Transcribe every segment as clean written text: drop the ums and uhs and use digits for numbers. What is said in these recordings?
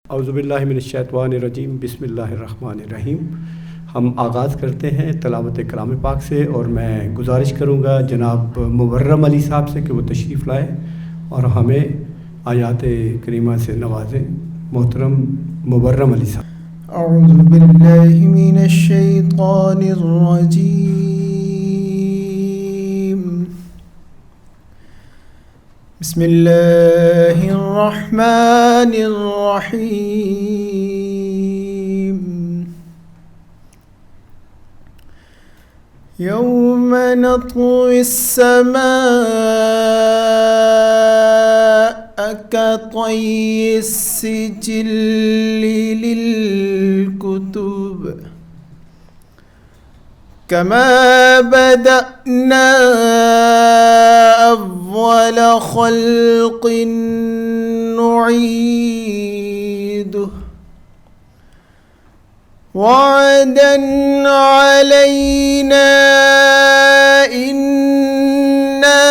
اعوذ باللہ من الشیطان الرجیم، بسم اللہ الرحمن الرحیم۔ ہم آغاز کرتے ہیں تلاوت کلام پاک سے، اور میں گزارش کروں گا جناب مبرم علی صاحب سے کہ وہ تشریف لائے اور ہمیں آیات کریمہ سے نوازیں۔ محترم مبرم علی صاحب۔ اعوذ باللہ من الشیطان الرجیم، بسم اللہ الرحمن الرحیم۔ یوم نطوی السماء كطي السجل للكتب كما بدأنا أول خلق نعيده وعدا علينا إنا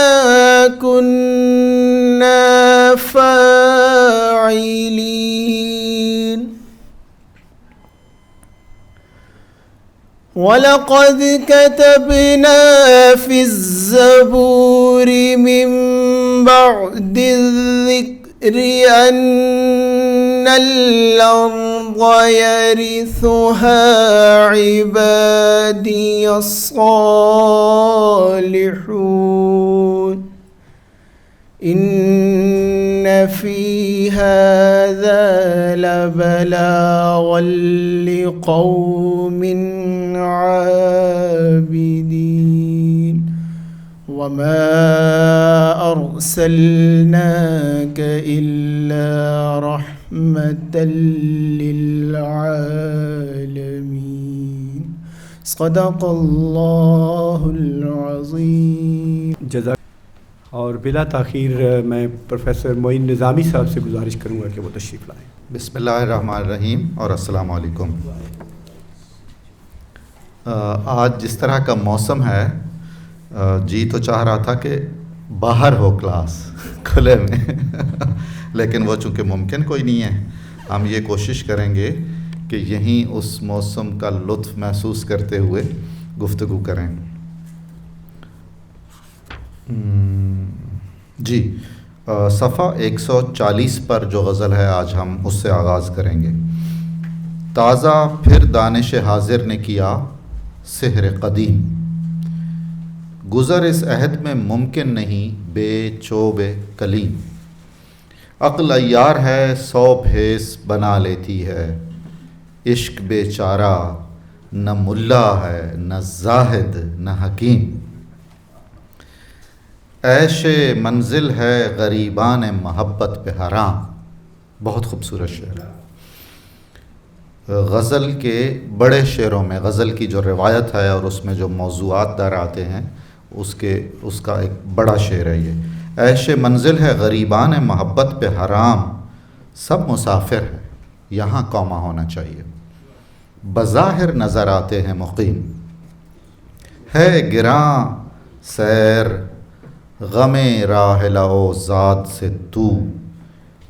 كنا فاعلين۔ وَلَقَدْ كَتَبْنَا فِي الزَّبُورِ مِن بَعْدِ الذِّكْرِ أَنَّ الْأَرْضَ يَرِثُهَا عِبَادِيَ الصَّالِحُونَ إِنَّ فِي هَذَا لَبَلَاغًا لِقَوْمٍ عابدين وما أرسلناك إلا رحمة للعالمين۔ صدق اللہ العظیم۔ جزاک۔ اور بلا تاخیر میں پروفیسر معین نظامی صاحب سے گزارش کروں گا کہ وہ تشریف لائیں۔ بسم اللہ الرحمن الرحیم اور السلام علیکم۔ آج جس طرح کا موسم ہے، جی تو چاہ رہا تھا کہ باہر ہو کلاس کھلے میں لیکن وہ چونکہ ممکن کوئی نہیں ہے، ہم یہ کوشش کریں گے کہ یہیں اس موسم کا لطف محسوس کرتے ہوئے گفتگو کریں۔ جی، صفحہ 140 پر جو غزل ہے آج ہم اس سے آغاز کریں گے۔ تازہ پھر دانش حاضر نے کیا سحر قدیم، گزر اس عہد میں ممکن نہیں بے چوب کلیم۔ عقل عیار ہے 100 بھیس بنا لیتی ہے، عشق بے چارہ نہ ملا ہے نہ زاہد نہ حکیم۔ عیش منزل ہے غریبان محبت پہ حرام۔ بہت خوبصورت شعر ہے۔ غزل کے بڑے شعروں میں غزل کی جو روایت ہے اور اس میں جو موضوعات در آتے ہیں اس کا ایک بڑا شعر ہے یہ۔ عیش منزل ہے غریبان محبت پہ حرام، سب مسافر ہے یہاں قوما ہونا چاہیے، بظاہر نظر آتے ہیں مقیم۔ ہے گراں سیر غم راہ لو ذات سے تو،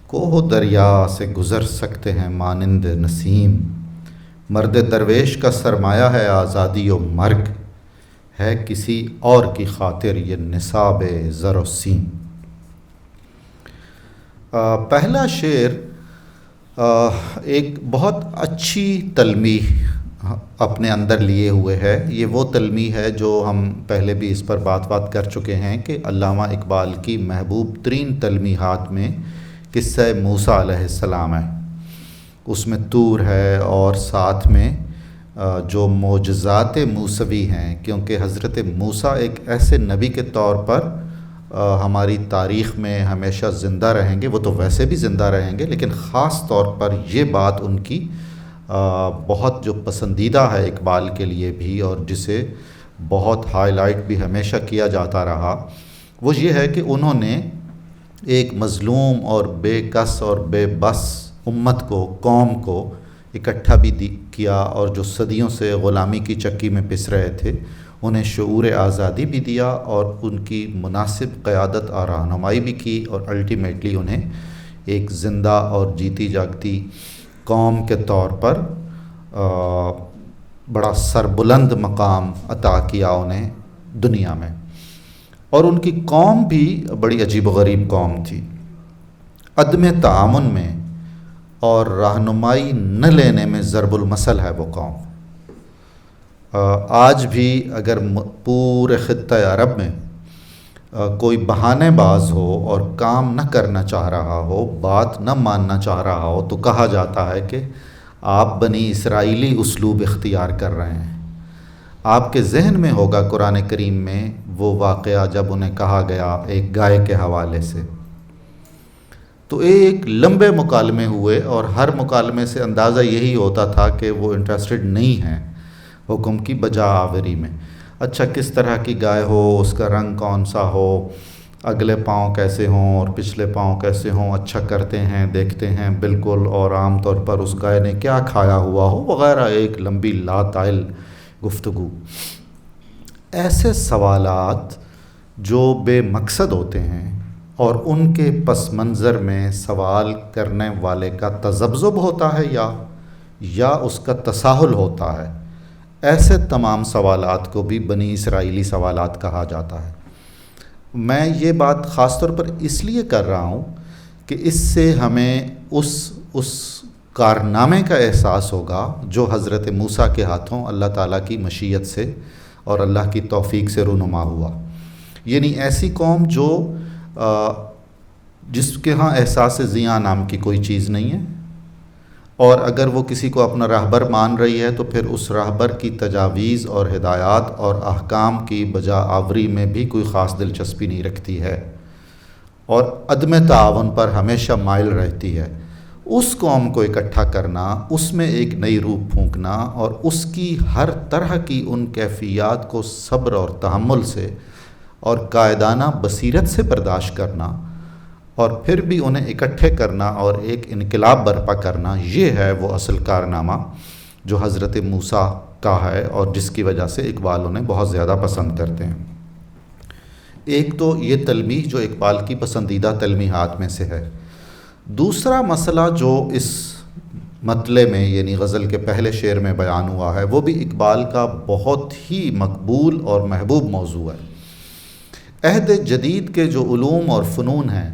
کوہ دریا سے گزر سکتے ہیں مانند نسیم۔ مرد درویش کا سرمایہ ہے آزادی و مرگ، ہے کسی اور کی خاطر یہ نصاب زر و سیم۔ پہلا شعر ایک بہت اچھی تلمیح اپنے اندر لیے ہوئے ہے۔ یہ وہ تلمیح ہے جو ہم پہلے بھی اس پر بات کر چکے ہیں کہ علامہ اقبال کی محبوب ترین تلمیحات میں قصہ موسیٰ علیہ السلام ہے۔ اس میں طور ہے اور ساتھ میں جو معجزات موسوی ہیں، کیونکہ حضرت موسیٰ ایک ایسے نبی کے طور پر ہماری تاریخ میں ہمیشہ زندہ رہیں گے۔ وہ تو ویسے بھی زندہ رہیں گے، لیکن خاص طور پر یہ بات ان کی بہت جو پسندیدہ ہے اقبال کے لیے بھی، اور جسے بہت ہائی لائٹ بھی ہمیشہ کیا جاتا رہا، وہ یہ ہے کہ انہوں نے ایک مظلوم اور بے کس اور بے بس امت کو، قوم کو اکٹھا بھی کیا، اور جو صدیوں سے غلامی کی چکی میں پس رہے تھے انہیں شعور آزادی بھی دیا اور ان کی مناسب قیادت اور رہنمائی بھی کی، اور الٹیمیٹلی انہیں ایک زندہ اور جیتی جاگتی قوم کے طور پر بڑا سربلند مقام عطا کیا انہیں دنیا میں. اور ان کی قوم بھی بڑی عجیب و غریب قوم تھی. عدم تعاون میں اور رہنمائی نہ لینے میں ضرب المثل ہے وہ قوم. آج بھی اگر پورے خطہ عرب میں کوئی بہانے باز ہو اور کام نہ کرنا چاہ رہا ہو، بات نہ ماننا چاہ رہا ہو، تو کہا جاتا ہے کہ آپ بنی اسرائیلی اسلوب اختیار کر رہے ہیں. آپ کے ذہن میں ہوگا قرآن کریم میں وہ واقعہ جب انہیں کہا گیا ایک گائے کے حوالے سے. تو ایک لمبے مکالمے ہوئے اور ہر مکالمے سے اندازہ یہی ہوتا تھا کہ وہ انٹرسٹڈ نہیں ہیں حکم کی بجا آوری میں. اچھا کس طرح کی گائے ہو، اس کا رنگ کون سا ہو، اگلے پاؤں کیسے ہوں اور پچھلے پاؤں کیسے ہوں، اچھا کرتے ہیں دیکھتے ہیں بالکل، اور عام طور پر اس گائے نے کیا کھایا ہوا ہو وغیرہ، ایک لمبی لا طائل گفتگو. ایسے سوالات جو بے مقصد ہوتے ہیں اور ان کے پس منظر میں سوال کرنے والے کا تذبذب ہوتا ہے یا اس کا تساہل ہوتا ہے، ایسے تمام سوالات کو بھی بنی اسرائیلی سوالات کہا جاتا ہے. میں یہ بات خاص طور پر اس لیے کر رہا ہوں کہ اس سے ہمیں اس کارنامے کا احساس ہوگا جو حضرت موسیٰ کے ہاتھوں اللہ تعالیٰ کی مشیت سے اور اللہ کی توفیق سے رونما ہوا. یعنی ایسی قوم جس کے ہاں احساس ضیاء نام کی کوئی چیز نہیں ہے، اور اگر وہ کسی کو اپنا راہبر مان رہی ہے تو پھر اس راہبر کی تجاویز اور ہدایات اور احکام کی بجا آوری میں بھی کوئی خاص دلچسپی نہیں رکھتی ہے، اور عدم تعاون پر ہمیشہ مائل رہتی ہے. اس قوم کو اکٹھا کرنا، اس میں ایک نئی روح پھونکنا اور اس کی ہر طرح کی ان کیفیات کو صبر اور تحمل سے اور قائدانہ بصیرت سے برداشت کرنا، اور پھر بھی انہیں اکٹھے کرنا اور ایک انقلاب برپا کرنا، یہ ہے وہ اصل کارنامہ جو حضرت موسیٰ کا ہے اور جس کی وجہ سے اقبال انہیں بہت زیادہ پسند کرتے ہیں. ایک تو یہ تلمیح جو اقبال کی پسندیدہ تلمیحات میں سے ہے. دوسرا مسئلہ جو اس مطلع میں یعنی غزل کے پہلے شعر میں بیان ہوا ہے، وہ بھی اقبال کا بہت ہی مقبول اور محبوب موضوع ہے. عہد جدید کے جو علوم اور فنون ہیں،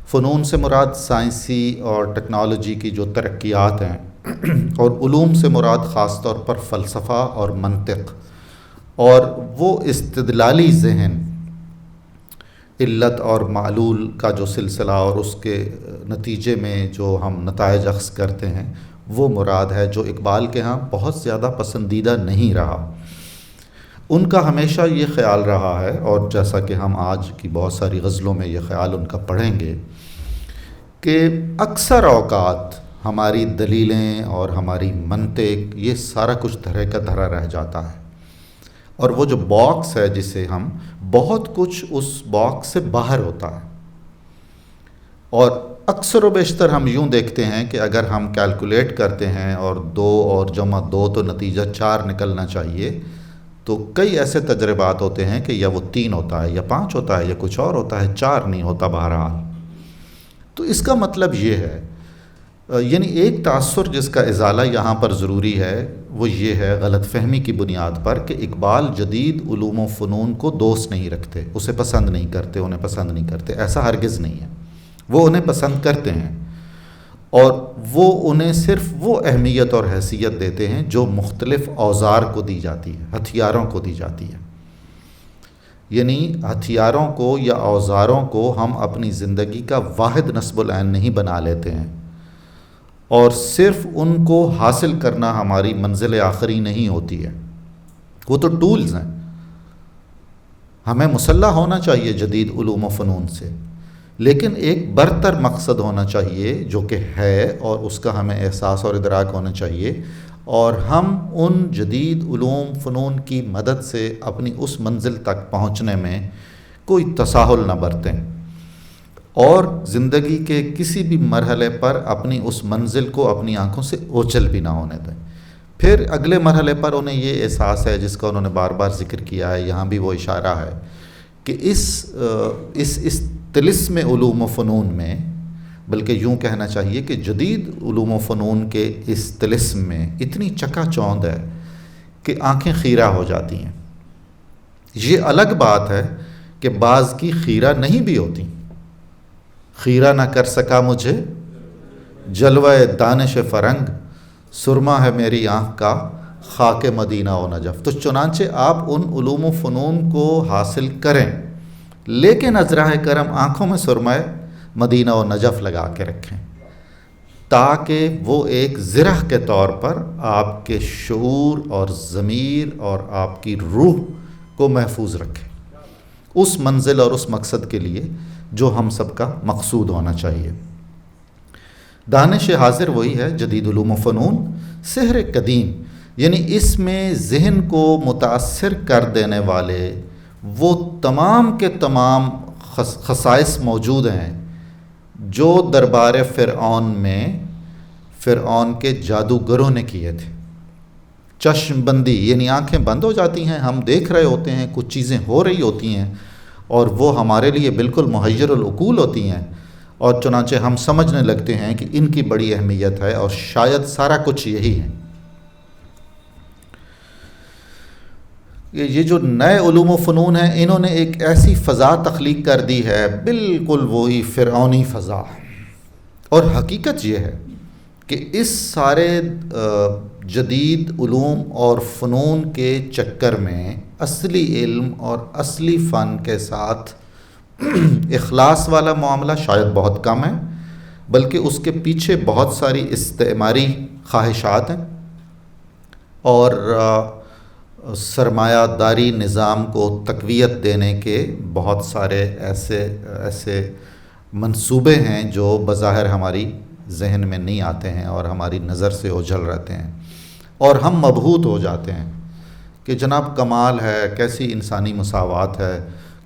فنون سے مراد سائنسی اور ٹیکنالوجی کی جو ترقیات ہیں، اور علوم سے مراد خاص طور پر فلسفہ اور منطق اور وہ استدلالی ذہن، علت اور معلول کا جو سلسلہ اور اس کے نتیجے میں جو ہم نتائج اخذ کرتے ہیں، وہ مراد ہے جو اقبال کے ہاں بہت زیادہ پسندیدہ نہیں رہا. ان کا ہمیشہ یہ خیال رہا ہے، اور جیسا کہ ہم آج کی بہت ساری غزلوں میں یہ خیال ان کا پڑھیں گے، کہ اکثر اوقات ہماری دلیلیں اور ہماری منطق یہ سارا کچھ دھرے کا دھرا رہ جاتا ہے، اور وہ جو باکس ہے جسے ہم بہت کچھ اس باکس سے باہر ہوتا ہے. اور اکثر و بیشتر ہم یوں دیکھتے ہیں کہ اگر ہم کیلکولیٹ کرتے ہیں اور 2 اور جمع 2 تو نتیجہ 4 نکلنا چاہیے، تو کئی ایسے تجربات ہوتے ہیں کہ یا وہ 3 ہوتا ہے یا 5 ہوتا ہے یا کچھ اور ہوتا ہے، 4 نہیں ہوتا بہرحال. تو اس کا مطلب یہ ہے، یعنی ایک تاثر جس کا ازالہ یہاں پر ضروری ہے وہ یہ ہے غلط فہمی کی بنیاد پر کہ اقبال جدید علوم و فنون کو دوست نہیں رکھتے، اسے پسند نہیں کرتے، انہیں پسند نہیں کرتے. ایسا ہرگز نہیں ہے. وہ انہیں پسند کرتے ہیں، اور وہ انہیں صرف وہ اہمیت اور حیثیت دیتے ہیں جو مختلف اوزار کو دی جاتی ہے، ہتھیاروں کو دی جاتی ہے. یعنی ہتھیاروں کو یا اوزاروں کو ہم اپنی زندگی کا واحد نصب العین نہیں بنا لیتے ہیں، اور صرف ان کو حاصل کرنا ہماری منزل آخری نہیں ہوتی ہے. وہ تو ٹولز ہیں. ہمیں مسلح ہونا چاہیے جدید علوم و فنون سے، لیکن ایک برتر مقصد ہونا چاہیے جو کہ ہے، اور اس کا ہمیں احساس اور ادراک ہونا چاہیے، اور ہم ان جدید علوم فنون کی مدد سے اپنی اس منزل تک پہنچنے میں کوئی تساہل نہ برتیں، اور زندگی کے کسی بھی مرحلے پر اپنی اس منزل کو اپنی آنکھوں سے اوچل بھی نہ ہونے دیں. پھر اگلے مرحلے پر انہیں یہ احساس ہے جس کا انہوں نے بار بار ذکر کیا ہے، یہاں بھی وہ اشارہ ہے کہ اس طلسم علوم و فنون میں بلکہ یوں کہنا چاہیے کہ جدید علوم و فنون کے اس طلسم میں اتنی چکا چوند ہے کہ آنکھیں خیرہ ہو جاتی ہیں۔ یہ الگ بات ہے کہ بعض کی خیرہ نہیں بھی ہوتی۔ خیرہ نہ کر سکا مجھے جلوہ دانش فرنگ، سرما ہے میری آنکھ کا خاک مدینہ و نجف۔ تو چنانچہ آپ ان علوم و فنون کو حاصل کریں، لیکن ازراہ کرم آنکھوں میں سرما مدینہ و نجف لگا کے رکھیں، تاکہ وہ ایک زرہ کے طور پر آپ کے شعور اور ضمیر اور آپ کی روح کو محفوظ رکھیں، اس منزل اور اس مقصد کے لیے جو ہم سب کا مقصود ہونا چاہیے۔ دانش حاضر وہی ہے جدید علوم و فنون، سحر قدیم، یعنی اس میں ذہن کو متاثر کر دینے والے وہ تمام کے تمام خصائص موجود ہیں جو دربار فرعون میں فرعون کے جادوگروں نے کیے تھے۔ چشم بندی یعنی آنکھیں بند ہو جاتی ہیں، ہم دیکھ رہے ہوتے ہیں، کچھ چیزیں ہو رہی ہوتی ہیں اور وہ ہمارے لیے بالکل محیر العقول ہوتی ہیں، اور چنانچہ ہم سمجھنے لگتے ہیں کہ ان کی بڑی اہمیت ہے اور شاید سارا کچھ یہی ہے۔ یہ جو نئے علوم و فنون ہیں، انہوں نے ایک ایسی فضا تخلیق کر دی ہے، بالکل وہی فرعونی فضا، اور حقیقت یہ ہے کہ اس سارے جدید علوم اور فنون کے چکر میں اصلی علم اور اصلی فن کے ساتھ اخلاص والا معاملہ شاید بہت کم ہے، بلکہ اس کے پیچھے بہت ساری استعماری خواہشات ہیں اور سرمایہ داری نظام کو تقویت دینے کے بہت سارے ایسے منصوبے ہیں جو بظاہر ہماری ذہن میں نہیں آتے ہیں اور ہماری نظر سے اوجھل رہتے ہیں، اور ہم مبہوت ہو جاتے ہیں کہ جناب کمال ہے، کیسی انسانی مساوات ہے،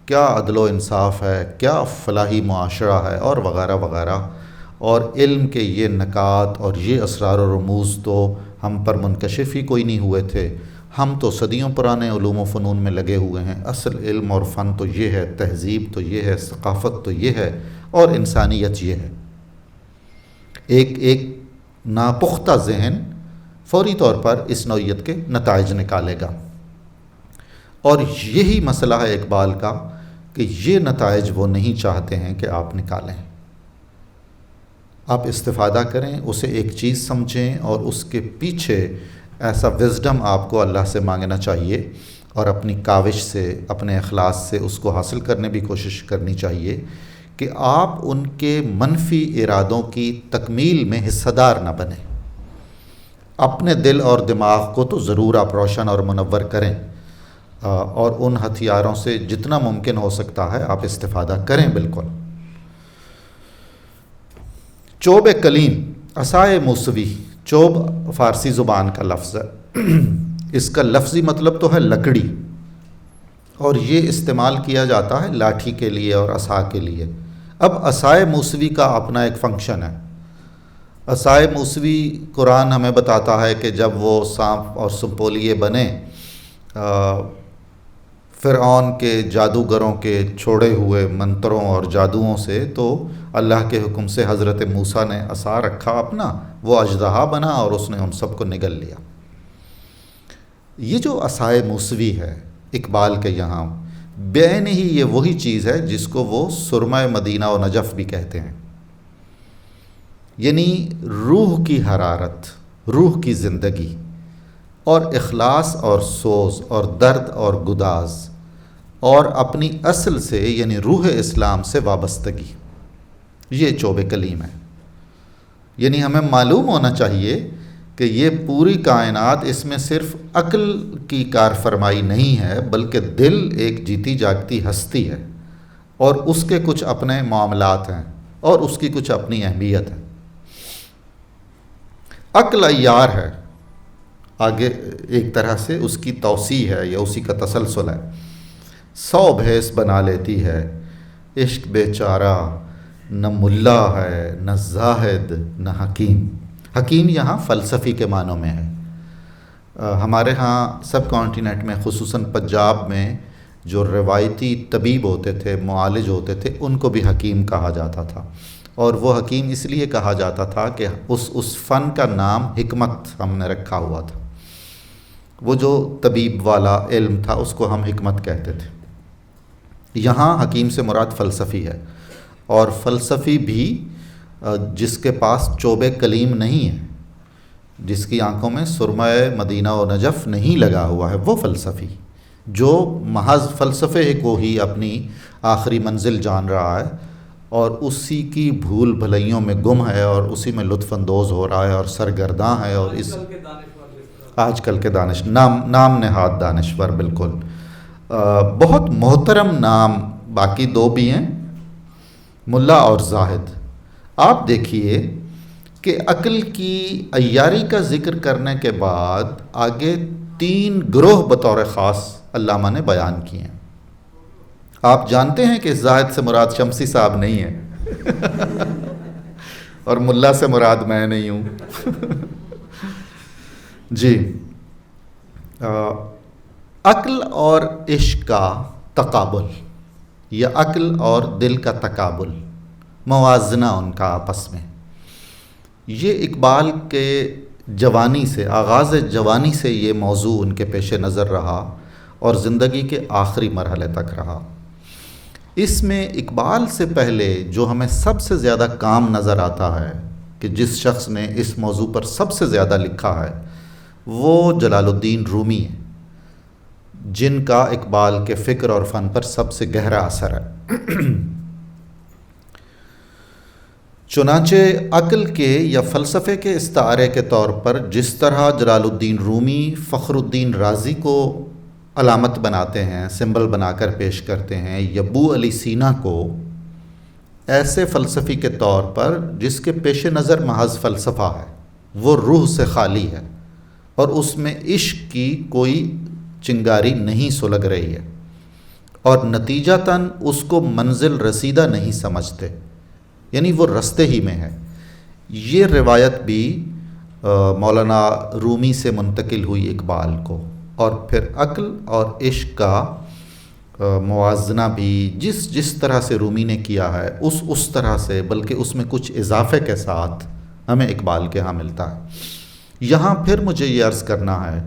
کیا عدل و انصاف ہے، کیا فلاحی معاشرہ ہے، اور وغیرہ وغیرہ، اور علم کے یہ نکات اور یہ اسرار و رموز تو ہم پر منکشف ہی کوئی نہیں ہوئے تھے، ہم تو صدیوں پرانے علوم و فنون میں لگے ہوئے ہیں، اصل علم اور فن تو یہ ہے، تہذیب تو یہ ہے، ثقافت تو یہ ہے، اور انسانیت یہ ہے۔ ایک ناپختہ ذہن فوری طور پر اس نوعیت کے نتائج نکالے گا، اور یہی مسئلہ ہے اقبال کا کہ یہ نتائج وہ نہیں چاہتے ہیں کہ آپ نکالیں۔ آپ استفادہ کریں، اسے ایک چیز سمجھیں، اور اس کے پیچھے ایسا وزڈم آپ کو اللہ سے مانگنا چاہیے، اور اپنی کاوش سے، اپنے اخلاص سے اس کو حاصل کرنے بھی کوشش کرنی چاہیے کہ آپ ان کے منفی ارادوں کی تکمیل میں حصہ دار نہ بنیں۔ اپنے دل اور دماغ کو تو ضرور آپ روشن اور منور کریں، اور ان ہتھیاروں سے جتنا ممکن ہو سکتا ہے آپ استفادہ کریں بالکل۔ چوب کلیم، عصائے موسوی، چوب فارسی زبان کا لفظ ہے، اس کا لفظی مطلب تو ہے لکڑی، اور یہ استعمال کیا جاتا ہے لاٹھی کے لیے اور عصا کے لیے۔ اب عصائے موسوی کا اپنا ایک فنکشن ہے۔ عصائے موسوی قرآن ہمیں بتاتا ہے کہ جب وہ سانپ اور سپولیے بنے فرعون کے جادوگروں کے چھوڑے ہوئے منتروں اور جادوؤں سے، تو اللہ کے حکم سے حضرت موسیٰ نے عصا رکھا اپنا، وہ اژدہا بنا اور اس نے ان سب کو نگل لیا۔ یہ جو عصائے موسوی ہے اقبال کے یہاں بعین ہی یہ وہی چیز ہے جس کو وہ سرمہ مدینہ و نجف بھی کہتے ہیں، یعنی روح کی حرارت، روح کی زندگی، اور اخلاص اور سوز اور درد اور گداز، اور اپنی اصل سے یعنی روح اسلام سے وابستگی، یہ چوب کلیم ہے۔ یعنی ہمیں معلوم ہونا چاہیے کہ یہ پوری کائنات، اس میں صرف عقل کی کار فرمائی نہیں ہے، بلکہ دل ایک جیتی جاگتی ہستی ہے، اور اس کے کچھ اپنے معاملات ہیں اور اس کی کچھ اپنی اہمیت ہے۔ عقل عیار ہے، آگے ایک طرح سے اس کی توسیع ہے یا اسی کا تسلسل ہے۔ 100 بھیس بنا لیتی ہے، عشق بیچارہ نہ ملا ہے نہ زاہد نہ حکیم۔ حکیم یہاں فلسفی کے معنوں میں ہے۔ ہمارے ہاں سب کانٹیننٹ میں، خصوصاً پنجاب میں، جو روایتی طبیب ہوتے تھے، معالج ہوتے تھے، ان کو بھی حکیم کہا جاتا تھا، اور وہ حکیم اس لیے کہا جاتا تھا کہ اس فن کا نام حکمت ہم نے رکھا ہوا تھا. وہ جو طبیب والا علم تھا اس کو ہم حکمت کہتے تھے. یہاں حکیم سے مراد فلسفی ہے، اور فلسفی بھی جس کے پاس چوب کلیم نہیں ہے، جس کی آنکھوں میں سرمہ مدینہ و نجف نہیں لگا ہوا ہے، وہ فلسفی جو محض فلسفے کو ہی اپنی آخری منزل جان رہا ہے اور اسی کی بھول بھلائیوں میں گم ہے اور اسی میں لطف اندوز ہو رہا ہے اور سرگرداں ہے. اور اس آج کل کے نام نہاد دانشور، بالکل بہت محترم نام. باقی دو بھی ہیں، ملا اور زاہد. آپ دیکھیے کہ عقل کی عیاری کا ذکر کرنے کے بعد آگے 3 گروہ بطور خاص علامہ نے بیان کیے ہیں. آپ جانتے ہیں کہ زاہد سے مراد شمسی صاحب نہیں ہے اور ملا سے مراد میں نہیں ہوں. جی، عقل اور عشق کا تقابل یا عقل اور دل کا تقابل، موازنہ ان کا آپس میں، یہ اقبال کے جوانی سے، آغاز جوانی سے یہ موضوع ان کے پیش نظر رہا اور زندگی کے آخری مرحلے تک رہا. اس میں اقبال سے پہلے جو ہمیں سب سے زیادہ کام نظر آتا ہے کہ جس شخص نے اس موضوع پر سب سے زیادہ لکھا ہے وہ جلال الدین رومی ہے، جن کا اقبال کے فکر اور فن پر سب سے گہرا اثر ہے. چنانچہ عقل کے یا فلسفے کے استعارے کے طور پر جس طرح جلال الدین رومی فخر الدین رازی کو علامت بناتے ہیں، سمبل بنا کر پیش کرتے ہیں، ابو علی سینا کو ایسے فلسفی کے طور پر جس کے پیش نظر محض فلسفہ ہے، وہ روح سے خالی ہے اور اس میں عشق کی کوئی چنگاری نہیں سلگ رہی ہے، اور نتیجتاً اس کو منزل رسیدہ نہیں سمجھتے، یعنی وہ رستے ہی میں ہے. یہ روایت بھی مولانا رومی سے منتقل ہوئی اقبال کو، اور پھر عقل اور عشق کا موازنہ بھی جس طرح سے رومی نے کیا ہے اس طرح سے، بلکہ اس میں کچھ اضافے کے ساتھ ہمیں اقبال کے ہاں ملتا ہے. یہاں پھر مجھے یہ عرض کرنا ہے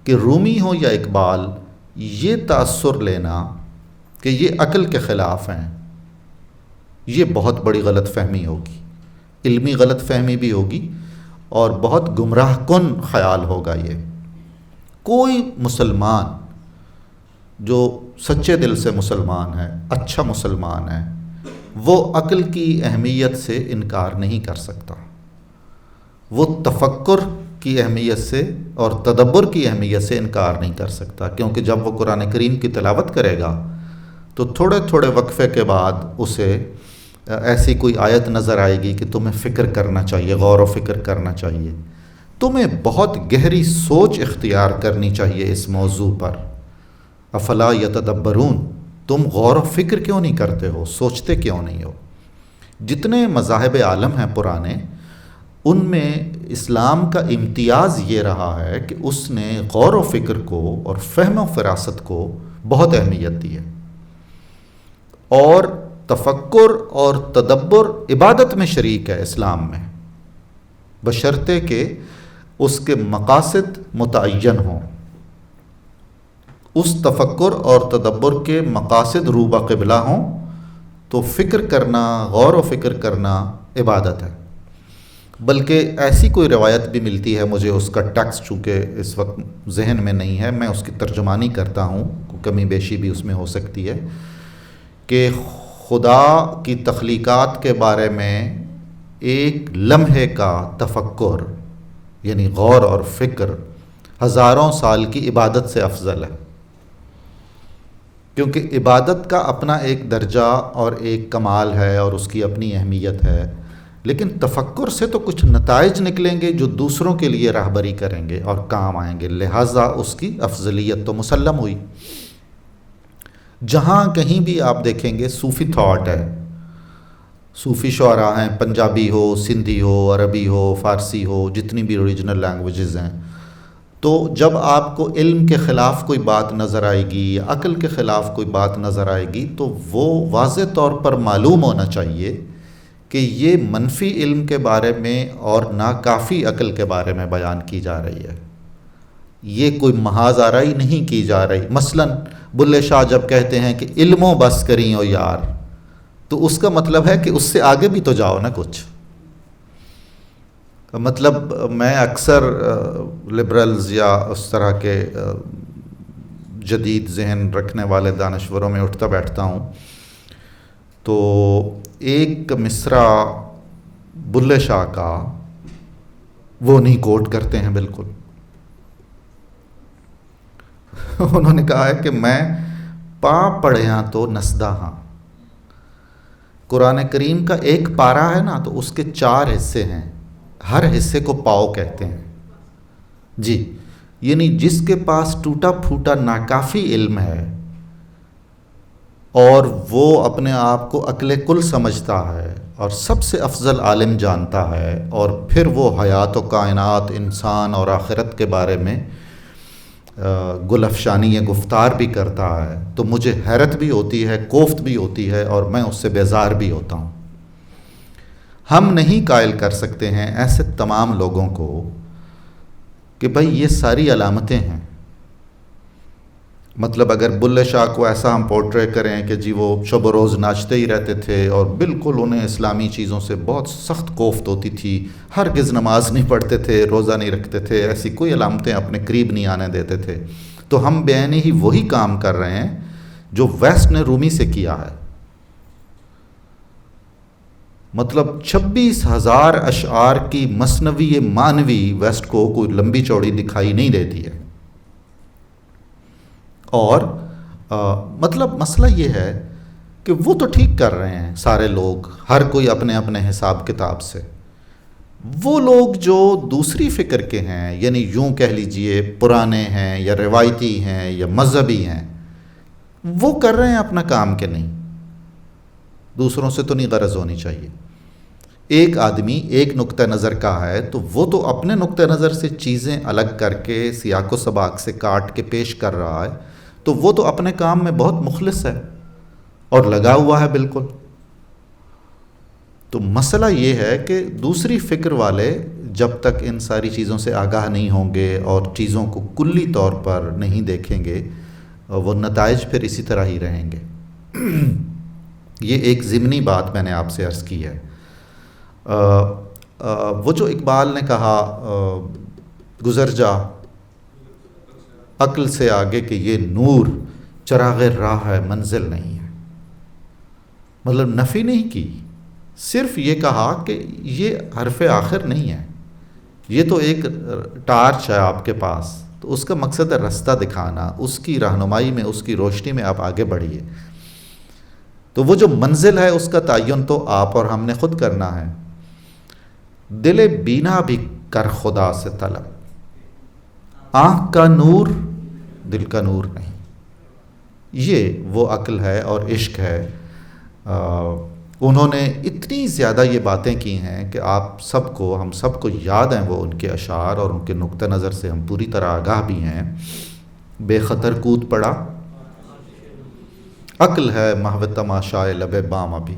کہ رومی ہو یا اقبال، یہ تاثر لینا کہ یہ عقل کے خلاف ہیں، یہ بہت بڑی غلط فہمی ہوگی، علمی غلط فہمی بھی ہوگی اور بہت گمراہ کن خیال ہوگا. یہ کوئی مسلمان جو سچے دل سے مسلمان ہے، اچھا مسلمان ہے، وہ عقل کی اہمیت سے انکار نہیں کر سکتا، وہ تفکر کی اہمیت سے اور تدبر کی اہمیت سے انکار نہیں کر سکتا، کیونکہ جب وہ قرآن کریم کی تلاوت کرے گا تو تھوڑے تھوڑے وقفے کے بعد اسے ایسی کوئی آیت نظر آئے گی کہ تمہیں فکر کرنا چاہیے، غور و فکر کرنا چاہیے، تمہیں بہت گہری سوچ اختیار کرنی چاہیے اس موضوع پر. افلا یتدبرون، تم غور و فکر کیوں نہیں کرتے ہو، سوچتے کیوں نہیں ہو؟ جتنے مذاہب عالم ہیں پرانے، ان میں اسلام کا امتیاز یہ رہا ہے کہ اس نے غور و فکر کو اور فہم و فراست کو بہت اہمیت دی ہے، اور تفکر اور تدبر عبادت میں شریک ہے اسلام میں، بشرطے کہ اس کے مقاصد متعین ہوں. اس تفکر اور تدبر کے مقاصد روبہ قبلہ ہوں تو فکر کرنا، غور و فکر کرنا عبادت ہے. بلکہ ایسی کوئی روایت بھی ملتی ہے، مجھے اس کا ٹیکسٹ چونکہ اس وقت ذہن میں نہیں ہے، میں اس کی ترجمانی کرتا ہوں، کمی بیشی بھی اس میں ہو سکتی ہے، کہ خدا کی تخلیقات کے بارے میں ایک لمحے کا تفکر یعنی غور اور فکر ہزاروں سال کی عبادت سے افضل ہے، کیونکہ عبادت کا اپنا ایک درجہ اور ایک کمال ہے اور اس کی اپنی اہمیت ہے، لیکن تفکر سے تو کچھ نتائج نکلیں گے جو دوسروں کے لیے راہبری کریں گے اور کام آئیں گے، لہٰذا اس کی افضلیت تو مسلم ہوئی. جہاں کہیں بھی آپ دیکھیں گے صوفی تھاٹ ہے، صوفی شعراء ہیں، پنجابی ہو، سندھی ہو، عربی ہو، فارسی ہو، جتنی بھی اوریجنل لینگویجز ہیں، تو جب آپ کو علم کے خلاف کوئی بات نظر آئے گی یا عقل کے خلاف کوئی بات نظر آئے گی تو وہ واضح طور پر معلوم ہونا چاہیے کہ یہ منفی علم کے بارے میں اور ناکافی عقل کے بارے میں بیان کی جا رہی ہے. یہ کوئی محاذ آرائی نہیں کی جا رہی. مثلا بلے شاہ جب کہتے ہیں کہ علموں بس کریں او یار، تو اس کا مطلب ہے کہ اس سے آگے بھی تو جاؤ نا کچھ. مطلب میں اکثر لبرلز یا اس طرح کے جدید ذہن رکھنے والے دانشوروں میں اٹھتا بیٹھتا ہوں تو ایک مصرع بلے شاہ کا وہ نہیں کوٹ کرتے ہیں بالکل. انہوں نے کہا ہے کہ میں پا پڑھیاں تو نسدہ ہاں. قرآن کریم کا ایک پارہ ہے نا، تو اس کے 4 حصے ہیں، ہر حصے کو پاؤ کہتے ہیں جی. یعنی جس کے پاس ٹوٹا پھوٹا ناکافی علم ہے اور وہ اپنے آپ کو عقل کل سمجھتا ہے اور سب سے افضل عالم جانتا ہے، اور پھر وہ حیات و کائنات، انسان اور آخرت کے بارے میں گل افشانی گفتار بھی کرتا ہے، تو مجھے حیرت بھی ہوتی ہے، کوفت بھی ہوتی ہے، اور میں اس سے بیزار بھی ہوتا ہوں. ہم نہیں قائل کر سکتے ہیں ایسے تمام لوگوں کو کہ بھائی یہ ساری علامتیں ہیں. مطلب اگر بلے شاہ کو ایسا ہم پورٹرے کریں کہ جی وہ شب و روز ناچتے ہی رہتے تھے اور بالکل انہیں اسلامی چیزوں سے بہت سخت کوفت ہوتی تھی، ہرگز نماز نہیں پڑھتے تھے، روزہ نہیں رکھتے تھے، ایسی کوئی علامتیں اپنے قریب نہیں آنے دیتے تھے، تو ہم بعین ہی وہی کام کر رہے ہیں جو ویسٹ نے رومی سے کیا ہے. مطلب 26,000 اشعار کی مثنوی مانوی ویسٹ کو کوئی لمبی چوڑی دکھائی نہیں دیتی ہے. اور مطلب مسئلہ یہ ہے کہ وہ تو ٹھیک کر رہے ہیں سارے لوگ، ہر کوئی اپنے اپنے حساب کتاب سے. وہ لوگ جو دوسری فکر کے ہیں، یعنی یوں کہہ لیجئے پرانے ہیں یا روایتی ہیں یا مذہبی ہیں، وہ کر رہے ہیں اپنا کام کہ نہیں. دوسروں سے تو نہیں غرض ہونی چاہیے. ایک آدمی ایک نقطہ نظر کا ہے تو وہ تو اپنے نقطہ نظر سے چیزیں الگ کر کے سیاق و سباق سے کاٹ کے پیش کر رہا ہے، تو وہ تو اپنے کام میں بہت مخلص ہے اور لگا ہوا ہے بالکل. تو مسئلہ یہ ہے کہ دوسری فکر والے جب تک ان ساری چیزوں سے آگاہ نہیں ہوں گے اور چیزوں کو کلی طور پر نہیں دیکھیں گے، وہ نتائج پھر اسی طرح ہی رہیں گے. یہ ایک ضمنی بات میں نے آپ سے عرض کی ہے. وہ جو اقبال نے کہا گزر جا عقل سے آگے کہ یہ نور چراغ راہ ہے منزل نہیں ہے، مطلب نفی نہیں کی، صرف یہ کہا کہ یہ حرف آخر نہیں ہے، یہ تو ایک ٹارچ ہے آپ کے پاس، تو اس کا مقصد ہے رستہ دکھانا، اس کی رہنمائی میں، اس کی روشنی میں آپ آگے بڑھیے. تو وہ جو منزل ہے اس کا تعین تو آپ اور ہم نے خود کرنا ہے. دل بینا بھی کر خدا سے طلب، آنکھ کا نور دل کا نور نہیں. یہ وہ عقل ہے اور عشق ہے. انہوں نے اتنی زیادہ یہ باتیں کی ہیں کہ آپ سب کو، ہم سب کو یاد ہیں وہ ان کے اشعار، اور ان کے نقطہ نظر سے ہم پوری طرح آگاہ بھی ہیں. بے خطر کود پڑا عقل ہے محو تماشائے لب بام ابھی.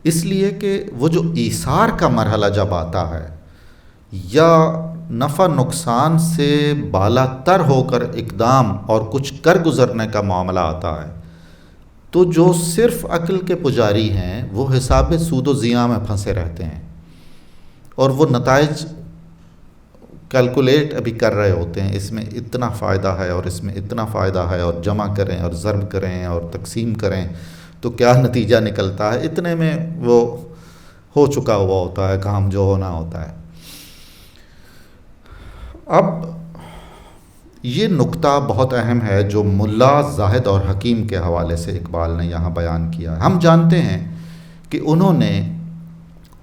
اس لیے کہ وہ جو ایثار کا مرحلہ جب آتا ہے یا نفع نقصان سے بالا تر ہو کر اقدام اور کچھ کر گزرنے کا معاملہ آتا ہے، تو جو صرف عقل کے پجاری ہیں وہ حساب سود و زیاں میں پھنسے رہتے ہیں، اور وہ نتائج کیلکولیٹ ابھی کر رہے ہوتے ہیں، اس میں اتنا فائدہ ہے اور اس میں اتنا فائدہ ہے، اور جمع کریں اور ضرب کریں اور تقسیم کریں تو کیا نتیجہ نکلتا ہے. اتنے میں وہ ہو چکا ہوا ہوتا ہے کام جو ہونا ہوتا ہے. اب یہ نقطہ بہت اہم ہے جو ملا، زاہد اور حکیم کے حوالے سے اقبال نے یہاں بیان کیا. ہم جانتے ہیں کہ انہوں نے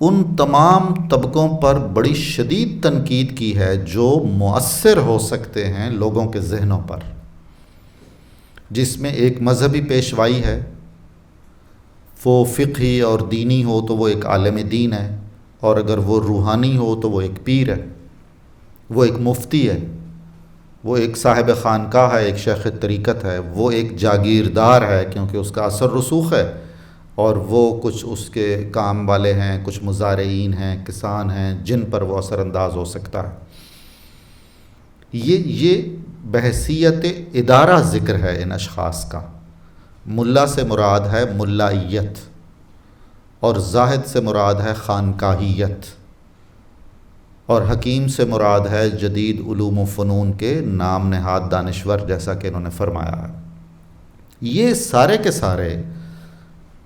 ان تمام طبقوں پر بڑی شدید تنقید کی ہے جو مؤثر ہو سکتے ہیں لوگوں کے ذہنوں پر، جس میں ایک مذہبی پیشوائی ہے، وہ فقہی اور دینی ہو تو وہ ایک عالم دین ہے، اور اگر وہ روحانی ہو تو وہ ایک پیر ہے، وہ ایک مفتی ہے، وہ ایک صاحب خانقاہ ہے، ایک شیخ طریقت ہے، وہ ایک جاگیردار ہے کیونکہ اس کا اثر رسوخ ہے، اور وہ کچھ اس کے کام والے ہیں، کچھ مزارعین ہیں، کسان ہیں جن پر وہ اثر انداز ہو سکتا ہے۔ یہ بحیثیت ادارہ ذکر ہے ان اشخاص کا۔ ملا سے مراد ہے ملائیت، اور زاہد سے مراد ہے خانقاہیت، اور حکیم سے مراد ہے جدید علوم و فنون کے نام نہاد دانشور، جیسا کہ انہوں نے فرمایا ہے۔ یہ سارے کے سارے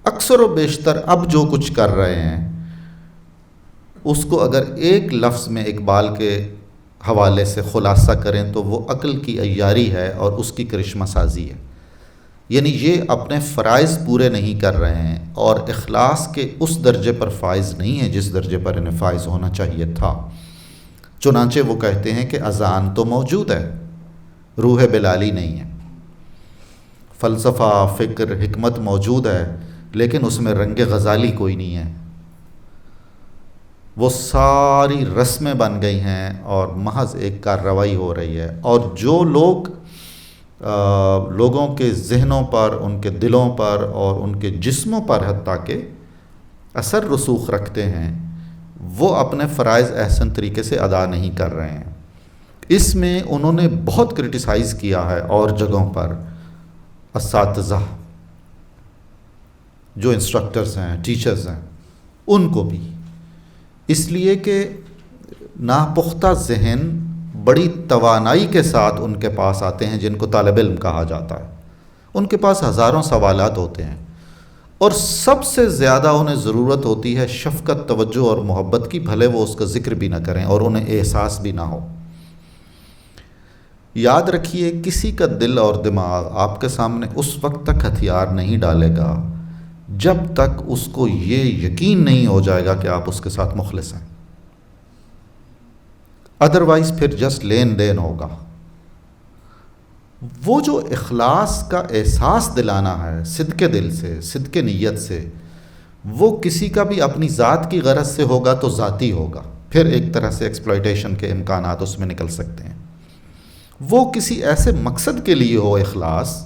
اکثر و بیشتر اب جو کچھ کر رہے ہیں اس کو اگر ایک لفظ میں اقبال کے حوالے سے خلاصہ کریں تو وہ عقل کی عیاری ہے اور اس کی کرشمہ سازی ہے۔ یعنی یہ اپنے فرائض پورے نہیں کر رہے ہیں اور اخلاص کے اس درجے پر فائز نہیں ہیں جس درجے پر انہیں فائز ہونا چاہیے تھا۔ چنانچہ وہ کہتے ہیں کہ اذان تو موجود ہے، روح بلالی نہیں ہے، فلسفہ، فکر، حکمت موجود ہے، لیکن اس میں رنگ غزالی کوئی نہیں ہے۔ وہ ساری رسمیں بن گئی ہیں اور محض ایک کارروائی ہو رہی ہے، اور جو لوگوں کے ذہنوں پر، ان کے دلوں پر اور ان کے جسموں پر حتیٰ کہ اثر رسوخ رکھتے ہیں، وہ اپنے فرائض احسن طریقے سے ادا نہیں کر رہے ہیں۔ اس میں انہوں نے بہت کرٹیسائز کیا ہے اور جگہوں پر اساتذہ جو انسٹرکٹرز ہیں، ٹیچرز ہیں، ان کو بھی، اس لیے کہ ناپختہ ذہن بڑی توانائی کے ساتھ ان کے پاس آتے ہیں جن کو طالب علم کہا جاتا ہے۔ ان کے پاس ہزاروں سوالات ہوتے ہیں اور سب سے زیادہ انہیں ضرورت ہوتی ہے شفقت، توجہ اور محبت کی، بھلے وہ اس کا ذکر بھی نہ کریں اور انہیں احساس بھی نہ ہو۔ یاد رکھیے، کسی کا دل اور دماغ آپ کے سامنے اس وقت تک ہتھیار نہیں ڈالے گا جب تک اس کو یہ یقین نہیں ہو جائے گا کہ آپ اس کے ساتھ مخلص ہیں، ادروائز پھر جسٹ لین دین ہوگا۔ وہ جو اخلاص کا احساس دلانا ہے صدق دل سے، صدق نیت سے، وہ کسی کا بھی اپنی ذات کی غرض سے ہوگا تو ذاتی ہوگا، پھر ایک طرح سے ایکسپلائٹیشن کے امکانات اس میں نکل سکتے ہیں۔ وہ کسی ایسے مقصد کے لیے ہو اخلاص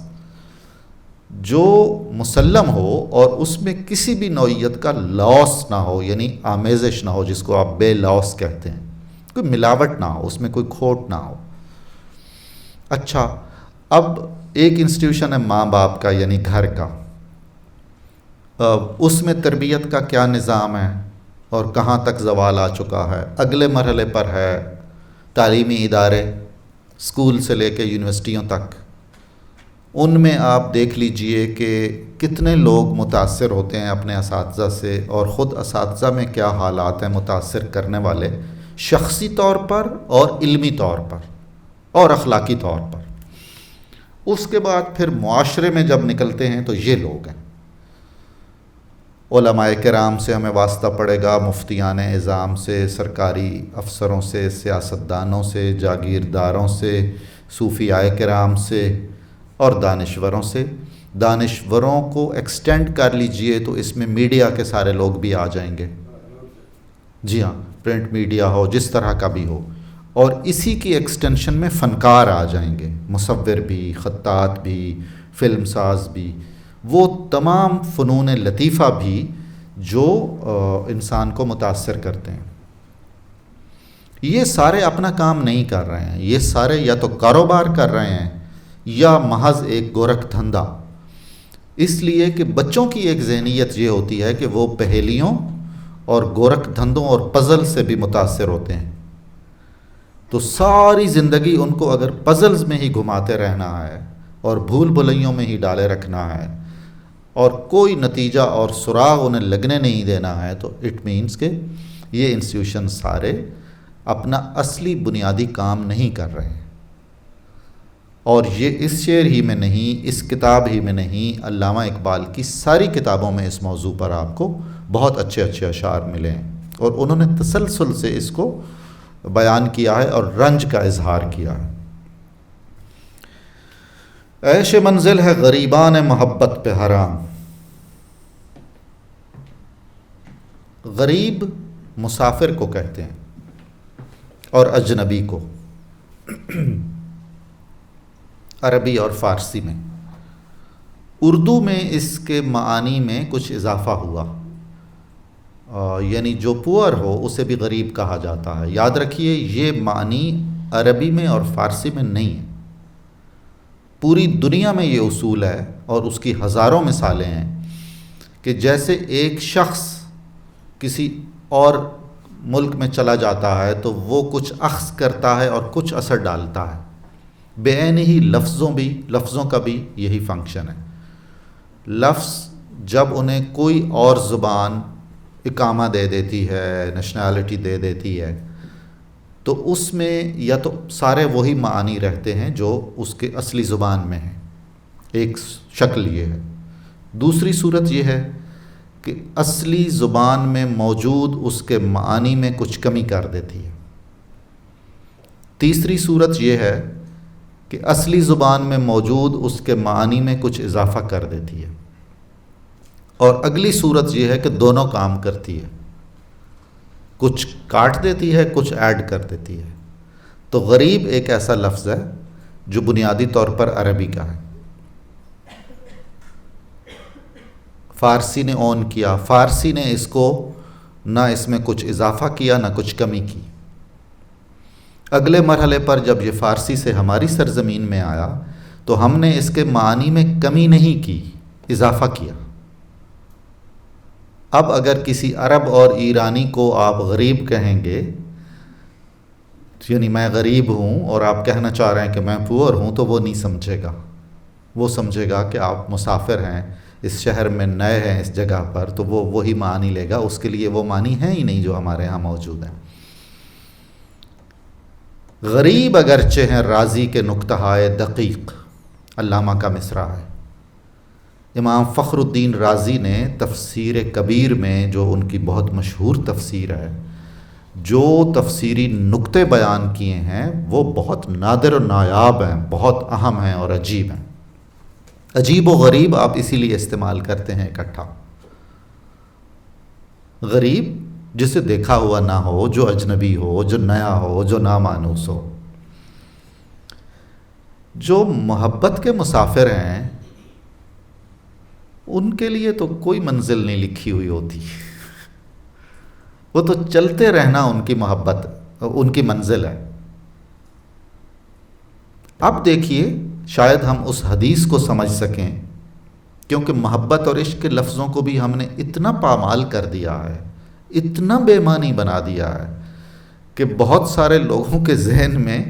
جو مسلم ہو اور اس میں کسی بھی نوعیت کا لاس نہ ہو، یعنی آمیزش نہ ہو، جس کو آپ بے لاس کہتے ہیں، کوئی ملاوٹ نہ ہو، اس میں کوئی کھوٹ نہ ہو۔ اچھا، اب ایک انسٹیٹیوشن ہے ماں باپ کا، یعنی گھر کا، اس میں تربیت کا کیا نظام ہے اور کہاں تک زوال آ چکا ہے؟ اگلے مرحلے پر ہے تعلیمی ادارے، اسکول سے لے کے یونیورسٹیوں تک۔ ان میں آپ دیکھ لیجئے کہ کتنے لوگ متاثر ہوتے ہیں اپنے اساتذہ سے، اور خود اساتذہ میں کیا حالات ہیں متاثر کرنے والے، شخصی طور پر اور علمی طور پر اور اخلاقی طور پر۔ اس کے بعد پھر معاشرے میں جب نکلتے ہیں تو یہ لوگ ہیں۔ علماء کرام سے ہمیں واسطہ پڑے گا، مفتیان اعظام سے، سرکاری افسروں سے، سیاستدانوں سے، جاگیرداروں سے، صوفیاء کرام سے اور دانشوروں سے۔ دانشوروں کو ایکسٹینڈ کر لیجئے تو اس میں میڈیا کے سارے لوگ بھی آ جائیں گے، جی ہاں، پرنٹ میڈیا ہو، جس طرح کا بھی ہو، اور اسی کی ایکسٹینشن میں فنکار آ جائیں گے، مصور بھی، خطاط بھی، فلم ساز بھی، وہ تمام فنون لطیفہ بھی جو انسان کو متاثر کرتے ہیں۔ یہ سارے اپنا کام نہیں کر رہے ہیں، یہ سارے یا تو کاروبار کر رہے ہیں یا محض ایک گورکھ دھندا، اس لیے کہ بچوں کی ایک ذہنیت یہ ہوتی ہے کہ وہ پہیلیوں اور گورکھ دھندوں اور پزل سے بھی متاثر ہوتے ہیں، تو ساری زندگی ان کو اگر پزلز میں ہی گھماتے رہنا ہے اور بھول بھلیوں میں ہی ڈالے رکھنا ہے اور کوئی نتیجہ اور سراغ انہیں لگنے نہیں دینا ہے، تو اٹ مینس کہ یہ انسٹیٹیوشن سارے اپنا اصلی بنیادی کام نہیں کر رہے ہیں۔ اور یہ اس شعر ہی میں نہیں، اس کتاب ہی میں نہیں، علامہ اقبال کی ساری کتابوں میں اس موضوع پر آپ کو بہت اچھے اچھے اشعار ملے ہیں، اور انہوں نے تسلسل سے اس کو بیان کیا ہے اور رنج کا اظہار کیا ہے۔ عیش منزل ہے غریبان محبت پہ حرام۔ غریب مسافر کو کہتے ہیں اور اجنبی کو، عربی اور فارسی میں۔ اردو میں اس کے معانی میں کچھ اضافہ ہوا، یعنی جو پور ہو اسے بھی غریب کہا جاتا ہے۔ یاد رکھیے یہ معنی عربی میں اور فارسی میں نہیں ہے، پوری دنیا میں یہ اصول ہے اور اس کی ہزاروں مثالیں ہیں کہ جیسے ایک شخص کسی اور ملک میں چلا جاتا ہے تو وہ کچھ اخذ کرتا ہے اور کچھ اثر ڈالتا ہے، بعین ہی لفظوں کا بھی یہی فنکشن ہے۔ لفظ جب انہیں کوئی اور زبان اقامہ دے دیتی ہے، نیشنلٹی دے دیتی ہے، تو اس میں یا تو سارے وہی معانی رہتے ہیں جو اس کے اصلی زبان میں ہیں، ایک شکل یہ ہے۔ دوسری صورت یہ ہے کہ اصلی زبان میں موجود اس کے معانی میں کچھ کمی کر دیتی ہے۔ تیسری صورت یہ ہے کہ اصلی زبان میں موجود اس کے معانی میں کچھ اضافہ کر دیتی ہے، اور اگلی صورت یہ ہے کہ دونوں کام کرتی ہے، کچھ کاٹ دیتی ہے کچھ ایڈ کر دیتی ہے۔ تو غریب ایک ایسا لفظ ہے جو بنیادی طور پر عربی کا ہے، فارسی نے اون کیا، فارسی نے اس کو نہ اس میں کچھ اضافہ کیا نہ کچھ کمی کی۔ اگلے مرحلے پر جب یہ فارسی سے ہماری سرزمین میں آیا تو ہم نے اس کے معنی میں کمی نہیں کی، اضافہ کیا۔ اب اگر کسی عرب اور ایرانی کو آپ غریب کہیں گے، یعنی میں غریب ہوں اور آپ کہنا چاہ رہے ہیں کہ میں پور ہوں، تو وہ نہیں سمجھے گا، وہ سمجھے گا کہ آپ مسافر ہیں، اس شہر میں نئے ہیں اس جگہ پر، تو وہ وہی معنی لے گا، اس کے لیے وہ معنی ہیں ہی نہیں جو ہمارے ہاں موجود ہیں۔ غریب اگرچہ ہیں راضی کے نکتہائے دقیق، علامہ کا مصرع ہے۔ امام فخر الدین رازی نے تفسیر کبیر میں، جو ان کی بہت مشہور تفسیر ہے، جو تفسیری نکتے بیان کیے ہیں وہ بہت نادر و نایاب ہیں، بہت اہم ہیں اور عجیب ہیں۔ عجیب و غریب آپ اسی لیے استعمال کرتے ہیں اکٹھا۔ غریب جسے دیکھا ہوا نہ ہو، جو اجنبی ہو، جو نیا ہو، جو نامانوس ہو۔ جو محبت کے مسافر ہیں ان کے لیے تو کوئی منزل نہیں لکھی ہوئی ہوتی، وہ تو چلتے رہنا ان کی محبت، ان کی منزل ہے۔ اب دیکھیے شاید ہم اس حدیث کو سمجھ سکیں، کیونکہ محبت اور عشق کے لفظوں کو بھی ہم نے اتنا پامال کر دیا ہے، اتنا بے معنی بنا دیا ہے کہ بہت سارے لوگوں کے ذہن میں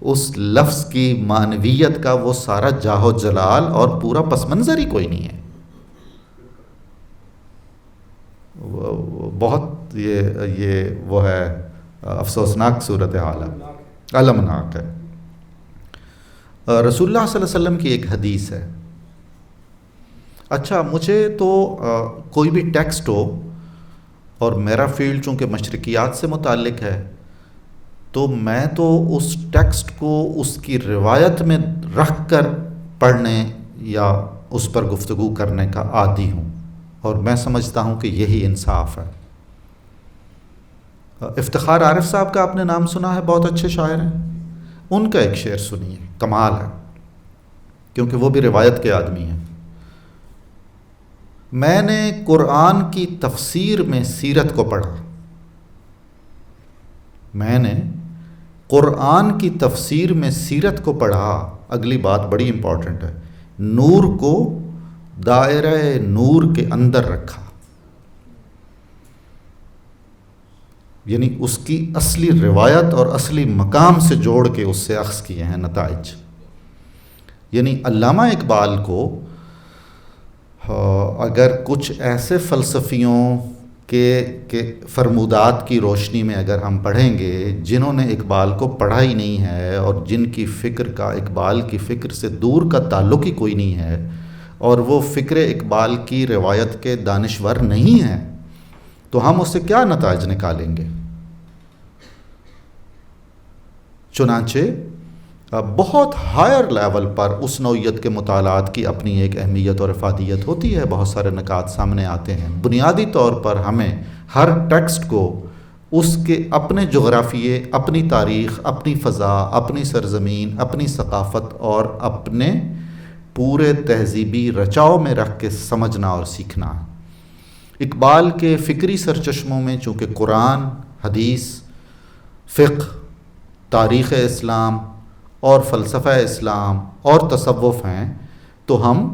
اس لفظ کی معنویت کا وہ سارا جاہ و جلال اور پورا پس منظر ہی کوئی نہیں ہے۔ بہت یہ وہ ہے افسوسناک صورتحال ہے، المناک ہے۔ رسول اللہ صلی اللہ علیہ وسلم کی ایک حدیث ہے۔ اچھا، مجھے تو کوئی بھی ٹیکسٹ ہو، اور میرا فیلڈ چونکہ مشرقیات سے متعلق ہے، تو میں تو اس ٹیکسٹ کو اس کی روایت میں رکھ کر پڑھنے یا اس پر گفتگو کرنے کا عادی ہوں، اور میں سمجھتا ہوں کہ یہی انصاف ہے۔ افتخار عارف صاحب کا آپ نے نام سنا ہے، بہت اچھے شاعر ہیں، ان کا ایک شعر سنیے، کمال ہے، کیونکہ وہ بھی روایت کے آدمی ہیں۔ میں نے قرآن کی تفسیر میں سیرت کو پڑھا، میں نے قرآن کی تفسیر میں سیرت کو پڑھا، اگلی بات بڑی امپورٹنٹ ہے، نور کو دائرہ نور کے اندر رکھا، یعنی اس کی اصلی روایت اور اصلی مقام سے جوڑ کے اس سے اخذ کیے ہیں نتائج۔ یعنی علامہ اقبال کو اگر کچھ ایسے فلسفیوں کے فرمودات کی روشنی میں اگر ہم پڑھیں گے جنہوں نے اقبال کو پڑھا ہی نہیں ہے، اور جن کی فکر کا اقبال کی فکر سے دور کا تعلق ہی کوئی نہیں ہے، اور وہ فکر اقبال کی روایت کے دانشور نہیں ہیں، تو ہم اس سے کیا نتائج نکالیں گے؟ چنانچہ بہت ہائر لیول پر اس نوعیت کے مطالعات کی اپنی ایک اہمیت اور افادیت ہوتی ہے، بہت سارے نکات سامنے آتے ہیں۔ بنیادی طور پر ہمیں ہر ٹیکسٹ کو اس کے اپنے جغرافیے، اپنی تاریخ، اپنی فضا، اپنی سرزمین، اپنی ثقافت اور اپنے پورے تہذیبی رچاؤ میں رکھ کے سمجھنا اور سیکھنا ہے۔ اقبال کے فکری سرچشموں میں چونکہ قرآن، حدیث، فقہ، تاریخ اسلام اور فلسفہ اسلام اور تصوف ہیں، تو ہم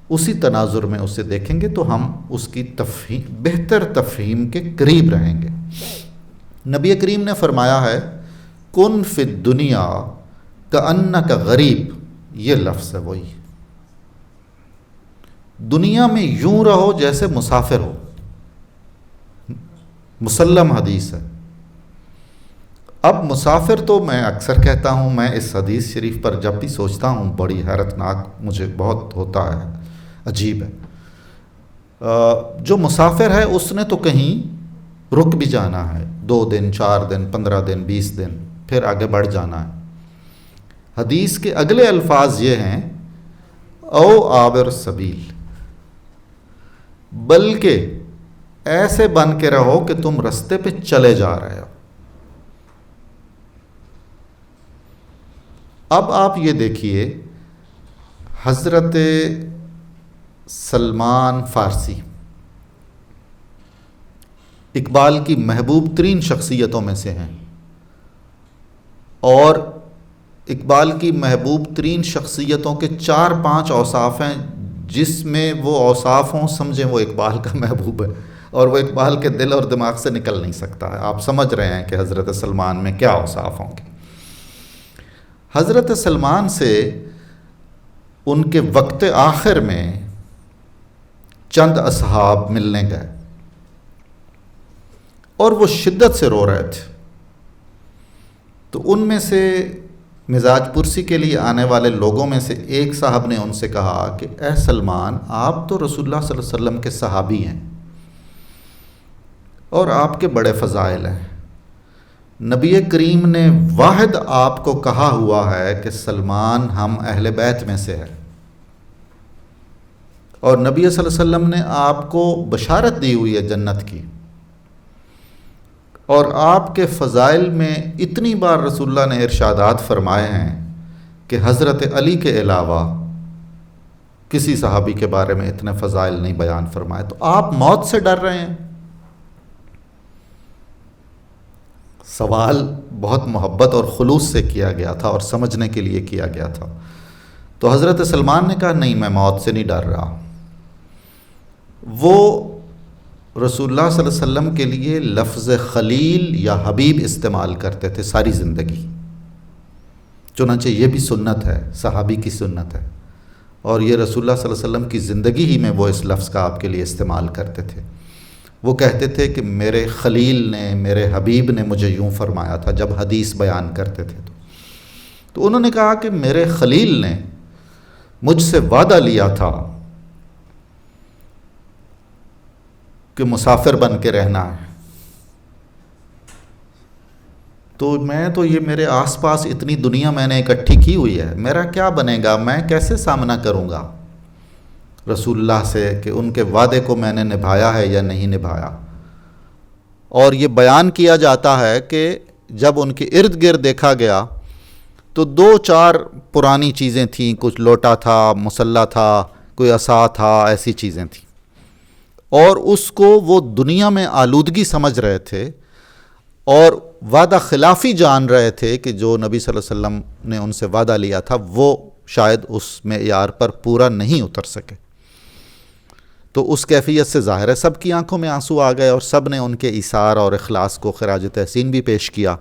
اسی تناظر میں اسے دیکھیں گے تو ہم اس کی بہتر تفہیم کے قریب رہیں گے۔ نبی کریم نے فرمایا ہے کن فی الدنیا کأنک غریب، یہ لفظ ہے وہی، دنیا میں یوں رہو جیسے مسافر ہو، مسلم حدیث ہے۔ اب مسافر تو میں اکثر کہتا ہوں، میں اس حدیث شریف پر جب بھی سوچتا ہوں بڑی حیرتناک مجھے بہت ہوتا ہے، عجیب ہے۔ جو مسافر ہے اس نے تو کہیں رک بھی جانا ہے، 2 دن 4 دن 15 دن 20 دن، پھر آگے بڑھ جانا ہے۔ حدیث کے اگلے الفاظ یہ ہیں او عابر سبیل، بلکہ ایسے بن کے رہو کہ تم رستے پہ چلے جا رہے ہو۔ اب آپ یہ دیکھیے، حضرت سلمان فارسی اقبال کی محبوب ترین شخصیتوں میں سے ہیں، اور اقبال کی محبوب ترین شخصیتوں کے 4-5 اوصاف ہیں، جس میں وہ اوصاف ہوں سمجھیں وہ اقبال کا محبوب ہے، اور وہ اقبال کے دل اور دماغ سے نکل نہیں سکتا ہے۔ آپ سمجھ رہے ہیں کہ حضرت سلمان میں کیا اوصاف ہوں گے۔ حضرت سلمان سے ان کے وقت آخر میں چند اصحاب ملنے گئے اور وہ شدت سے رو رہے تھے، تو ان میں سے مزاج پرسی کے لیے آنے والے لوگوں میں سے ایک صاحب نے ان سے کہا کہ اے سلمان، آپ تو رسول اللہ صلی اللہ علیہ وسلم کے صحابی ہیں اور آپ کے بڑے فضائل ہیں، نبی کریم نے واحد آپ کو کہا ہوا ہے کہ سلمان ہم اہل بیت میں سے ہے، اور نبی صلی اللہ علیہ وسلم نے آپ کو بشارت دی ہوئی ہے جنت کی، اور آپ کے فضائل میں اتنی بار رسول اللہ نے ارشادات فرمائے ہیں کہ حضرت علی کے علاوہ کسی صحابی کے بارے میں اتنے فضائل نہیں بیان فرمائے، تو آپ موت سے ڈر رہے ہیں؟ سوال بہت محبت اور خلوص سے کیا گیا تھا اور سمجھنے کے لیے کیا گیا تھا۔ تو حضرت سلمان نے کہا نہیں، میں موت سے نہیں ڈر رہا۔ وہ رسول اللہ صلی اللہ علیہ وسلم کے لیے لفظ خلیل یا حبیب استعمال کرتے تھے ساری زندگی، چنانچہ یہ بھی سنت ہے، صحابی کی سنت ہے، اور یہ رسول اللہ صلی اللہ علیہ وسلم کی زندگی ہی میں وہ اس لفظ کا آپ کے لیے استعمال کرتے تھے۔ وہ کہتے تھے کہ میرے خلیل نے، میرے حبیب نے مجھے یوں فرمایا تھا جب حدیث بیان کرتے تھے۔ تو انہوں نے کہا کہ میرے خلیل نے مجھ سے وعدہ لیا تھا کہ مسافر بن کے رہنا ہے، تو میں تو یہ میرے آس پاس اتنی دنیا میں نے اکٹھی کی ہوئی ہے، میرا کیا بنے گا، میں کیسے سامنا کروں گا رسول اللہ سے کہ ان کے وعدے کو میں نے نبھایا ہے یا نہیں نبھایا۔ اور یہ بیان کیا جاتا ہے کہ جب ان کے ارد گرد دیکھا گیا تو 2-4 پرانی چیزیں تھیں، کچھ لوٹا تھا، مسلح تھا، کوئی عصا تھا، ایسی چیزیں تھیں، اور اس کو وہ دنیا میں آلودگی سمجھ رہے تھے اور وعدہ خلافی جان رہے تھے کہ جو نبی صلی اللہ علیہ وسلم نے ان سے وعدہ لیا تھا وہ شاید اس معیار پر پورا نہیں اتر سکے۔ تو اس کیفیت سے ظاہر ہے سب کی آنکھوں میں آنسو آ گئے، اور سب نے ان کے ایثار اور اخلاص کو خراج تحسین بھی پیش کیا،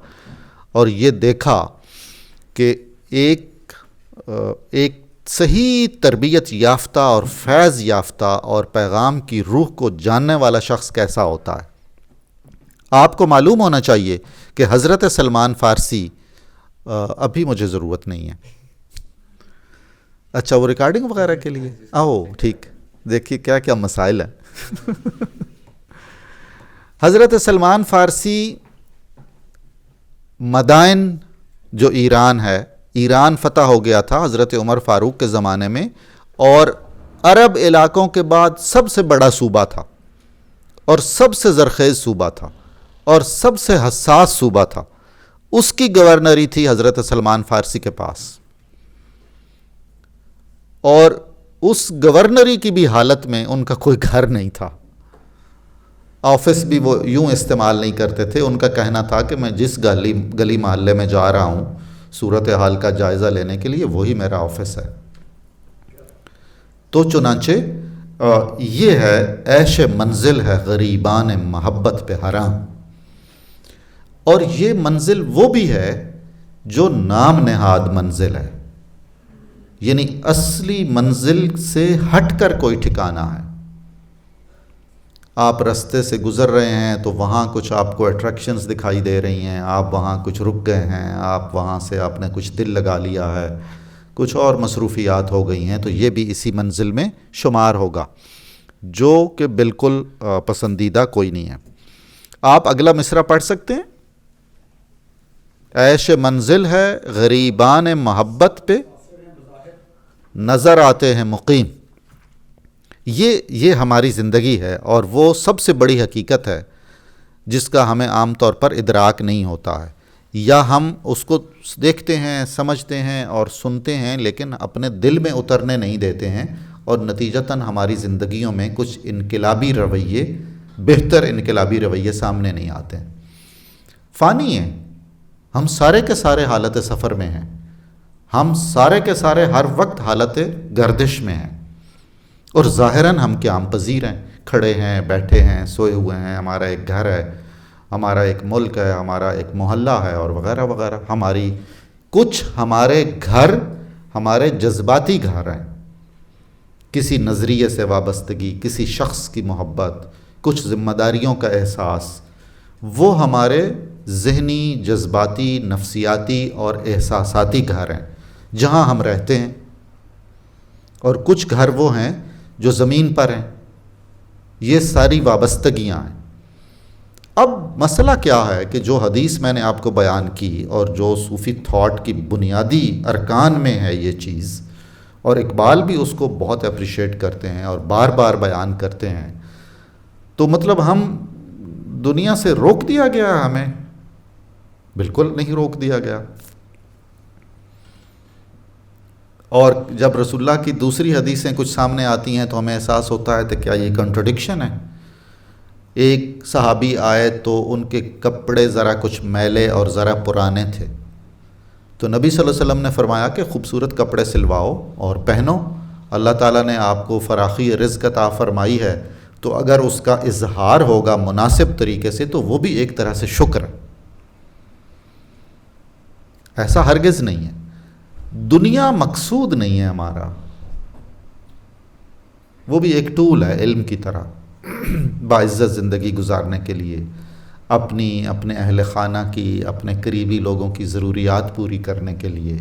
اور یہ دیکھا کہ ایک صحیح تربیت یافتہ اور فیض یافتہ اور پیغام کی روح کو جاننے والا شخص کیسا ہوتا ہے۔ آپ کو معلوم ہونا چاہیے کہ حضرت سلمان فارسی ابھی مجھے ضرورت نہیں ہے، اچھا وہ ریکارڈنگ وغیرہ کے لیے ٹھیک، دیکھیے کیا کیا مسائل ہیں۔ حضرت سلمان فارسی مدائن جو ایران ہے، ایران فتح ہو گیا تھا حضرت عمر فاروق کے زمانے میں، اور عرب علاقوں کے بعد سب سے بڑا صوبہ تھا اور سب سے زرخیز صوبہ تھا اور سب سے حساس صوبہ تھا، اس کی گورنری تھی حضرت سلمان فارسی کے پاس، اور اس گورنری کی بھی حالت میں ان کا کوئی گھر نہیں تھا، آفس بھی وہ یوں استعمال نہیں کرتے تھے. ان کا کہنا تھا کہ میں جس گلی محلے میں جا رہا ہوں صورتحال کا جائزہ لینے کے لیے وہی میرا آفس ہے. تو چنانچہ یہ ہے عیش منزل ہے غریبان محبت پہ حرام. اور یہ منزل وہ بھی ہے جو نام نہاد منزل ہے، یعنی اصلی منزل سے ہٹ کر کوئی ٹھکانہ ہے. آپ رستے سے گزر رہے ہیں تو وہاں کچھ آپ کو اٹریکشنز دکھائی دے رہی ہیں، آپ وہاں کچھ رک گئے ہیں، آپ وہاں سے آپ نے کچھ دل لگا لیا ہے، کچھ اور مصروفیات ہو گئی ہیں، تو یہ بھی اسی منزل میں شمار ہوگا، جو کہ بالکل پسندیدہ کوئی نہیں ہے. آپ اگلا مصرع پڑھ سکتے ہیں. عیش منزل ہے غریبان محبت پہ نظر آتے ہیں مقیم. یہ ہماری زندگی ہے، اور وہ سب سے بڑی حقیقت ہے جس کا ہمیں عام طور پر ادراک نہیں ہوتا ہے، یا ہم اس کو دیکھتے ہیں، سمجھتے ہیں اور سنتے ہیں، لیکن اپنے دل میں اترنے نہیں دیتے ہیں، اور نتیجتاً ہماری زندگیوں میں کچھ انقلابی رویے، بہتر انقلابی رویے سامنے نہیں آتے ہیں. فانی ہیں ہم، سارے کے سارے حالت سفر میں ہیں، ہم سارے کے سارے ہر وقت حالت گردش میں ہیں، اور ظاہراً ہم قیام پذیر ہیں، کھڑے ہیں، بیٹھے ہیں، سوئے ہوئے ہیں، ہمارا ایک گھر ہے، ہمارا ایک ملک ہے، ہمارا ایک محلہ ہے، اور وغیرہ وغیرہ. ہمارے گھر ہمارے جذباتی گھر ہیں، کسی نظریے سے وابستگی، کسی شخص کی محبت، کچھ ذمہ داریوں کا احساس، وہ ہمارے ذہنی، جذباتی، نفسیاتی اور احساساتی گھر ہیں جہاں ہم رہتے ہیں. اور کچھ گھر وہ ہیں جو زمین پر ہیں. یہ ساری وابستگیاں ہیں. اب مسئلہ کیا ہے کہ جو حدیث میں نے آپ کو بیان کی اور جو صوفی تھاٹ کی بنیادی ارکان میں ہے یہ چیز، اور اقبال بھی اس کو بہت اپریشیٹ کرتے ہیں اور بار بار بیان کرتے ہیں، تو مطلب ہم دنیا سے روک دیا گیا ہے؟ ہمیں بالکل نہیں روک دیا گیا. اور جب رسول اللہ کی دوسری حدیثیں کچھ سامنے آتی ہیں تو ہمیں احساس ہوتا ہے کہ کیا یہ کنٹرڈکشن ہے. ایک صحابی آئے تو ان کے کپڑے ذرا کچھ میلے اور ذرا پرانے تھے، تو نبی صلی اللہ علیہ وسلم نے فرمایا کہ خوبصورت کپڑے سلواؤ اور پہنو، اللہ تعالیٰ نے آپ کو فراخی رزق عطا فرمائی ہے، تو اگر اس کا اظہار ہوگا مناسب طریقے سے تو وہ بھی ایک طرح سے شکر ہے. ایسا ہرگز نہیں ہے. دنیا مقصود نہیں ہے ہمارا، وہ بھی ایک ٹول ہے علم کی طرح باعزت زندگی گزارنے کے لیے، اپنے اہل خانہ کی، اپنے قریبی لوگوں کی ضروریات پوری کرنے کے لیے،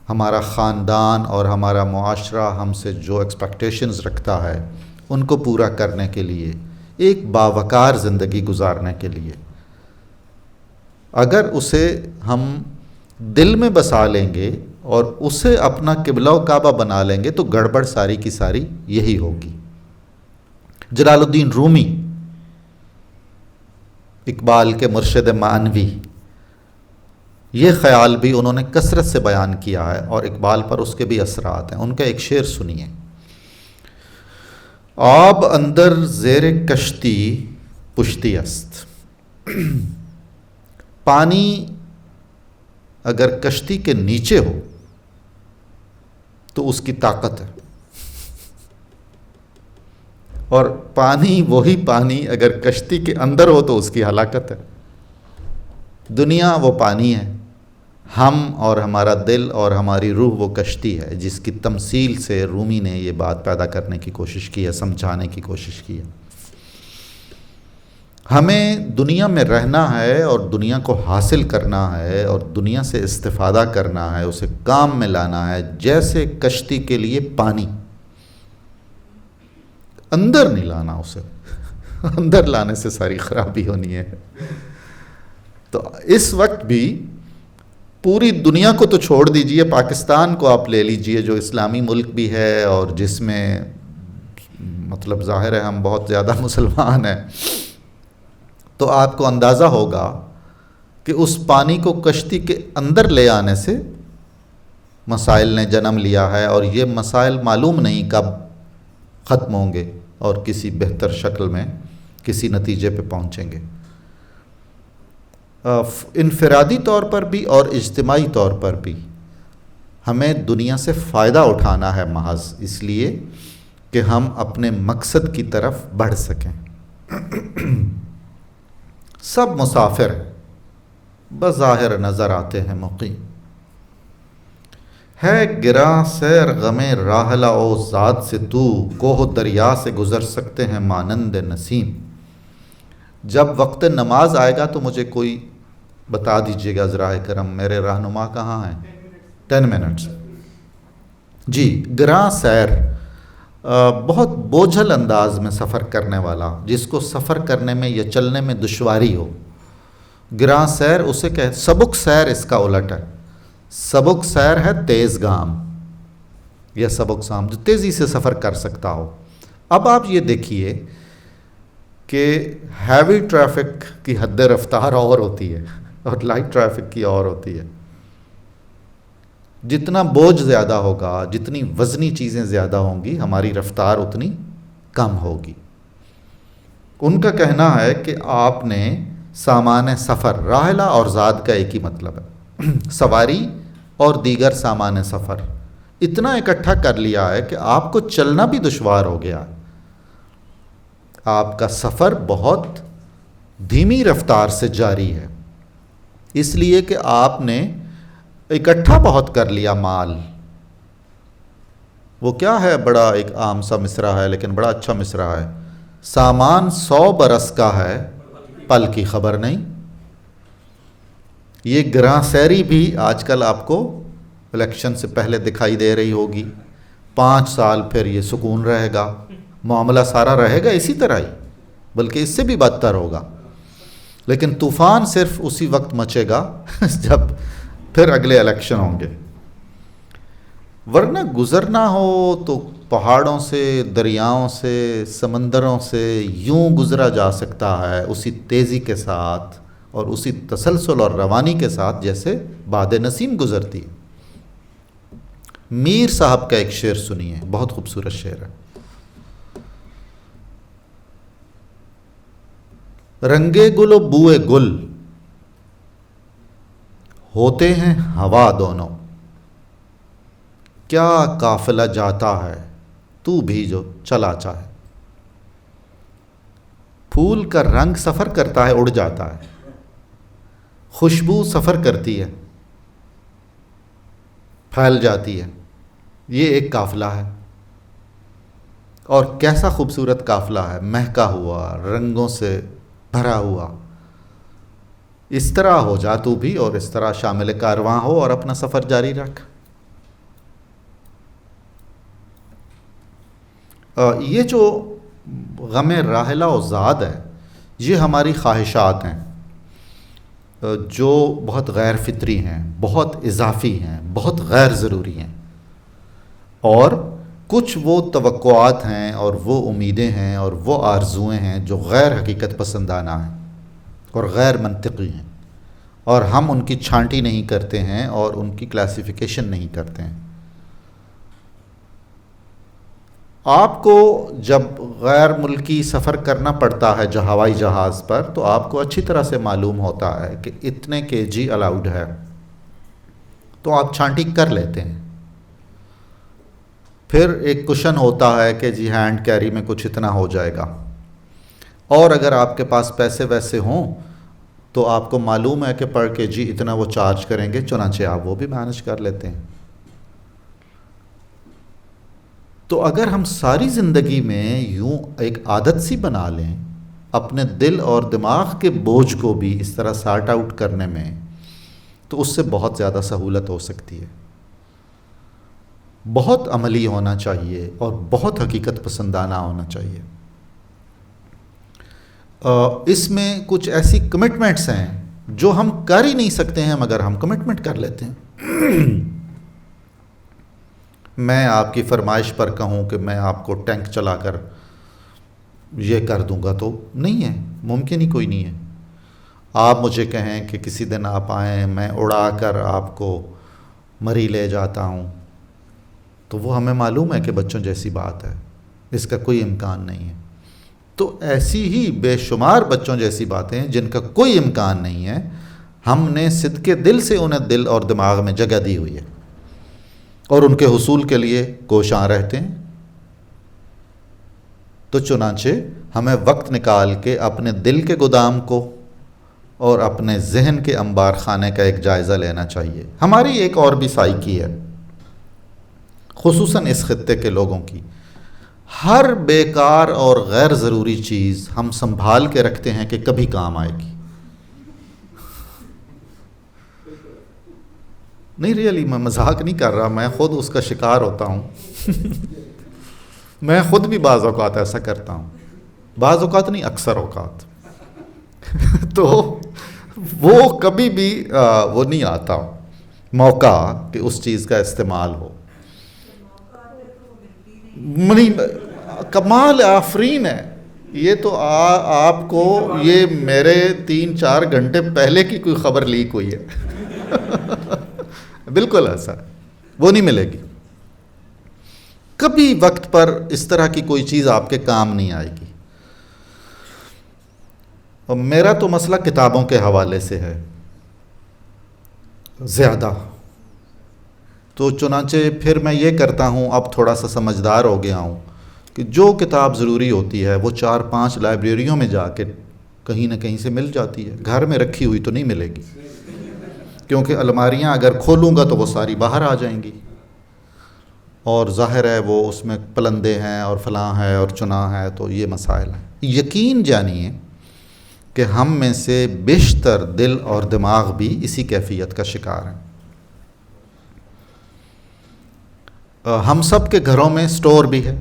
ہمارا خاندان اور ہمارا معاشرہ ہم سے جو ایکسپیکٹیشنز رکھتا ہے ان کو پورا کرنے کے لیے، ایک باوقار زندگی گزارنے کے لیے. اگر اسے ہم دل میں بسا لیں گے اور اسے اپنا قبلہ و کعبہ بنا لیں گے تو گڑبڑ ساری کی ساری یہی ہوگی. جلال الدین رومی، اقبال کے مرشد معنوی، یہ خیال بھی انہوں نے کثرت سے بیان کیا ہے اور اقبال پر اس کے بھی اثرات ہیں. ان کا ایک شعر سنیے. آب اندر زیر کشتی پشتی است. پانی اگر کشتی کے نیچے ہو تو اس کی طاقت ہے، اور پانی وہی پانی اگر کشتی کے اندر ہو تو اس کی ہلاکت ہے. دنیا وہ پانی ہے، ہم اور ہمارا دل اور ہماری روح وہ کشتی ہے، جس کی تمثیل سے رومی نے یہ بات پیدا کرنے کی کوشش کی ہے، سمجھانے کی کوشش کی ہے. ہمیں دنیا میں رہنا ہے اور دنیا کو حاصل کرنا ہے اور دنیا سے استفادہ کرنا ہے، اسے کام میں لانا ہے، جیسے کشتی کے لیے پانی. اندر نہیں لانا اسے، اندر لانے سے ساری خرابی ہونی ہے. تو اس وقت بھی پوری دنیا کو تو چھوڑ دیجئے، پاکستان کو آپ لے لیجئے جو اسلامی ملک بھی ہے اور جس میں مطلب ظاہر ہے ہم بہت زیادہ مسلمان ہیں، تو آپ کو اندازہ ہوگا کہ اس پانی کو کشتی کے اندر لے آنے سے مسائل نے جنم لیا ہے، اور یہ مسائل معلوم نہیں کب ختم ہوں گے اور کسی بہتر شکل میں کسی نتیجے پہ پہنچیں گے۔ انفرادی طور پر بھی اور اجتماعی طور پر بھی ہمیں دنیا سے فائدہ اٹھانا ہے، محض اس لیے کہ ہم اپنے مقصد کی طرف بڑھ سکیں۔ سب مسافر بظاہر نظر آتے ہیں مقیم، ہے گراں سیر غم راحلہ او ذات سے تو، کوہ دریا سے گزر سکتے ہیں مانند نسیم۔ جب وقت نماز آئے گا تو مجھے کوئی بتا دیجیے گا ذرائع کرم، میرے رہنما کہاں ہیں؟ 10 منٹس۔ جی، گراں سیر، بہت بوجھل انداز میں سفر کرنے والا، جس کو سفر کرنے میں یا چلنے میں دشواری ہو، گراں سیر اسے سبک سیر اس کا الٹ ہے۔ سبک سیر ہے تیز گام یا سبک سام، جو تیزی سے سفر کر سکتا ہو۔ اب آپ یہ دیکھیے کہ ہیوی ٹریفک کی حد رفتار اور ہوتی ہے اور لائٹ ٹریفک کی اور ہوتی ہے۔ جتنا بوجھ زیادہ ہوگا، جتنی وزنی چیزیں زیادہ ہوں گی، ہماری رفتار اتنی کم ہوگی۔ ان کا کہنا ہے کہ آپ نے سامان سفر، راحلہ اور زاد کا ایک ہی مطلب ہے، سواری اور دیگر سامان سفر، اتنا اکٹھا کر لیا ہے کہ آپ کو چلنا بھی دشوار ہو گیا۔ آپ کا سفر بہت دھیمی رفتار سے جاری ہے، اس لیے کہ آپ نے اکٹھا بہت کر لیا مال۔ وہ کیا ہے، بڑا ایک عام سا مصرع ہے لیکن بڑا اچھا مصرع ہے، سامان 100 برس کا ہے، پل کی خبر نہیں۔ یہ گراں سیری بھی آج کل آپ کو الیکشن سے پہلے دکھائی دے رہی ہوگی، 5 سال پھر یہ سکون رہے گا، معاملہ سارا رہے گا اسی طرح ہی، بلکہ اس سے بھی بدتر ہوگا، لیکن طوفان صرف اسی وقت مچے گا جب پھر اگلے الیکشن ہوں گے۔ ورنہ گزرنا ہو تو پہاڑوں سے، دریاؤں سے، سمندروں سے یوں گزرا جا سکتا ہے، اسی تیزی کے ساتھ اور اسی تسلسل اور روانی کے ساتھ جیسے باد نسیم گزرتی ہے۔ میر صاحب کا ایک شعر سنیے، بہت خوبصورت شعر ہے۔ رنگے گل و بوئے گل ہوتے ہیں ہوا دونوں، کیا قافلہ جاتا ہے تو بھی جو چلا چاہے۔ پھول کا رنگ سفر کرتا ہے، اڑ جاتا ہے، خوشبو سفر کرتی ہے، پھیل جاتی ہے، یہ ایک قافلہ ہے، اور کیسا خوبصورت قافلہ ہے، مہکا ہوا، رنگوں سے بھرا ہوا۔ اس طرح ہو جا تو بھی، اور اس طرح شامل کارواں ہو اور اپنا سفر جاری رکھ۔ یہ جو غم راحلہ و زاد ہے، یہ ہماری خواہشات ہیں جو بہت غیر فطری ہیں، بہت اضافی ہیں، بہت غیر ضروری ہیں، اور کچھ وہ توقعات ہیں اور وہ امیدیں ہیں اور وہ آرزوئیں ہیں جو غیر حقیقت پسندانہ ہیں اور غیر منطقی ہیں، اور ہم ان کی چھانٹی نہیں کرتے ہیں اور ان کی کلاسیفیکیشن نہیں کرتے ہیں۔ آپ کو جب غیر ملکی سفر کرنا پڑتا ہے ہوائی جہاز پر، تو آپ کو اچھی طرح سے معلوم ہوتا ہے کہ اتنے kg الاؤڈ ہے، تو آپ چھانٹی کر لیتے ہیں۔ پھر ایک کشن ہوتا ہے کہ جی ہینڈ کیری میں کچھ اتنا ہو جائے گا، اور اگر آپ کے پاس پیسے ویسے ہوں تو آپ کو معلوم ہے کہ پر kg اتنا وہ چارج کریں گے، چنانچہ آپ وہ بھی مینج کر لیتے ہیں۔ تو اگر ہم ساری زندگی میں یوں ایک عادت سی بنا لیں اپنے دل اور دماغ کے بوجھ کو بھی اس طرح سارٹ آؤٹ کرنے میں، تو اس سے بہت زیادہ سہولت ہو سکتی ہے۔ بہت عملی ہونا چاہیے اور بہت حقیقت پسندانہ ہونا چاہیے۔ اس میں کچھ ایسی کمٹمنٹس ہیں جو ہم کر ہی نہیں سکتے ہیں مگر ہم کمٹمنٹ کر لیتے ہیں۔ میں آپ کی فرمائش پر کہوں کہ میں آپ کو ٹینک چلا کر یہ کر دوں گا تو نہیں ہے، ممکن ہی کوئی نہیں ہے۔ آپ مجھے کہیں کہ کسی دن آپ آئیں، میں اڑا کر آپ کو مری لے جاتا ہوں، تو وہ ہمیں معلوم ہے کہ بچوں جیسی بات ہے، اس کا کوئی امکان نہیں ہے۔ تو ایسی ہی بے شمار بچوں جیسی باتیں جن کا کوئی امکان نہیں ہے، ہم نے صدقے دل سے انہیں دل اور دماغ میں جگہ دی ہوئی ہے اور ان کے حصول کے لیے کوشاں رہتے ہیں۔ تو چنانچہ ہمیں وقت نکال کے اپنے دل کے گودام کو اور اپنے ذہن کے انبار خانے کا ایک جائزہ لینا چاہیے۔ ہماری ایک اور بھی سائیکی ہے، خصوصاً اس خطے کے لوگوں کی، ہر بیکار اور غیر ضروری چیز ہم سنبھال کے رکھتے ہیں کہ کبھی کام آئے گی۔ نہیں ریئلی، میں مذاق نہیں کر رہا، میں خود اس کا شکار ہوتا ہوں۔ میں خود بھی بعض اوقات ایسا کرتا ہوں، بعض اوقات نہیں، اکثر اوقات۔ تو وہ کبھی بھی وہ نہیں آتا موقع کہ اس چیز کا استعمال ہو۔ کمال آفرین ہے یہ تو، آپ کو یہ میرے 3-4 گھنٹے پہلے کی کوئی خبر لیک ہوئی ہے۔ بالکل ایسا وہ نہیں ملے گی کبھی، وقت پر اس طرح کی کوئی چیز آپ کے کام نہیں آئے گی۔ اور میرا تو مسئلہ کتابوں کے حوالے سے ہے زیادہ، تو چنانچہ پھر میں یہ کرتا ہوں، اب تھوڑا سا سمجھدار ہو گیا ہوں، کہ جو کتاب ضروری ہوتی ہے وہ 4-5 لائبریریوں میں جا کے کہیں نہ کہیں سے مل جاتی ہے، گھر میں رکھی ہوئی تو نہیں ملے گی، کیونکہ الماریاں اگر کھولوں گا تو وہ ساری باہر آ جائیں گی، اور ظاہر ہے وہ اس میں پلندے ہیں اور فلاں ہے اور چنا ہے، تو یہ مسائل ہیں۔ یقین جانیے کہ ہم میں سے بیشتر دل اور دماغ بھی اسی کیفیت کا شکار ہیں۔ ہم سب کے گھروں میں سٹور بھی ہے۔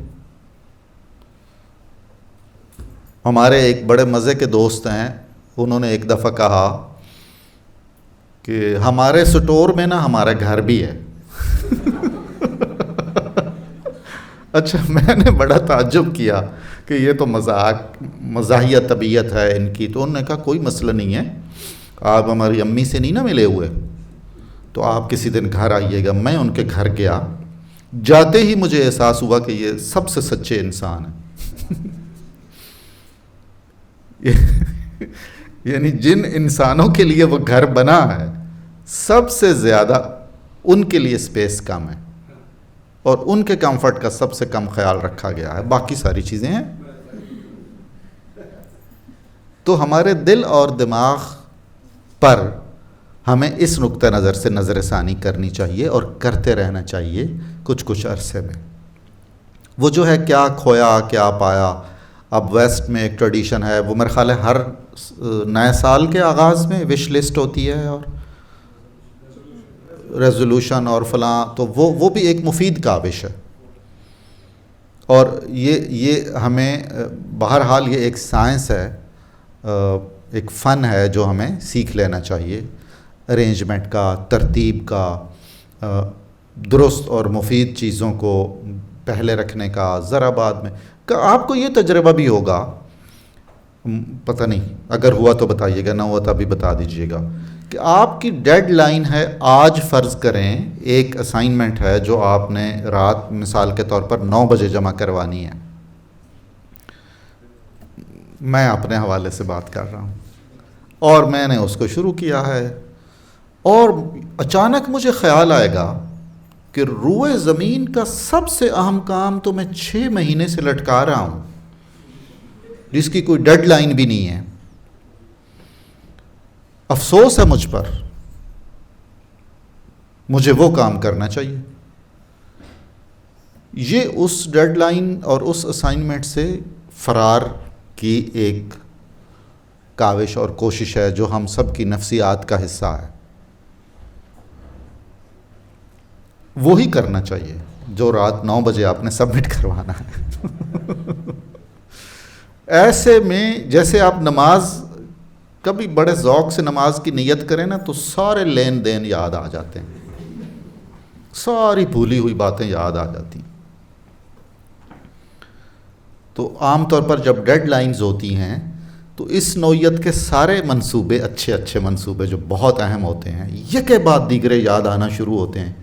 ہمارے ایک بڑے مزے کے دوست ہیں، انہوں نے ایک دفعہ کہا کہ ہمارے سٹور میں نا ہمارا گھر بھی ہے۔ اچھا، میں نے بڑا تعجب کیا کہ یہ تو مزاحیہ طبیعت ہے ان کی، تو انہوں نے کہا کوئی مسئلہ نہیں ہے، آپ ہماری امی سے نہیں نا ملے ہوئے، تو آپ کسی دن گھر آئیے گا۔ میں ان کے گھر گیا، جاتے ہی مجھے احساس ہوا کہ یہ سب سے سچے انسان ہیں۔ یعنی جن انسانوں کے لیے وہ گھر بنا ہے، سب سے زیادہ ان کے لیے سپیس کم ہے، اور ان کے کمفرٹ کا سب سے کم خیال رکھا گیا ہے، باقی ساری چیزیں ہیں۔ تو ہمارے دل اور دماغ پر ہمیں اس نقطہ نظر سے نظر ثانی کرنی چاہیے اور کرتے رہنا چاہیے کچھ عرصے میں۔ وہ جو ہے کیا کھویا کیا پایا، اب ویسٹ میں ایک ٹریڈیشن ہے، وہ میرے خیال ہے ہر نئے سال کے آغاز میں وش لسٹ ہوتی ہے اور ریزولوشن اور فلاں، تو وہ بھی ایک مفید کاوش ہے، اور یہ ہمیں بہرحال یہ ایک سائنس ہے، ایک فن ہے جو ہمیں سیکھ لینا چاہیے، ارینجمنٹ کا، ترتیب کا، درست اور مفید چیزوں کو پہلے رکھنے کا، ذرا بعد میں۔ آپ کو یہ تجربہ بھی ہوگا، پتہ نہیں اگر ہوا تو بتائیے گا، نہ ہوا تو ابھی بتا دیجئے گا، کہ آپ کی ڈیڈ لائن ہے آج، فرض کریں ایک اسائنمنٹ ہے جو آپ نے رات مثال کے طور پر 9 بجے جمع کروانی ہے، میں اپنے حوالے سے بات کر رہا ہوں، اور میں نے اس کو شروع کیا ہے، اور اچانک مجھے خیال آئے گا کہ روئے زمین کا سب سے اہم کام تو میں 6 مہینے سے لٹکا رہا ہوں، جس کی کوئی ڈیڈ لائن بھی نہیں ہے۔ افسوس ہے مجھ پر، مجھے وہ کام کرنا چاہیے۔ یہ اس ڈیڈ لائن اور اس اسائنمنٹ سے فرار کی ایک کاوش اور کوشش ہے جو ہم سب کی نفسیات کا حصہ ہے۔ وہی کرنا چاہیے جو رات 9 بجے آپ نے سبمٹ کروانا ہے۔ ایسے میں جیسے آپ نماز کبھی بڑے ذوق سے نماز کی نیت کریں نا، تو سارے لین دین یاد آ جاتے ہیں، ساری بھولی ہوئی باتیں یاد آ جاتی ہیں۔ تو عام طور پر جب ڈیڈ لائنز ہوتی ہیں تو اس نوعیت کے سارے منصوبے، اچھے منصوبے جو بہت اہم ہوتے ہیں، یکے بعد دیگرے یاد آنا شروع ہوتے ہیں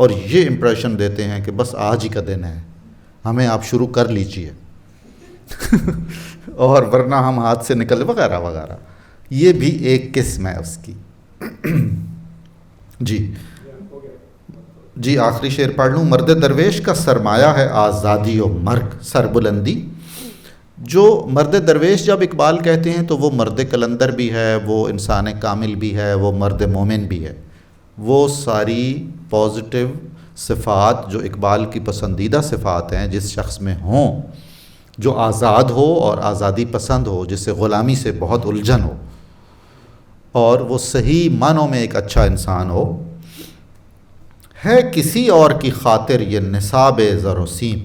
اور یہ امپریشن دیتے ہیں کہ بس آج ہی کا دن ہے، ہمیں آپ شروع کر لیجئے اور ورنہ ہم ہاتھ سے نکل وغیرہ وغیرہ. یہ بھی ایک قسم ہے اس کی. جی آخری شعر پڑھ لوں. مرد درویش کا سرمایہ ہے آزادی و مرگ سربلندی. جو مرد درویش جب اقبال کہتے ہیں تو وہ مرد کلندر بھی ہے، وہ انسان کامل بھی ہے، وہ مرد مومن بھی ہے. وہ ساری پازیٹیو صفات جو اقبال کی پسندیدہ صفات ہیں جس شخص میں ہوں، جو آزاد ہو اور آزادی پسند ہو، جس سے غلامی سے بہت الجھن ہو اور وہ صحیح معنوں میں ایک اچھا انسان ہو. ہے کسی اور کی خاطر یہ نصاب زر و سیم.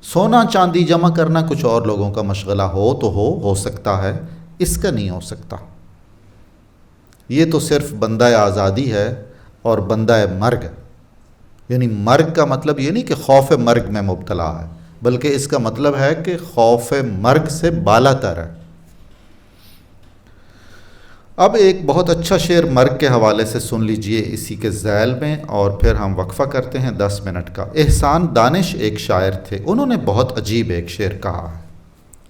سونا چاندی جمع کرنا کچھ اور لوگوں کا مشغلہ ہو تو ہو سکتا ہے، اس کا نہیں ہو سکتا. یہ تو صرف بندہ آزادی ہے اور بندہ مرگ ہے. یعنی مرگ کا مطلب یہ نہیں کہ خوف مرگ میں مبتلا ہے، بلکہ اس کا مطلب ہے کہ خوف مرگ سے بالا تر ہے. اب ایک بہت اچھا شعر مرگ کے حوالے سے سن لیجئے اسی کے ذیل میں، اور پھر ہم وقفہ کرتے ہیں 10 منٹ کا. احسان دانش ایک شاعر تھے، انہوں نے بہت عجیب ایک شعر کہا ہے،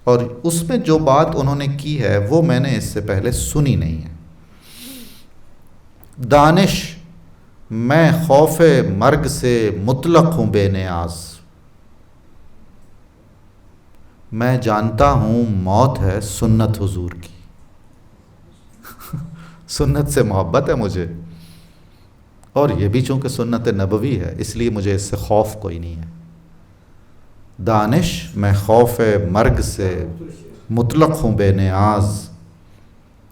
اور اس میں جو بات انہوں نے کی ہے وہ میں نے اس سے پہلے سنی نہیں ہے. دانش میں خوف مرگ سے مطلق ہوں بے نیاز، میں جانتا ہوں موت ہے سنت حضور کی. سنت سے محبت ہے مجھے، اور یہ بھی چونکہ سنت نبوی ہے اس لیے مجھے اس سے خوف کوئی نہیں ہے. دانش میں خوف مرگ سے مطلق ہوں بے نیاز،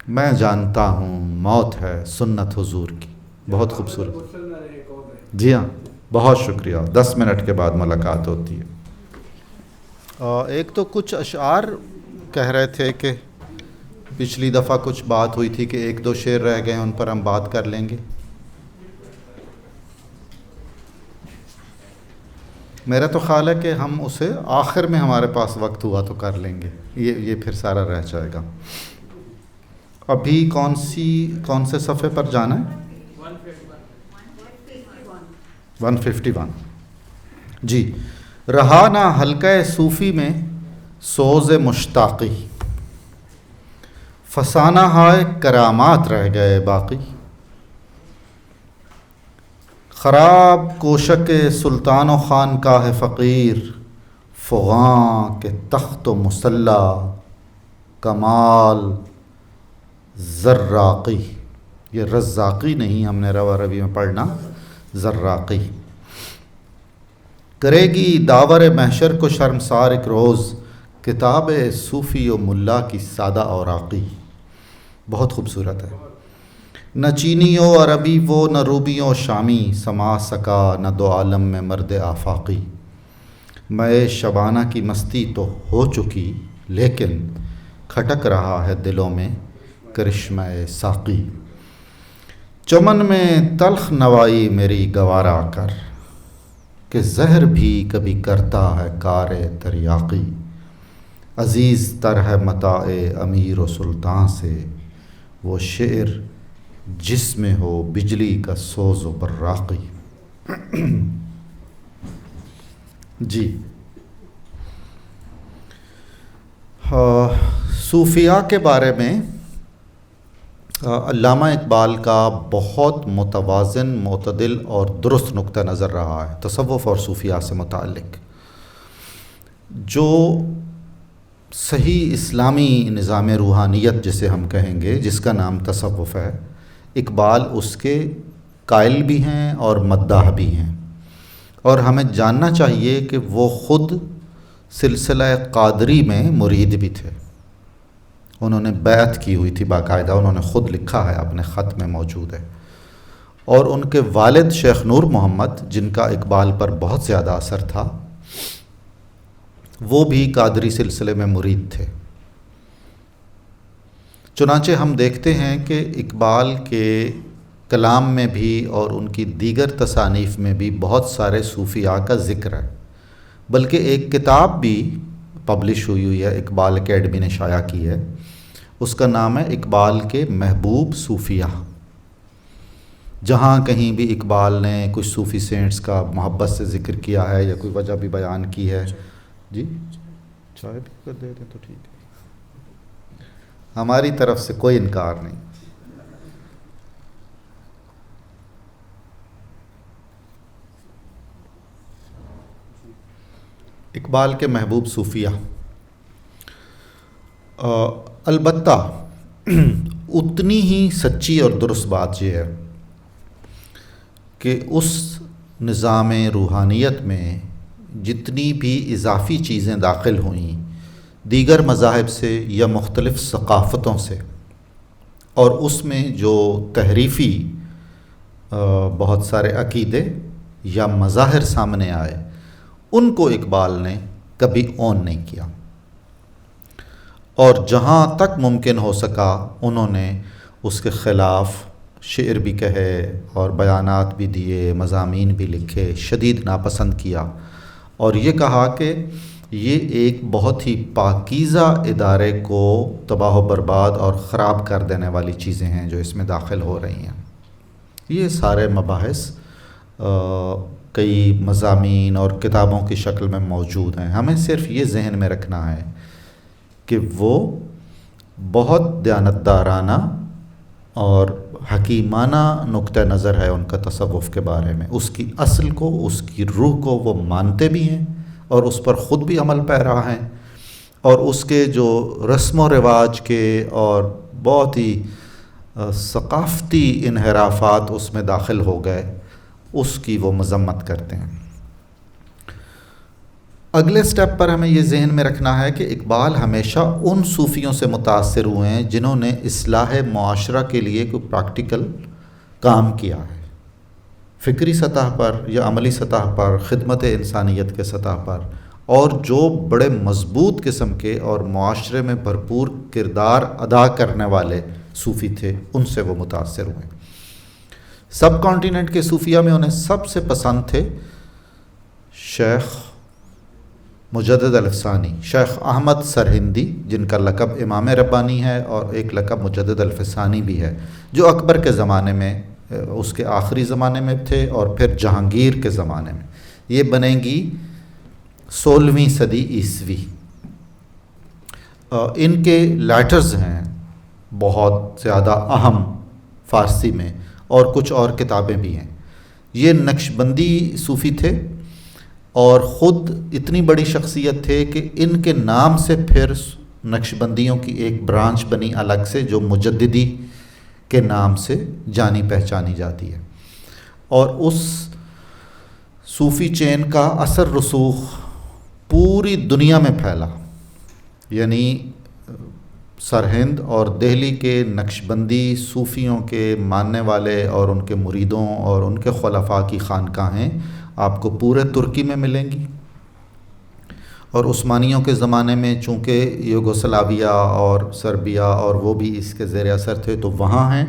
میں جانتا ہوں موت ہے سنت حضور کی. بہت خوبصورت. جی ہاں بہت شکریہ. 10 منٹ کے بعد ملاقات ہوتی ہے. ایک تو کچھ اشعار کہہ رہے تھے کہ پچھلی دفعہ کچھ بات ہوئی تھی کہ 1-2 شعر رہ گئے ہیں، ان پر ہم بات کر لیں گے. میرا تو خیال ہے کہ ہم اسے آخر میں ہمارے پاس وقت ہوا تو کر لیں گے، یہ پھر سارا رہ جائے گا. ابھی کون سے صفحے پر جانا ہے؟ 151. جی. رہا نہ حلقہ صوفی میں سوز مشتاقی، فسانہ ہائے کرامات رہ گئے باقی. خراب کوشک سلطان و خانقاہ فقیر، فغاں کے تخت و مصلی کمال زراقی. یہ رزاقی نہیں، ہم نے روا روی میں پڑھنا زراقی. کرے گی داور محشر کو شرمسار ایک روز، کتاب صوفی و ملا کی سادہ اوراقی. بہت خوبصورت ہے. نہ چینی و عربی وہ نہ روبی و شامی، سما سکا نہ دو عالم میں مرد آفاقی. میں شبانہ کی مستی تو ہو چکی، لیکن کھٹک رہا ہے دلوں میں کرشمہ ساقی. چمن میں تلخ نوائی میری گوارا کر، کہ زہر بھی کبھی کرتا ہے کار تریاقی. عزیز تر ہے متاع امیر و سلطان سے، وہ شعر جس میں ہو بجلی کا سوز و براقی. جی. صوفیاء کے بارے میں علامہ اقبال کا بہت متوازن، معتدل اور درست نقطہ نظر رہا ہے تصوف اور صوفیاء سے متعلق. جو صحیح اسلامی نظام روحانیت جسے ہم کہیں گے، جس کا نام تصوف ہے، اقبال اس کے قائل بھی ہیں اور مداح بھی ہیں. اور ہمیں جاننا چاہیے کہ وہ خود سلسلہ قادری میں مرید بھی تھے. انہوں نے بیعت کی ہوئی تھی باقاعدہ، انہوں نے خود لکھا ہے، اپنے خط میں موجود ہے. اور ان کے والد شیخ نور محمد، جن کا اقبال پر بہت زیادہ اثر تھا، وہ بھی قادری سلسلے میں مرید تھے. چنانچہ ہم دیکھتے ہیں کہ اقبال کے کلام میں بھی اور ان کی دیگر تصانیف میں بھی بہت سارے صوفیاء کا ذکر ہے. بلکہ ایک کتاب بھی پبلش ہوئی ہے، اقبال اکیڈمی نے شائع کی ہے، اس کا نام ہے اقبال کے محبوب صوفیاء، جہاں کہیں بھی اقبال نے کچھ صوفی سینٹس کا محبت سے ذکر کیا ہے یا کوئی وجہ بھی بیان کی ہے. جی چائے بھی کر دے دیں تو ٹھیک ہے, ہماری طرف سے کوئی انکار نہیں. اقبال کے محبوب صوفیہ, البتہ اتنی ہی سچی اور درست بات یہ ہے کہ اس نظام روحانیت میں جتنی بھی اضافی چیزیں داخل ہوئیں دیگر مذاہب سے یا مختلف ثقافتوں سے, اور اس میں جو تحریفی بہت سارے عقیدے یا مظاہر سامنے آئے, ان کو اقبال نے کبھی اون نہیں کیا, اور جہاں تک ممکن ہو سکا انہوں نے اس کے خلاف شعر بھی کہے اور بیانات بھی دیے, مضامین بھی لکھے, شدید ناپسند کیا, اور یہ کہا کہ یہ ایک بہت ہی پاکیزہ ادارے کو تباہ و برباد اور خراب کر دینے والی چیزیں ہیں جو اس میں داخل ہو رہی ہیں. یہ سارے مباحث کئی مضامین اور کتابوں کی شکل میں موجود ہیں. ہمیں صرف یہ ذہن میں رکھنا ہے کہ وہ بہت دیانتدارانہ اور حکیمانہ نقطہ نظر ہے ان کا تصوف کے بارے میں. اس کی اصل کو, اس کی روح کو وہ مانتے بھی ہیں اور اس پر خود بھی عمل پیرا ہیں, اور اس کے جو رسم و رواج کے اور بہت ہی ثقافتی انحرافات اس میں داخل ہو گئے, اس کی وہ مذمت کرتے ہیں. اگلے سٹیپ پر ہمیں یہ ذہن میں رکھنا ہے کہ اقبال ہمیشہ ان صوفیوں سے متاثر ہوئے ہیں جنہوں نے اصلاح معاشرہ کے لیے کوئی پریکٹیکل کام کیا ہے, فکری سطح پر یا عملی سطح پر, خدمت انسانیت کے سطح پر, اور جو بڑے مضبوط قسم کے اور معاشرے میں بھرپور کردار ادا کرنے والے صوفی تھے, ان سے وہ متاثر ہوئے. سب کانٹیننٹ کے صوفیہ میں انہیں سب سے پسند تھے شیخ مجدد الفسانی, شیخ احمد سرہندی, جن کا لقب امام ربانی ہے اور ایک لقب مجدد الفسانی بھی ہے, جو اکبر کے زمانے میں, اس کے آخری زمانے میں تھے, اور پھر جہانگیر کے زمانے میں. یہ بنیں گی 16ویں صدی عیسوی. ان کے لیٹرز ہیں بہت زیادہ اہم فارسی میں, اور کچھ اور کتابیں بھی ہیں. یہ نقشبندی صوفی تھے اور خود اتنی بڑی شخصیت تھے کہ ان کے نام سے پھر نقشبندیوں کی ایک برانچ بنی الگ سے, جو مجددی کے نام سے جانی پہچانی جاتی ہے. اور اس صوفی چین کا اثر رسوخ پوری دنیا میں پھیلا, یعنی سرہند اور دہلی کے نقشبندی صوفیوں کے ماننے والے اور ان کے مریدوں اور ان کے خلفاء کی خانقاہیں آپ کو پورے ترکی میں ملیں گی. اور عثمانیوں کے زمانے میں چونکہ یوگوسلاویہ اور سربیا اور وہ بھی اس کے زیر اثر تھے, تو وہاں ہیں.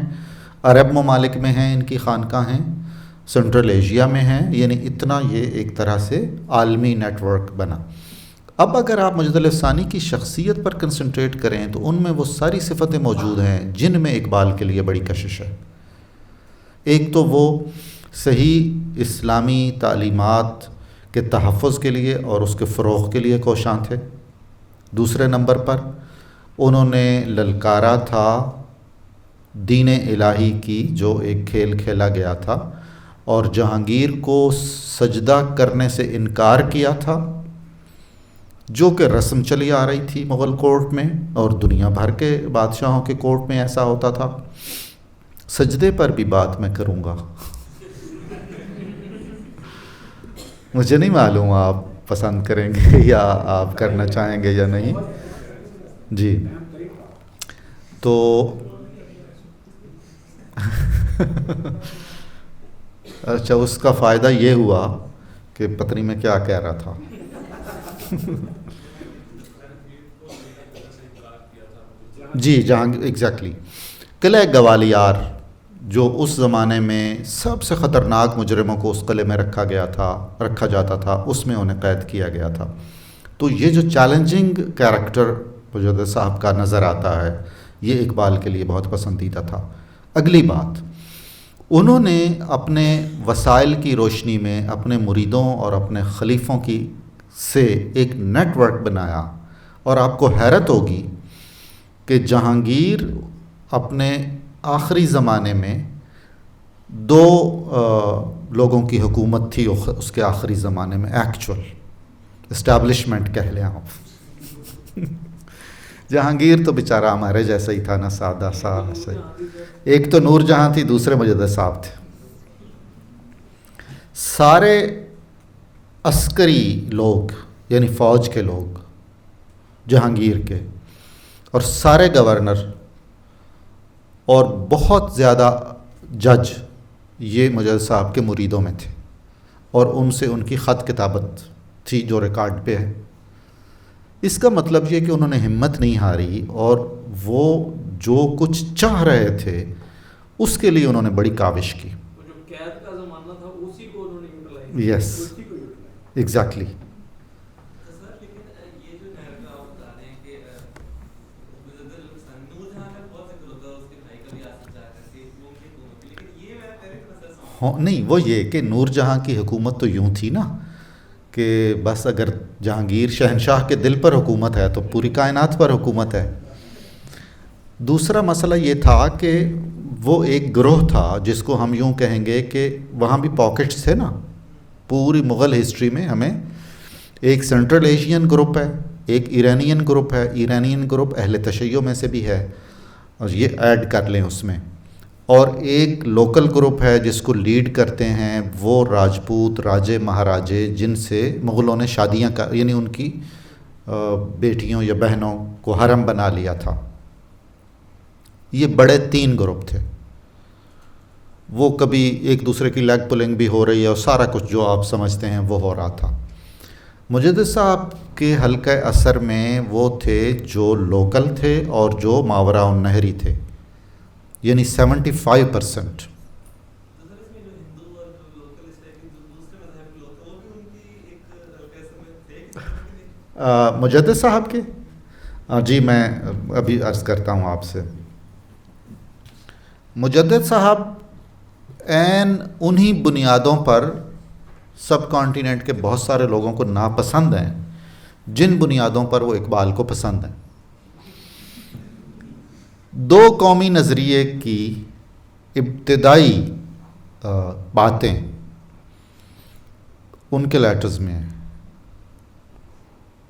عرب ممالک میں ہیں ان کی خانقاہیں, سنٹرل ایشیا میں ہیں, یعنی اتنا یہ ایک طرح سے عالمی نیٹ ورک بنا. اب اگر آپ مجدد الفسانی کی شخصیت پر کنسنٹریٹ کریں تو ان میں وہ ساری صفتیں موجود ہیں جن میں اقبال کے لیے بڑی کشش ہے. ایک تو وہ صحیح اسلامی تعلیمات کے تحفظ کے لیے اور اس کے فروغ کے لیے کوشاں تھے. دوسرے نمبر پر انہوں نے للکارا تھا دین الہی کی, جو ایک کھیل کھیلا گیا تھا, اور جہانگیر کو سجدہ کرنے سے انکار کیا تھا, جو کہ رسم چلی آ رہی تھی مغل کورٹ میں, اور دنیا بھر کے بادشاہوں کے کورٹ میں ایسا ہوتا تھا. سجدے پر بھی بات میں کروں گا, مجھے نہیں معلوم آپ پسند کریں گے یا آپ کرنا چاہیں گے یا نہیں. جی تو اچھا, اس کا فائدہ یہ ہوا کہ پتہ نہیں میں کیا کہہ رہا تھا. جی جہاں ایگزیکٹلی قلعہ گوالیار, جو اس زمانے میں سب سے خطرناک مجرموں کو اس قلعے میں رکھا جاتا تھا, اس میں انہیں قید کیا گیا تھا. تو یہ جو چیلنجنگ کیریکٹر مجدد صاحب کا نظر آتا ہے, یہ اقبال کے لیے بہت پسندیدہ تھا. اگلی بات, انہوں نے اپنے وسائل کی روشنی میں اپنے مریدوں اور اپنے خلیفوں کی سے ایک نیٹ ورک بنایا، اور آپ کو حیرت ہوگی کہ جہانگیر اپنے آخری زمانے میں 2 لوگوں کی حکومت تھی اس کے آخری زمانے میں، ایکچول اسٹیبلشمنٹ کہہ لیں آپ۔ جہانگیر تو بیچارہ ہمارے جیسا ہی تھا نا، سادہ سا، ایک تو نور جہاں تھی، دوسرے مجدد صاحب تھے۔ سارے عسکری لوگ یعنی فوج کے لوگ جہانگیر کے، اور سارے گورنر اور بہت زیادہ جج یہ مجدد صاحب کے مریدوں میں تھے، اور ان سے ان کی خط کتابت تھی جو ریکارڈ پہ ہے۔ اس کا مطلب یہ کہ انہوں نے ہمت نہیں ہاری، اور وہ جو کچھ چاہ رہے تھے اس کے لیے انہوں نے بڑی کاوش کی۔ جو قید کا زمانہ تھا اسی کو انہوں نے یوٹیلائز، یس ایگزیکٹلی۔ نہیں، وہ یہ کہ نور جہاں کی حکومت تو یوں تھی نا کہ بس اگر جہانگیر شہنشاہ کے دل پر حکومت ہے تو پوری کائنات پر حکومت ہے۔ دوسرا مسئلہ یہ تھا کہ وہ ایک گروہ تھا جس کو ہم یوں کہیں گے کہ وہاں بھی پاکٹس تھے نا، پوری مغل ہسٹری میں ہمیں ایک سینٹرل ایشین گروپ ہے، ایک ایرانین گروپ ہے، ایرانین گروپ اہل تشیع میں سے بھی ہے، اور یہ ایڈ کر لیں اس میں، اور ایک لوکل گروپ ہے جس کو لیڈ کرتے ہیں وہ راجپوت راجے مہاراجے جن سے مغلوں نے شادیاں یعنی ان کی بیٹیوں یا بہنوں کو حرم بنا لیا تھا۔ یہ بڑے 3 گروپ تھے، وہ کبھی ایک دوسرے کی لیگ پولنگ بھی ہو رہی ہے، اور سارا کچھ جو آپ سمجھتے ہیں وہ ہو رہا تھا۔ مجدد صاحب کے حلقہ اثر میں وہ تھے جو لوکل تھے اور جو ماوراء النہری تھے، یعنی 75%۔ مجدد صاحب کے جی میں ابھی عرض کرتا ہوں آپ سے۔ مجدد صاحب عین انہی بنیادوں پر سب کانٹیننٹ کے بہت سارے لوگوں کو ناپسند ہیں جن بنیادوں پر وہ اقبال کو پسند ہیں۔ 2 قومی نظریے کی ابتدائی باتیں ان کے لیٹرز میں ہیں،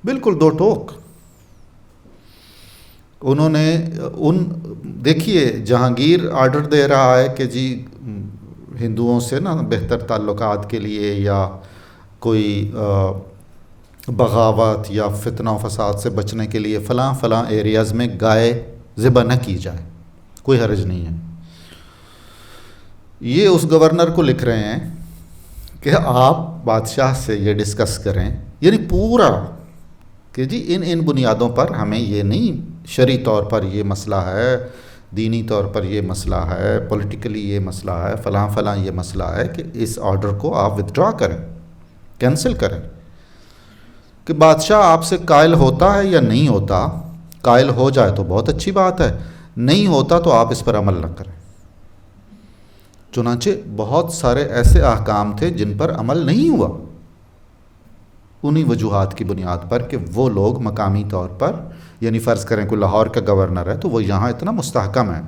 بالکل 2 ٹوک۔ انہوں نے دیکھیے جہانگیر آرڈر دے رہا ہے کہ جی ہندوؤں سے نا بہتر تعلقات کے لیے یا کوئی بغاوت یا فتنہ و فساد سے بچنے کے لیے فلاں فلاں ایریاز میں گائے ذبح نہ کی جائے، کوئی حرج نہیں ہے۔ یہ اس گورنر کو لکھ رہے ہیں کہ آپ بادشاہ سے یہ ڈسکس کریں، یعنی پورا کہ جی ان بنیادوں پر ہمیں یہ نہیں، شرعی طور پر یہ مسئلہ ہے، دینی طور پر یہ مسئلہ ہے، پولیٹیکلی یہ مسئلہ ہے، فلاں فلاں یہ مسئلہ ہے کہ اس آرڈر کو آپ ودرا کریں، کینسل کریں۔ کہ بادشاہ آپ سے قائل ہوتا ہے یا نہیں ہوتا، قائل ہو جائے تو بہت اچھی بات ہے، نہیں ہوتا تو آپ اس پر عمل نہ کریں۔ چنانچہ بہت سارے ایسے احکام تھے جن پر عمل نہیں ہوا، انہی وجوہات کی بنیاد پر کہ وہ لوگ مقامی طور پر، یعنی فرض کریں کوئی لاہور کا گورنر ہے تو وہ یہاں اتنا مستحکم ہے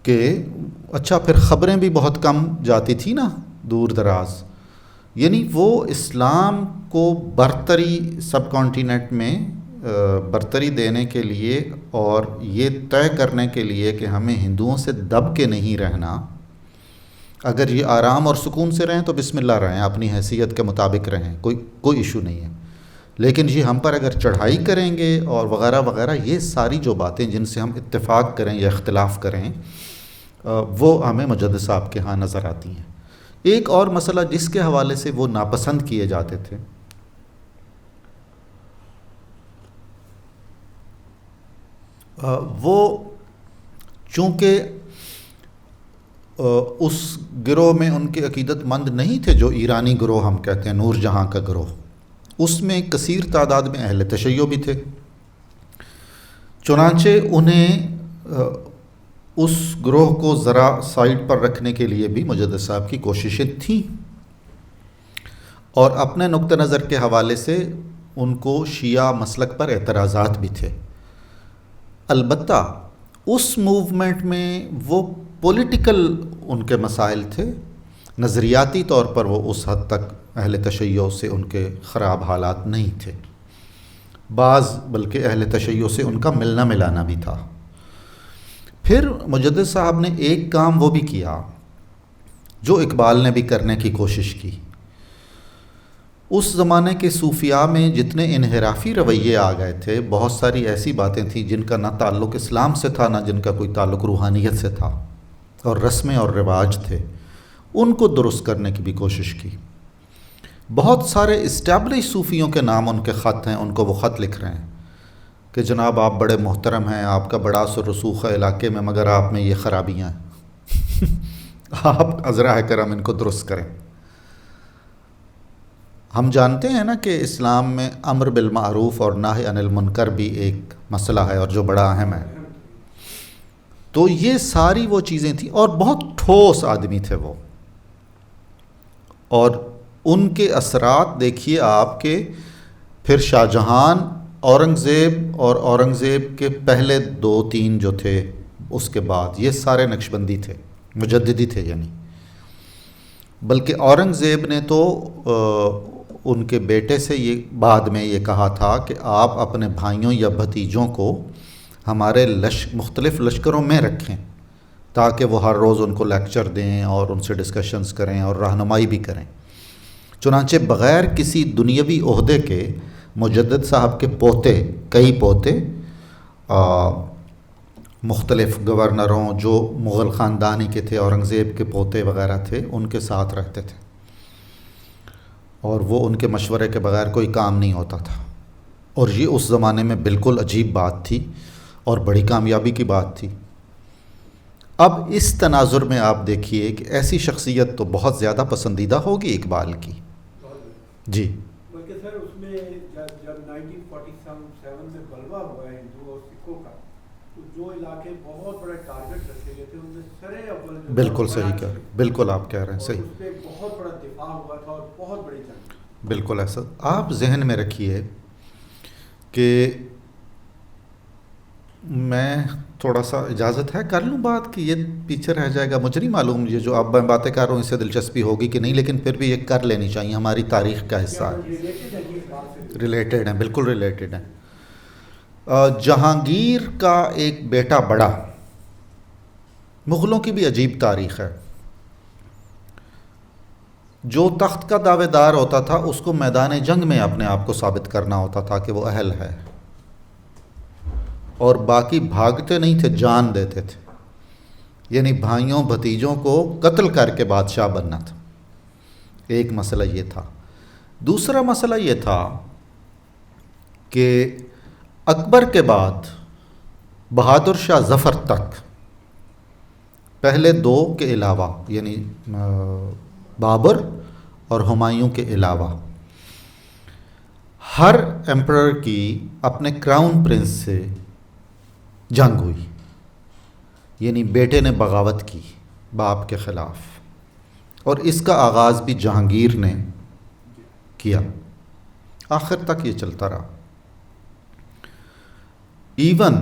کہ اچھا پھر خبریں بھی بہت کم جاتی تھی نا دور دراز، یعنی وہ اسلام کو برتری سب کانٹیننٹ میں برتری دینے کے لیے اور یہ طے کرنے کے لیے کہ ہمیں ہندوؤں سے دب کے نہیں رہنا، اگر یہ آرام اور سکون سے رہیں تو بسم اللہ رہیں، اپنی حیثیت کے مطابق رہیں، کوئی ایشو نہیں ہے، لیکن یہ ہم پر اگر چڑھائی کریں گے اور وغیرہ وغیرہ، یہ ساری جو باتیں جن سے ہم اتفاق کریں یا اختلاف کریں وہ ہمیں مجدد صاحب کے ہاں نظر آتی ہیں۔ ایک اور مسئلہ جس کے حوالے سے وہ ناپسند کیے جاتے تھے، وہ چونکہ اس گروہ میں ان کے عقیدت مند نہیں تھے جو ایرانی گروہ ہم کہتے ہیں، نور جہاں کا گروہ، اس میں کثیر تعداد میں اہل تشیع بھی تھے، چنانچہ انہیں اس گروہ کو ذرا سائڈ پر رکھنے کے لیے بھی مجدد صاحب کی کوششیں تھیں، اور اپنے نقطہ نظر کے حوالے سے ان کو شیعہ مسلک پر اعتراضات بھی تھے۔ البتہ اس موومنٹ میں وہ پولیٹیکل ان کے مسائل تھے، نظریاتی طور پر وہ اس حد تک اہل تشیع سے ان کے خراب حالات نہیں تھے، بعض بلکہ اہل تشیع سے ان کا ملنا ملانا بھی تھا۔ پھر مجدد صاحب نے ایک کام وہ بھی کیا جو اقبال نے بھی کرنے کی کوشش کی۔ اس زمانے کے صوفیاء میں جتنے انحرافی رویے آ گئے تھے، بہت ساری ایسی باتیں تھیں جن کا نہ تعلق اسلام سے تھا، نہ جن کا کوئی تعلق روحانیت سے تھا، اور رسمیں اور رواج تھے، ان کو درست کرنے کی بھی کوشش کی۔ بہت سارے اسٹیبلش صوفیوں کے نام ان کے خط ہیں، ان کو وہ خط لکھ رہے ہیں کہ جناب آپ بڑے محترم ہیں، آپ کا بڑا اثر رسوخ ہے علاقے میں، مگر آپ میں یہ خرابیاں ہیں آپ عذرا کرم ان کو درست کریں۔ ہم جانتے ہیں نا کہ اسلام میں امر بالمعروف اور نہی عن المنکر بھی ایک مسئلہ ہے اور جو بڑا اہم ہے۔ تو یہ ساری وہ چیزیں تھیں، اور بہت ٹھوس آدمی تھے وہ، اور ان کے اثرات دیکھیے آپ کے پھر شاہ جہان، اورنگزیب، اور اورنگزیب کے پہلے 2-3 جو تھے اس کے بعد، یہ سارے نقشبندی تھے، مجددی تھے یعنی۔ بلکہ اورنگزیب نے تو ان کے بیٹے سے یہ بعد میں یہ کہا تھا کہ آپ اپنے بھائیوں یا بھتیجوں کو ہمارے مختلف لشکروں میں رکھیں تاکہ وہ ہر روز ان کو لیکچر دیں اور ان سے ڈسکشنز کریں اور رہنمائی بھی کریں۔ چنانچہ بغیر کسی دنیاوی عہدے کے مجدد صاحب کے پوتے، کئی پوتے مختلف گورنروں جو مغل خاندانی کے تھے، اورنگزیب کے پوتے وغیرہ تھے، ان کے ساتھ رہتے تھے، اور وہ ان کے مشورے کے بغیر کوئی کام نہیں ہوتا تھا، اور یہ اس زمانے میں بالکل عجیب بات تھی اور بڑی کامیابی کی بات تھی۔ اب اس تناظر میں آپ دیکھیے کہ ایسی شخصیت تو بہت زیادہ پسندیدہ ہوگی اقبال کی۔ جی بلکہ سر اس میں جب 1947 میں غلبہ ہوا ہے ہندوؤں اور سکھوں کا، تو جو علاقے بہت بڑے ٹارگٹ رکھے گئے تھے ان میں سرے اول بالکل صحیح کہہ رہے ہیں، بالکل آپ کہہ رہے ہیں صحیح، اس پہ بہت بڑا دفاع ہوا تھا اور بہت بڑی جنگ۔ بالکل ایسا آپ ذہن میں رکھیے کہ میں تھوڑا سا اجازت ہے کر لوں بات کہ یہ پیچھے رہ جائے گا، مجھے نہیں معلوم یہ جو اب میں باتیں کر رہا ہوں اس سے دلچسپی ہوگی کہ نہیں، لیکن پھر بھی یہ کر لینی چاہیے، ہماری تاریخ کا حصہ ہے، ریلیٹڈ ہیں، بالکل ریلیٹڈ ہیں۔ جہانگیر کا ایک بیٹا بڑا، مغلوں کی بھی عجیب تاریخ ہے، جو تخت کا دعوے دار ہوتا تھا اس کو میدان جنگ میں اپنے آپ کو ثابت کرنا ہوتا تھا کہ وہ اہل ہے، اور باقی بھاگتے نہیں تھے، جان دیتے تھے، یعنی بھائیوں بھتیجوں کو قتل کر کے بادشاہ بننا تھا۔ ایک مسئلہ یہ تھا۔ دوسرا مسئلہ یہ تھا کہ اکبر کے بعد بہادر شاہ ظفر تک، پہلے 2 کے علاوہ یعنی بابر اور ہمایوں کے علاوہ، ہر ایمپرر کی اپنے کراؤن پرنس سے جنگ ہوئی، یعنی بیٹے نے بغاوت کی باپ کے خلاف، اور اس کا آغاز بھی جہانگیر نے کیا، آخر تک یہ چلتا رہا۔ ایون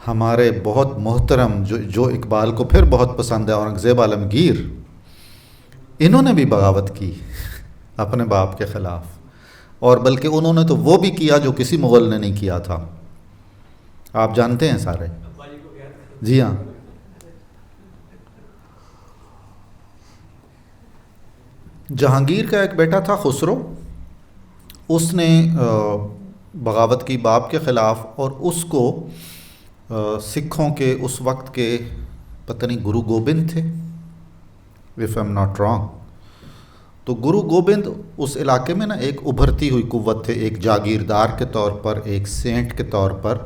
ہمارے بہت محترم جو اقبال کو پھر بہت پسند ہے، اورنگزیب عالمگیر، انہوں نے بھی بغاوت کی اپنے باپ کے خلاف، اور بلکہ انہوں نے تو وہ بھی کیا جو کسی مغل نے نہیں کیا تھا، آپ جانتے ہیں سارے۔ جی ہاں، جہانگیر کا ایک بیٹا تھا خسرو، اس نے بغاوت کی باپ کے خلاف، اور اس کو سکھوں کے اس وقت کے پتہ نہیں گرو گوبند تھے if I'm not wrong، تو گرو گوبند اس علاقے میں نا ایک ابھرتی ہوئی قوت تھے، ایک جاگیردار کے طور پر، ایک سینٹ کے طور پر،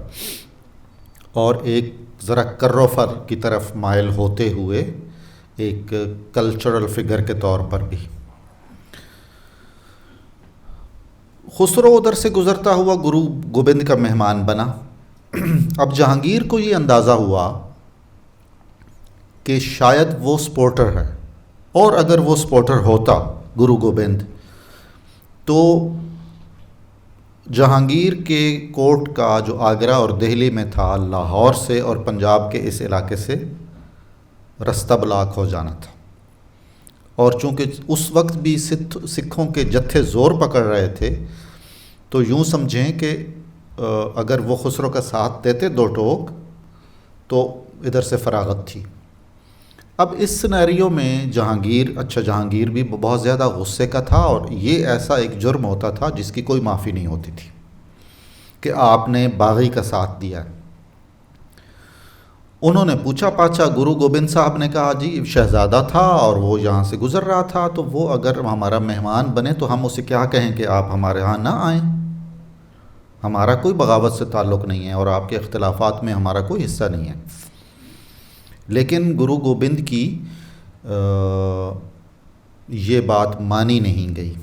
اور ایک ذرا کروفر کی طرف مائل ہوتے ہوئے ایک کلچرل فگر کے طور پر بھی۔ خسرو ادھر سے گزرتا ہوا گرو گوبند کا مہمان بنا۔ اب جہانگیر کو یہ اندازہ ہوا کہ شاید وہ سپورٹر ہے، اور اگر وہ سپورٹر ہوتا گرو گوبند تو جہانگیر کے کورٹ کا جو آگرہ اور دہلی میں تھا، لاہور سے اور پنجاب کے اس علاقے سے رستہ بلاک ہو جانا تھا. اور چونکہ اس وقت بھی سکھوں کے جتھے زور پکڑ رہے تھے، تو یوں سمجھیں کہ اگر وہ خسرو کا ساتھ دیتے دو ٹوک تو ادھر سے فراغت تھی. اب اس سینیریو میں جہانگیر بھی بہت زیادہ غصے کا تھا، اور یہ ایسا ایک جرم ہوتا تھا جس کی کوئی معافی نہیں ہوتی تھی کہ آپ نے باغی کا ساتھ دیا. انہوں نے پوچھا پاچھا، گرو گوبند صاحب نے کہا جی شہزادہ تھا اور وہ یہاں سے گزر رہا تھا، تو وہ اگر ہمارا مہمان بنے تو ہم اسے کیا کہیں کہ آپ ہمارے ہاں نہ آئیں، ہمارا کوئی بغاوت سے تعلق نہیں ہے اور آپ کے اختلافات میں ہمارا کوئی حصہ نہیں ہے. لیکن گرو گوبند کی یہ بات مانی نہیں گئی،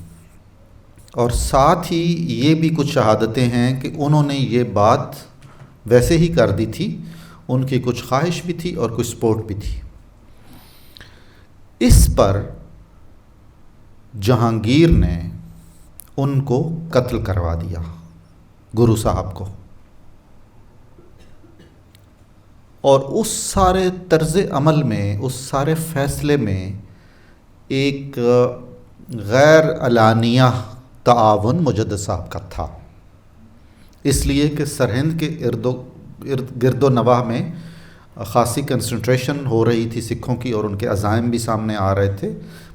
اور ساتھ ہی یہ بھی کچھ شہادتیں ہیں کہ انہوں نے یہ بات ویسے ہی کر دی تھی، ان کی کچھ خواہش بھی تھی اور کچھ سپورٹ بھی تھی. اس پر جہانگیر نے ان کو قتل کروا دیا، گرو صاحب کو. اور اس سارے طرز عمل میں، اس سارے فیصلے میں ایک غیر علانیہ تعاون مجدد صاحب کا تھا، اس لیے کہ سرہند کے گرد و نواح میں خاصی کنسنٹریشن ہو رہی تھی سکھوں کی، اور ان کے عزائم بھی سامنے آ رہے تھے،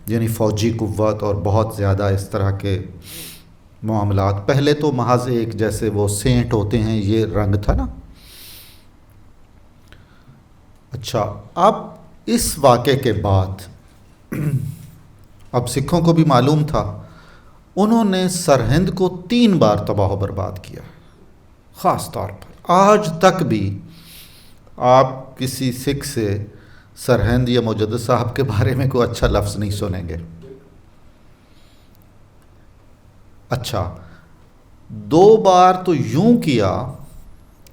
یعنی فوجی قوت اور بہت زیادہ اس طرح کے معاملات. پہلے تو محض ایک جیسے وہ سینٹ ہوتے ہیں یہ رنگ تھا نا. اچھا، اب اس واقعے کے بعد اب سکھوں کو بھی معلوم تھا، انہوں نے سرہند کو 3 بار تباہ و برباد کیا. خاص طور پر آج تک بھی آپ کسی سکھ سے سرہند یا مجدد صاحب کے بارے میں کوئی اچھا لفظ نہیں سنیں گے. اچھا، 2 بار تو یوں کیا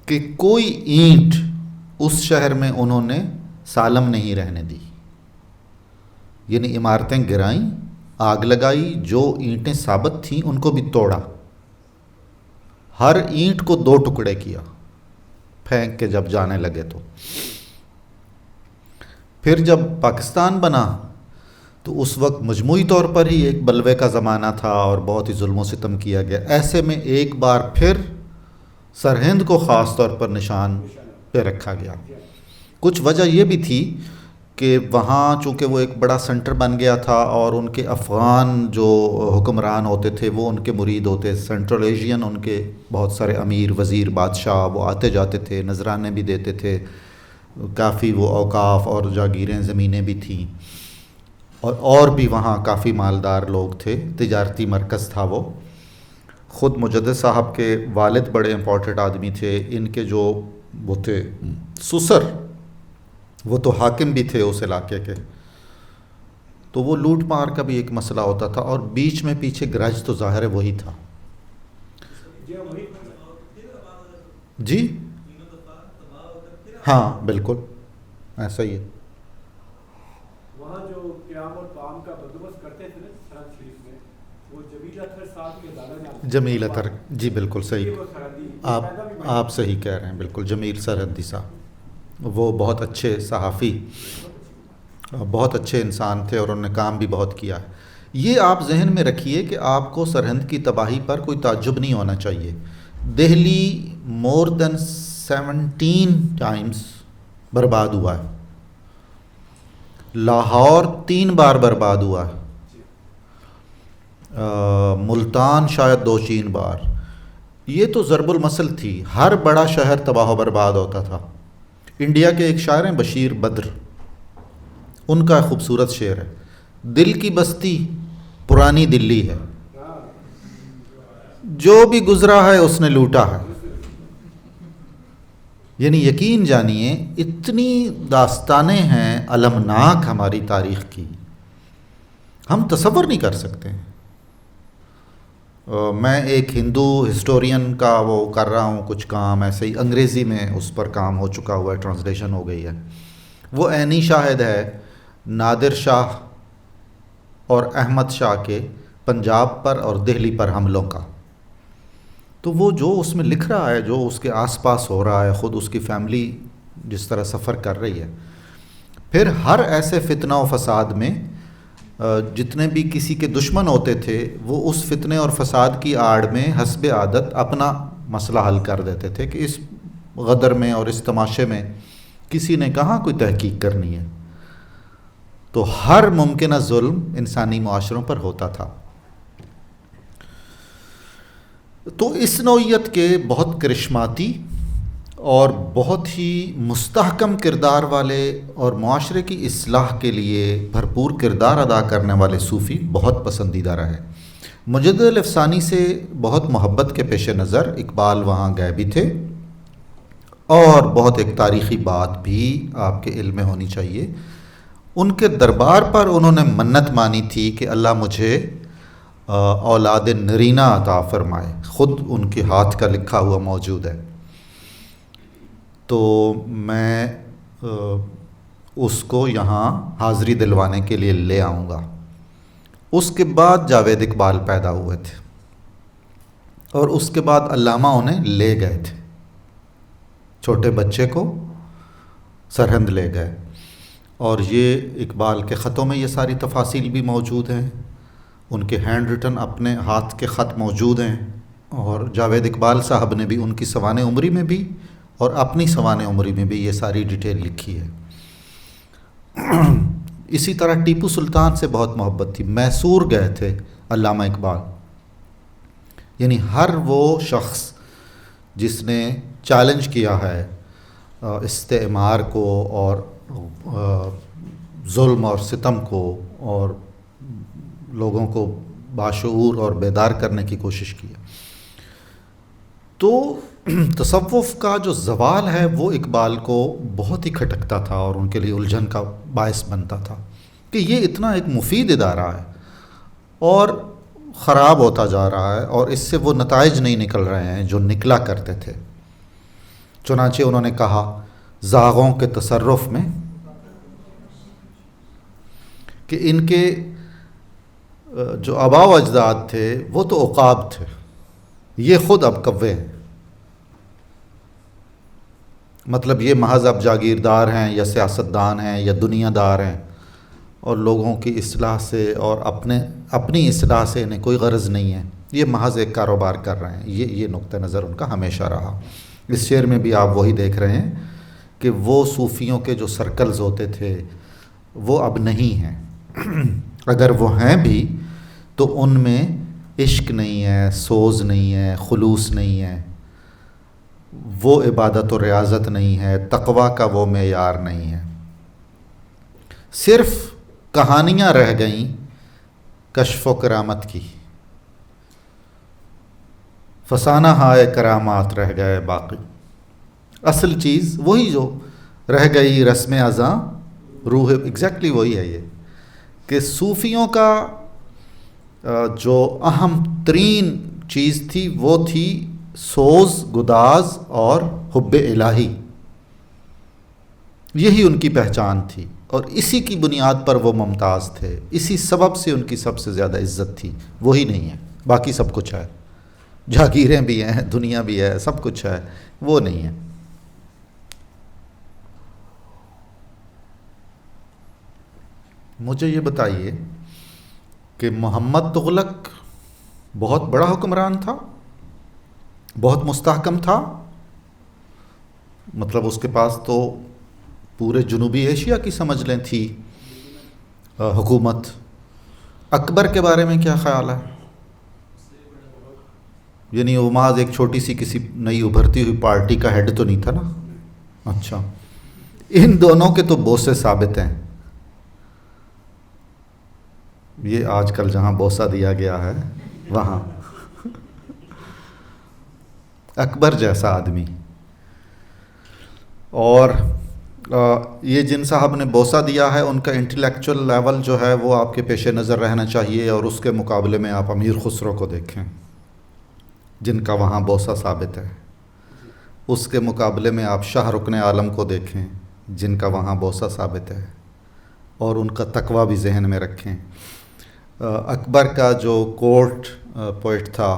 کہ کوئی اینٹ اس شہر میں انہوں نے سالم نہیں رہنے دی، یعنی عمارتیں گرائیں، آگ لگائی، جو اینٹیں ثابت تھیں ان کو بھی توڑا، ہر اینٹ کو 2 ٹکڑے کیا پھینک کے جب جانے لگے. تو پھر جب پاکستان بنا تو اس وقت مجموعی طور پر ہی ایک بلوے کا زمانہ تھا اور بہت ہی ظلم و ستم کیا گیا. ایسے میں ایک بار پھر سرہند کو خاص طور پر نشان پہ رکھا گیا. کچھ وجہ یہ بھی تھی کہ وہاں چونکہ وہ ایک بڑا سنٹر بن گیا تھا، اور ان کے افغان جو حکمران ہوتے تھے وہ ان کے مرید ہوتے، سینٹرل ایشین ان کے بہت سارے امیر، وزیر، بادشاہ وہ آتے جاتے تھے، نذرانے بھی دیتے تھے، کافی وہ اوقاف اور جاگیریں زمینیں بھی تھیں، اور بھی وہاں کافی مالدار لوگ تھے، تجارتی مرکز تھا وہ. خود مجدد صاحب کے والد بڑے امپورٹنٹ آدمی تھے. ان کے جو وہ تھے سسر، وہ تو حاکم بھی تھے اس علاقے کے، تو وہ لوٹ مار کا بھی ایک مسئلہ ہوتا تھا، اور بیچ میں پیچھے گرج تو ظاہر ہے وہی تھا. جی ہاں بالکل ایسا ہی ہے. وہاں جو قیام اور طعام کا بندوبست کرتے تھے نا سرحد شریف میں، وہ جمیل اطہر صاحب کے دادا جمیل اطہر، جی بالکل صحیح، آپ صحیح کہہ رہے ہیں، بالکل جمیل سرحدی صاحب، وہ بہت اچھے صحافی، بہت اچھے انسان تھے اور انہوں نے کام بھی بہت کیا ہے. یہ آپ ذہن میں رکھیے کہ آپ کو سرہند کی تباہی پر کوئی تعجب نہیں ہونا چاہیے. دہلی مور دین 17 ٹائمز برباد ہوا ہے، لاہور 3 بار برباد ہوا ہے، ملتان شاید 2-3 بار. یہ تو ضرب المثل تھی، ہر بڑا شہر تباہ و برباد ہوتا تھا. انڈیا کے ایک شاعر ہیں بشیر بدر، ان کا خوبصورت شعر ہے، دل کی بستی پرانی دلی ہے، جو بھی گزرا ہے اس نے لوٹا ہے. یعنی یقین جانیے اتنی داستانیں ہیں المناک ہماری تاریخ کی، ہم تصور نہیں کر سکتے. میں ایک ہندو ہسٹورین کا وہ کر رہا ہوں کچھ کام، ایسے ہی انگریزی میں اس پر کام ہو چکا ہوا ہے، ٹرانسلیشن ہو گئی ہے. وہ عینی شاہد ہے نادر شاہ اور احمد شاہ کے پنجاب پر اور دہلی پر حملوں کا. تو وہ جو اس میں لکھ رہا ہے، جو اس کے آس پاس ہو رہا ہے، خود اس کی فیملی جس طرح سفر کر رہی ہے، پھر ہر ایسے فتنہ و فساد میں جتنے بھی کسی کے دشمن ہوتے تھے وہ اس فتنے اور فساد کی آڑ میں حسب عادت اپنا مسئلہ حل کر دیتے تھے کہ اس غدر میں اور اس تماشے میں کسی نے کہاں کوئی تحقیق کرنی ہے. تو ہر ممکنہ ظلم انسانی معاشروں پر ہوتا تھا. تو اس نوعیت کے بہت کرشماتی اور بہت ہی مستحکم کردار والے اور معاشرے کی اصلاح کے لیے بھرپور کردار ادا کرنے والے صوفی بہت پسندیدہ رہے. مجدد الافسانی سے بہت محبت کے پیش نظر اقبال وہاں گئے بھی تھے، اور بہت ایک تاریخی بات بھی آپ کے علم میں ہونی چاہیے، ان کے دربار پر انہوں نے منت مانی تھی کہ اللہ مجھے اولاد نرینہ عطا فرمائے. خود ان کے ہاتھ کا لکھا ہوا موجود ہے. تو میں اس کو یہاں حاضری دلوانے کے لیے لے آؤں گا. اس کے بعد جاوید اقبال پیدا ہوئے تھے، اور اس کے بعد علامہ انہیں لے گئے تھے، چھوٹے بچے کو سرہند لے گئے. اور یہ اقبال کے خطوں میں یہ ساری تفاصیل بھی موجود ہیں، ان کے ہینڈ ریٹن اپنے ہاتھ کے خط موجود ہیں. اور جاوید اقبال صاحب نے بھی ان کی سوانح عمری میں بھی اور اپنی سوانح عمری میں بھی یہ ساری ڈیٹیل لکھی ہے. اسی طرح ٹیپو سلطان سے بہت محبت تھی. میسور گئے تھے علامہ اقبال. یعنی ہر وہ شخص جس نے چیلنج کیا ہے استعمار کو اور ظلم اور ستم کو اور لوگوں کو باشعور اور بیدار کرنے کی کوشش کی ہے. تو تصوف کا جو زوال ہے وہ اقبال کو بہت ہی کھٹکتا تھا اور ان کے لیے الجھن کا باعث بنتا تھا کہ یہ اتنا ایک مفید ادارہ ہے اور خراب ہوتا جا رہا ہے، اور اس سے وہ نتائج نہیں نکل رہے ہیں جو نکلا کرتے تھے. چنانچہ انہوں نے کہا زاغوں کے تصرف میں کہ ان کے جو آباء و اجداد تھے وہ تو عقاب تھے، یہ خود اب کوے ہیں. مطلب یہ محض اب جاگیردار ہیں یا سیاستدان ہیں یا دنیا دار ہیں، اور لوگوں کی اصلاح سے اور اپنی اصلاح سے انہیں کوئی غرض نہیں ہے، یہ محض ایک کاروبار کر رہے ہیں. یہ نقطہ نظر ان کا ہمیشہ رہا. اس شعر میں بھی آپ وہی دیکھ رہے ہیں کہ وہ صوفیوں کے جو سرکلز ہوتے تھے وہ اب نہیں ہیں. اگر وہ ہیں بھی تو ان میں عشق نہیں ہے، سوز نہیں ہے، خلوص نہیں ہے، وہ عبادت و ریاضت نہیں ہے، تقویٰ کا وہ معیار نہیں ہے. صرف کہانیاں رہ گئیں کشف و کرامت کی، فسانہ ہائے کرامات رہ گئے باقی. اصل چیز وہی جو رہ گئی رسم ازاں روح، ایگزیکٹلی وہی ہے یہ کہ صوفیوں کا جو اہم ترین چیز تھی وہ تھی سوز، گداز اور حب الہی. یہی ان کی پہچان تھی اور اسی کی بنیاد پر وہ ممتاز تھے. اسی سبب سے ان کی سب سے زیادہ عزت تھی. وہی نہیں ہے، باقی سب کچھ ہے، جاگیریں بھی ہیں، دنیا بھی ہے، سب کچھ ہے، وہ نہیں ہے. مجھے یہ بتائیے کہ محمد تغلق بہت بڑا حکمران تھا، بہت مستحکم تھا، مطلب اس کے پاس تو پورے جنوبی ایشیا کی سمجھ لیں تھی حکومت. اکبر کے بارے میں کیا خیال ہے؟ یعنی وہ محض ایک چھوٹی سی کسی نئی ابھرتی ہوئی پارٹی کا ہیڈ تو نہیں تھا نا. اچھا، ان دونوں کے تو بوسے ثابت ہیں. یہ آج کل جہاں بوسہ دیا گیا ہے وہاں اکبر جیسا آدمی. اور یہ جن صاحب نے بوسہ دیا ہے ان کا انٹلیکچول لیول جو ہے وہ آپ کے پیش نظر رہنا چاہیے. اور اس کے مقابلے میں آپ امیر خسرو کو دیکھیں جن کا وہاں بوسہ ثابت ہے. اس کے مقابلے میں آپ شاہ رکن عالم کو دیکھیں جن کا وہاں بوسہ ثابت ہے، اور ان کا تقوی بھی ذہن میں رکھیں۔ اکبر کا جو کورٹ پوئٹ تھا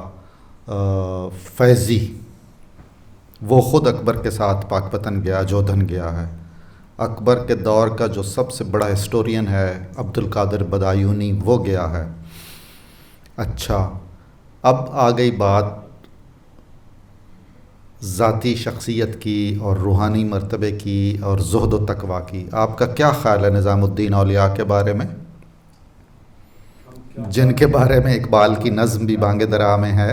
فیضی، وہ خود اکبر کے ساتھ پاک پتن گیا، جودھن گیا ہے۔ اکبر کے دور کا جو سب سے بڑا ہسٹورین ہے عبد القادر بدایونی، وہ گیا ہے۔ اچھا، اب آ گئی بات ذاتی شخصیت کی اور روحانی مرتبے کی اور زہد و تقوی کی۔ آپ کا کیا خیال ہے نظام الدین اولیاء کے بارے میں، جن کے بارے میں اقبال کی نظم بھی بانگ درا میں ہے،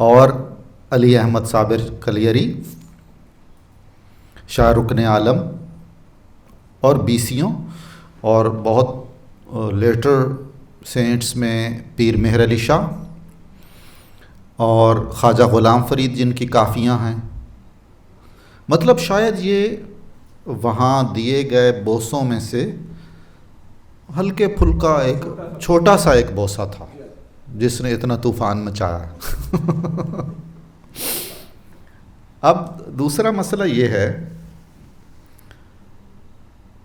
اور علی احمد صابر کلیری، شاہ رکن عالم، اور بیسیوں، اور بہت لیٹر سینٹس میں پیر مہر علی شاہ اور خواجہ غلام فرید، جن کی کافیاں ہیں۔ مطلب شاید یہ وہاں دیے گئے بوسوں میں سے ہلکے پھلکا ایک چھوٹا سا ایک بوسہ تھا جس نے اتنا طوفان مچایا۔ اب دوسرا مسئلہ یہ ہے،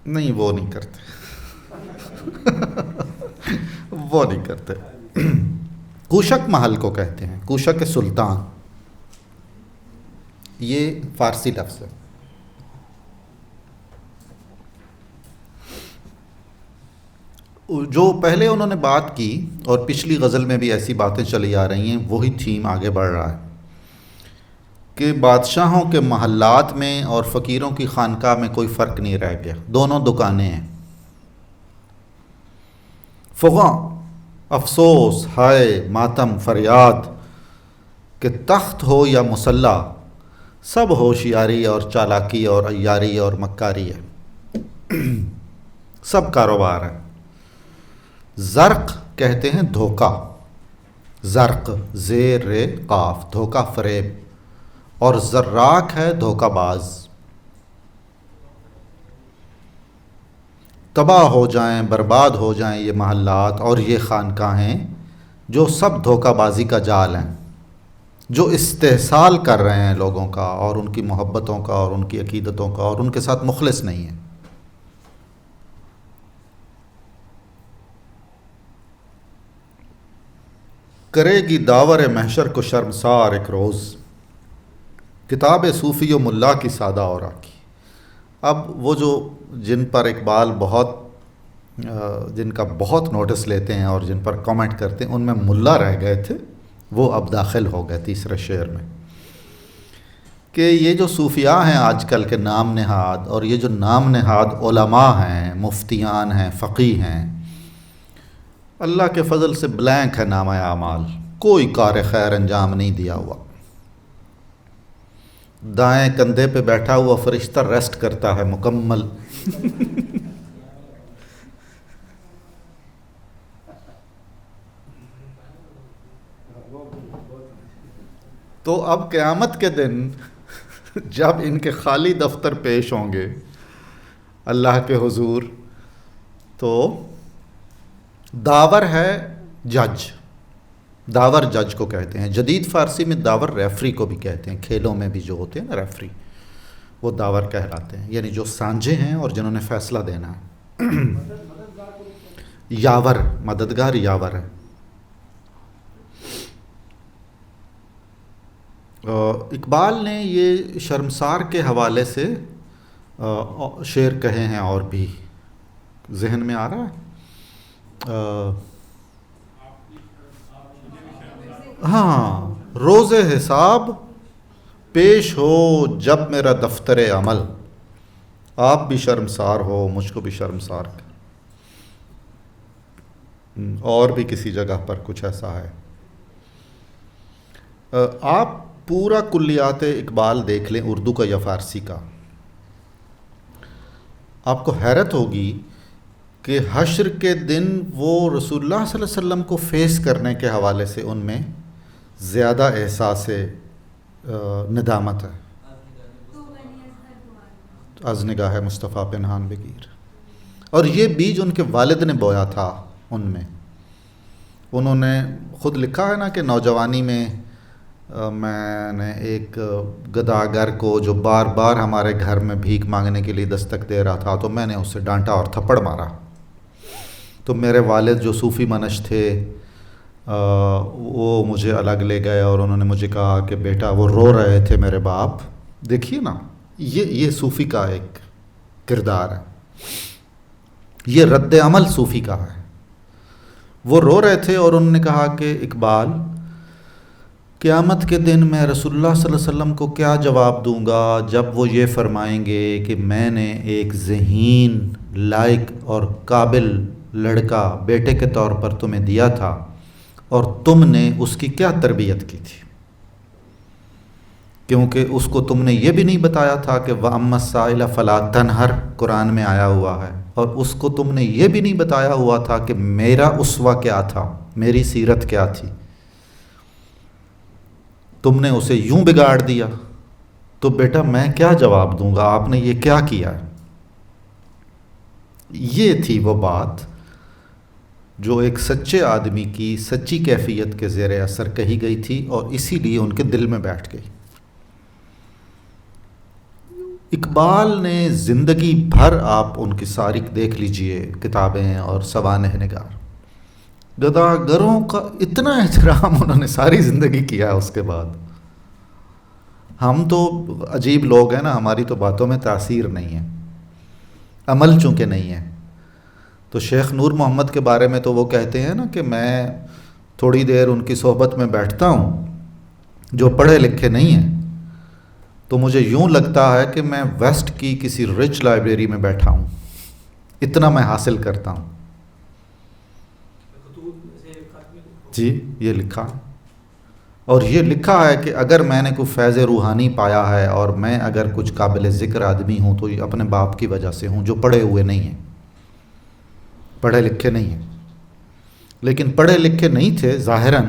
نہیں وہ نہیں کرتے وہ نہیں کرتے۔ کوشک محل کو کہتے ہیں، کوشک سلطان، یہ فارسی لفظ ہے۔ جو پہلے انہوں نے بات کی اور پچھلی غزل میں بھی ایسی باتیں چلی آ رہی ہیں، وہی تھیم آگے بڑھ رہا ہے کہ بادشاہوں کے محلات میں اور فقیروں کی خانقاہ میں کوئی فرق نہیں رہ گیا، دونوں دکانیں ہیں۔ فغاں افسوس ہائے ماتم فریاد کہ تخت ہو یا مصلی، سب ہوشیاری اور چالاکی اور عیاری اور مکاری ہے، سب کاروبار ہے۔ زرق کہتے ہیں دھوکہ، زرق زیر ر قاف، دھوکہ فریب، اور زراق ہے دھوکہ باز۔ تباہ ہو جائیں، برباد ہو جائیں یہ محلات اور یہ خانقاہیں جو سب دھوکہ بازی کا جال ہیں، جو استحصال کر رہے ہیں لوگوں کا اور ان کی محبتوں کا اور ان کی عقیدتوں کا، اور ان کے ساتھ مخلص نہیں ہیں۔ کرے گی داور محشر کو شرمسار ایک روز، کتاب صوفی و ملا کی سادہ اورا کی۔ اب وہ جو جن پر اقبال جن کا بہت نوٹس لیتے ہیں اور جن پر کامنٹ کرتے ہیں، ان میں ملا رہ گئے تھے، وہ اب داخل ہو گئے تیسرے شعر میں، کہ یہ جو صوفیاء ہیں آج کل کے نام نہاد، اور یہ جو نام نہاد علماء ہیں، مفتیان ہیں، فقیہ ہیں، اللہ کے فضل سے بلینک ہے نامہ اعمال، کوئی کار خیر انجام نہیں دیا ہوا۔ دائیں کندھے پہ بیٹھا ہوا فرشتہ ریسٹ کرتا ہے مکمل۔ تو اب قیامت کے دن جب ان کے خالی دفتر پیش ہوں گے اللہ کے حضور، تو داور ہے جج، داور جج کو کہتے ہیں۔ جدید فارسی میں داور ریفری کو بھی کہتے ہیں، کھیلوں میں بھی جو ہوتے ہیں نا ریفری، وہ داور کہلاتے ہیں، یعنی جو سانجھے ہیں اور جنہوں نے فیصلہ دینا ہے۔ یاور، مددگار یاور ہے۔ اقبال نے یہ شرمسار کے حوالے سے شعر کہے ہیں، اور بھی ذہن میں آ رہا ہے۔ ہاں، روز حساب پیش ہو جب میرا دفتر عمل، آپ بھی شرمسار ہو مجھ کو بھی شرمسار کر۔ اور بھی کسی جگہ پر کچھ ایسا ہے۔ آپ پورا کلیات اقبال دیکھ لیں، اردو کا یا فارسی کا، آپ کو حیرت ہوگی کہ حشر کے دن وہ رسول اللہ صلی اللہ علیہ وسلم کو فیس کرنے کے حوالے سے ان میں زیادہ احساس ندامت ہے۔ از نگاہ مصطفیٰ پنہان بگیر، اور یہ بیج ان کے والد نے بویا تھا ان میں۔ انہوں نے خود لکھا ہے نا کہ نوجوانی میں میں نے ایک گداگر کو جو بار بار ہمارے گھر میں بھیک مانگنے کے لیے دستک دے رہا تھا تو میں نے اسے ڈانٹا اور تھپڑ مارا. تو میرے والد جو صوفی منش تھے وہ مجھے الگ لے گئے اور انہوں نے مجھے کہا کہ بیٹا وہ رو رہے تھے میرے باپ. دیکھیے نا یہ صوفی کا ایک کردار ہے, یہ رد عمل صوفی کا ہے. وہ رو رہے تھے اور انہوں نے کہا کہ اقبال قیامت کے دن میں رسول اللہ صلی اللہ علیہ وسلم کو کیا جواب دوں گا جب وہ یہ فرمائیں گے کہ میں نے ایک ذہین لائق اور قابل لڑکا بیٹے کے طور پر تمہیں دیا تھا اور تم نے اس کی کیا تربیت کی تھی, کیونکہ اس کو تم نے یہ بھی نہیں بتایا تھا کہ وَأَمَّا السَّائِلَ فَلَا تَنْهَرْ قرآن میں آیا ہوا ہے, اور اس کو تم نے یہ بھی نہیں بتایا ہوا تھا کہ میرا اسوہ کیا تھا, میری سیرت کیا تھی. تم نے اسے یوں بگاڑ دیا, تو بیٹا میں کیا جواب دوں گا, آپ نے یہ کیا کیا ہے. یہ تھی وہ بات جو ایک سچے آدمی کی سچی کیفیت کے زیر اثر کہی گئی تھی اور اسی لیے ان کے دل میں بیٹھ گئی. اقبال نے زندگی بھر, آپ ان کی ساری دیکھ لیجئے کتابیں اور سوانح نگار, گداگروں کا اتنا احترام انہوں نے ساری زندگی کیا. اس کے بعد ہم تو عجیب لوگ ہیں نا, ہماری تو باتوں میں تاثیر نہیں ہے, عمل چونکہ نہیں ہے. تو شیخ نور محمد کے بارے میں تو وہ کہتے ہیں نا کہ میں تھوڑی دیر ان کی صحبت میں بیٹھتا ہوں جو پڑھے لکھے نہیں ہیں, تو مجھے یوں لگتا ہے کہ میں ویسٹ کی کسی رچ لائبریری میں بیٹھا ہوں, اتنا میں حاصل کرتا ہوں. جی یہ لکھا, اور یہ لکھا ہے کہ اگر میں نے کوئی فیض روحانی پایا ہے اور میں اگر کچھ قابل ذکر آدمی ہوں تو یہ اپنے باپ کی وجہ سے ہوں, جو پڑھے ہوئے نہیں ہیں, پڑھے لکھے نہیں ہیں. لیکن پڑھے لکھے نہیں تھے ظاہراً,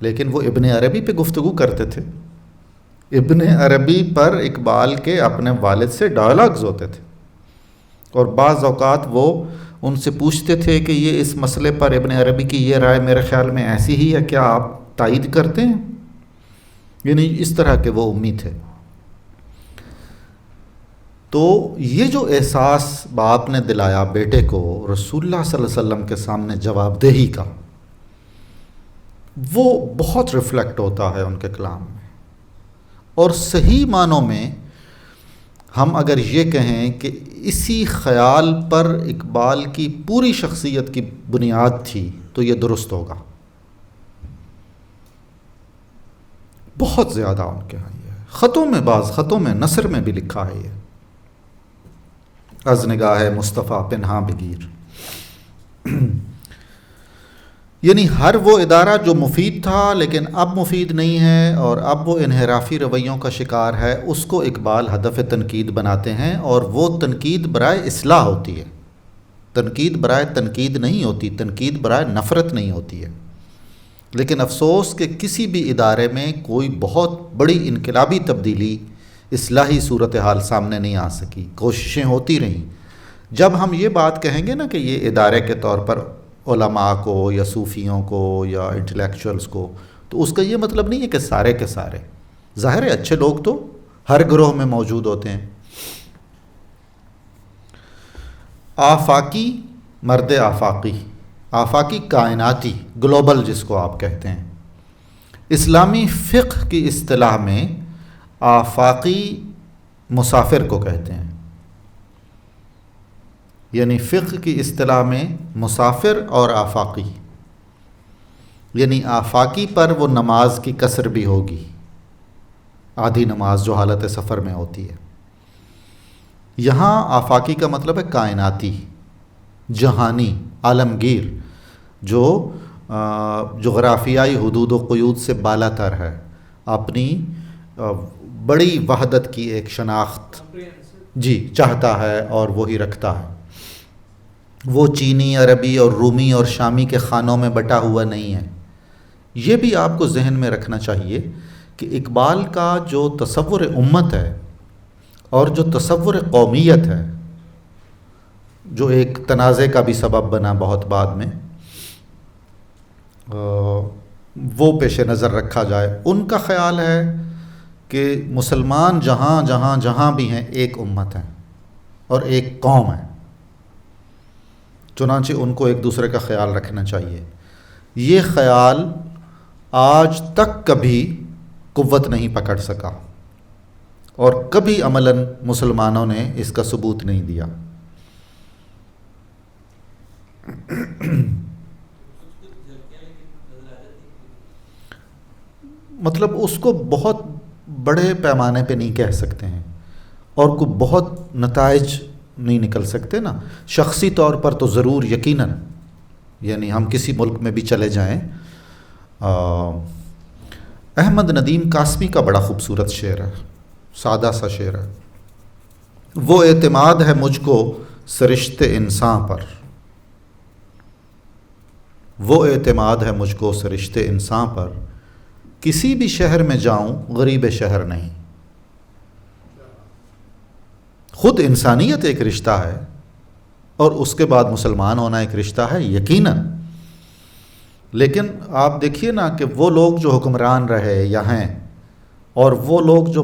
لیکن وہ ابن عربی پہ گفتگو کرتے تھے. ابن عربی پر اقبال کے اپنے والد سے ڈائلاگز ہوتے تھے, اور بعض اوقات وہ ان سے پوچھتے تھے کہ یہ اس مسئلے پر ابن عربی کی یہ رائے میرے خیال میں ایسی ہی ہے, کیا آپ تائید کرتے ہیں. یعنی اس طرح کے وہ امی تھے. تو یہ جو احساس باپ نے دلایا بیٹے کو رسول اللہ صلی اللہ علیہ وسلم کے سامنے جواب دہی کا, وہ بہت ریفلیکٹ ہوتا ہے ان کے کلام میں. اور صحیح معنوں میں ہم اگر یہ کہیں کہ اسی خیال پر اقبال کی پوری شخصیت کی بنیاد تھی تو یہ درست ہوگا. بہت زیادہ ان کے ہاں یہ خطوں میں, بعض خطوں میں, نثر میں بھی لکھا ہے یہ, از نگاہ مصطفیٰ پنہاں بگیر. یعنی ہر وہ ادارہ جو مفید تھا لیکن اب مفید نہیں ہے اور اب وہ انحرافی رویوں کا شکار ہے, اس کو اقبال ہدف تنقید بناتے ہیں, اور وہ تنقید برائے اصلاح ہوتی ہے, تنقید برائے تنقید نہیں ہوتی, تنقید برائے نفرت نہیں ہوتی ہے. لیکن افسوس کہ کسی بھی ادارے میں کوئی بہت بڑی انقلابی تبدیلی, اصلاحی صورتحال سامنے نہیں آ سکی. کوششیں ہوتی رہیں. جب ہم یہ بات کہیں گے نا کہ یہ ادارے کے طور پر علماء کو یا صوفیوں کو یا انٹلیکچوئلس کو, تو اس کا یہ مطلب نہیں ہے کہ سارے کے سارے, ظاہر ہے اچھے لوگ تو ہر گروہ میں موجود ہوتے ہیں. آفاقی مرد آفاقی, آفاقی کائناتی, گلوبل جس کو آپ کہتے ہیں. اسلامی فقہ کی اصطلاح میں آفاقی مسافر کو کہتے ہیں. یعنی فقہ کی اصطلاح میں مسافر اور آفاقی, یعنی آفاقی پر وہ نماز کی قصر بھی ہوگی, آدھی نماز جو حالت سفر میں ہوتی ہے. یہاں آفاقی کا مطلب ہے کائناتی, جہانی, عالمگیر, جو جغرافیائی حدود و قیود سے بالا تر ہے, اپنی بڑی وحدت کی ایک شناخت جی چاہتا ہے اور وہی رکھتا ہے. وہ چینی, عربی اور رومی اور شامی کے خانوں میں بٹا ہوا نہیں ہے. یہ بھی آپ کو ذہن میں رکھنا چاہیے کہ اقبال کا جو تصور امت ہے اور جو تصور قومیت ہے, جو ایک تنازع کا بھی سبب بنا بہت بعد میں, وہ پیش نظر رکھا جائے. ان کا خیال ہے کہ مسلمان جہاں جہاں جہاں بھی ہیں ایک امت ہیں اور ایک قوم ہے، چنانچہ ان کو ایک دوسرے کا خیال رکھنا چاہیے. یہ خیال آج تک کبھی قوت نہیں پکڑ سکا اور کبھی عملاً مسلمانوں نے اس کا ثبوت نہیں دیا. مطلب اس کو بہت بڑے پیمانے پہ نہیں کہہ سکتے ہیں اور کوئی بہت نتائج نہیں نکل سکتے نا. شخصی طور پر تو ضرور یقیناً، یعنی ہم کسی ملک میں بھی چلے جائیں. احمد ندیم قاسمی کا بڑا خوبصورت شعر ہے، سادہ سا شعر ہے. وہ اعتماد ہے مجھ کو سرشت انساں پر، وہ اعتماد ہے مجھ کو سرشت انساں پر، کسی بھی شہر میں جاؤں غریب شہر نہیں. خود انسانیت ایک رشتہ ہے اور اس کے بعد مسلمان ہونا ایک رشتہ ہے یقیناً. لیکن آپ دیکھیے نا کہ وہ لوگ جو حکمران رہے یا ہیں اور وہ لوگ جو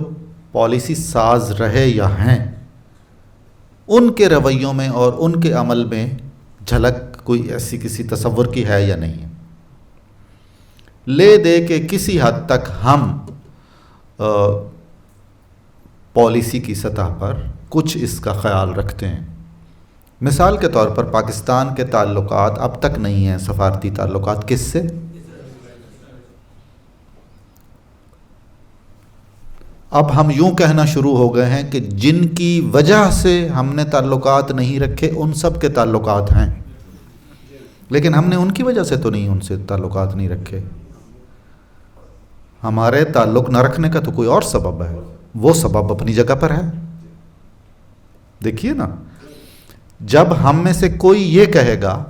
پالیسی ساز رہے یا ہیں، ان کے رویوں میں اور ان کے عمل میں جھلک کوئی ایسی کسی تصور کی ہے یا نہیں ہے. لے دے کے کسی حد تک ہم پالیسی کی سطح پر کچھ اس کا خیال رکھتے ہیں. مثال کے طور پر پاکستان کے تعلقات اب تک نہیں ہیں سفارتی تعلقات. کس سے؟ اب ہم یوں کہنا شروع ہو گئے ہیں کہ جن کی وجہ سے ہم نے تعلقات نہیں رکھے ان سب کے تعلقات ہیں، لیکن ہم نے ان کی وجہ سے تو نہیں ان سے تعلقات نہیں رکھے. ہمارے تعلق نہ رکھنے کا تو کوئی اور سبب ہے، وہ سبب اپنی جگہ پر ہے. دیکھیے نا، جب ہم میں سے کوئی یہ کہے گا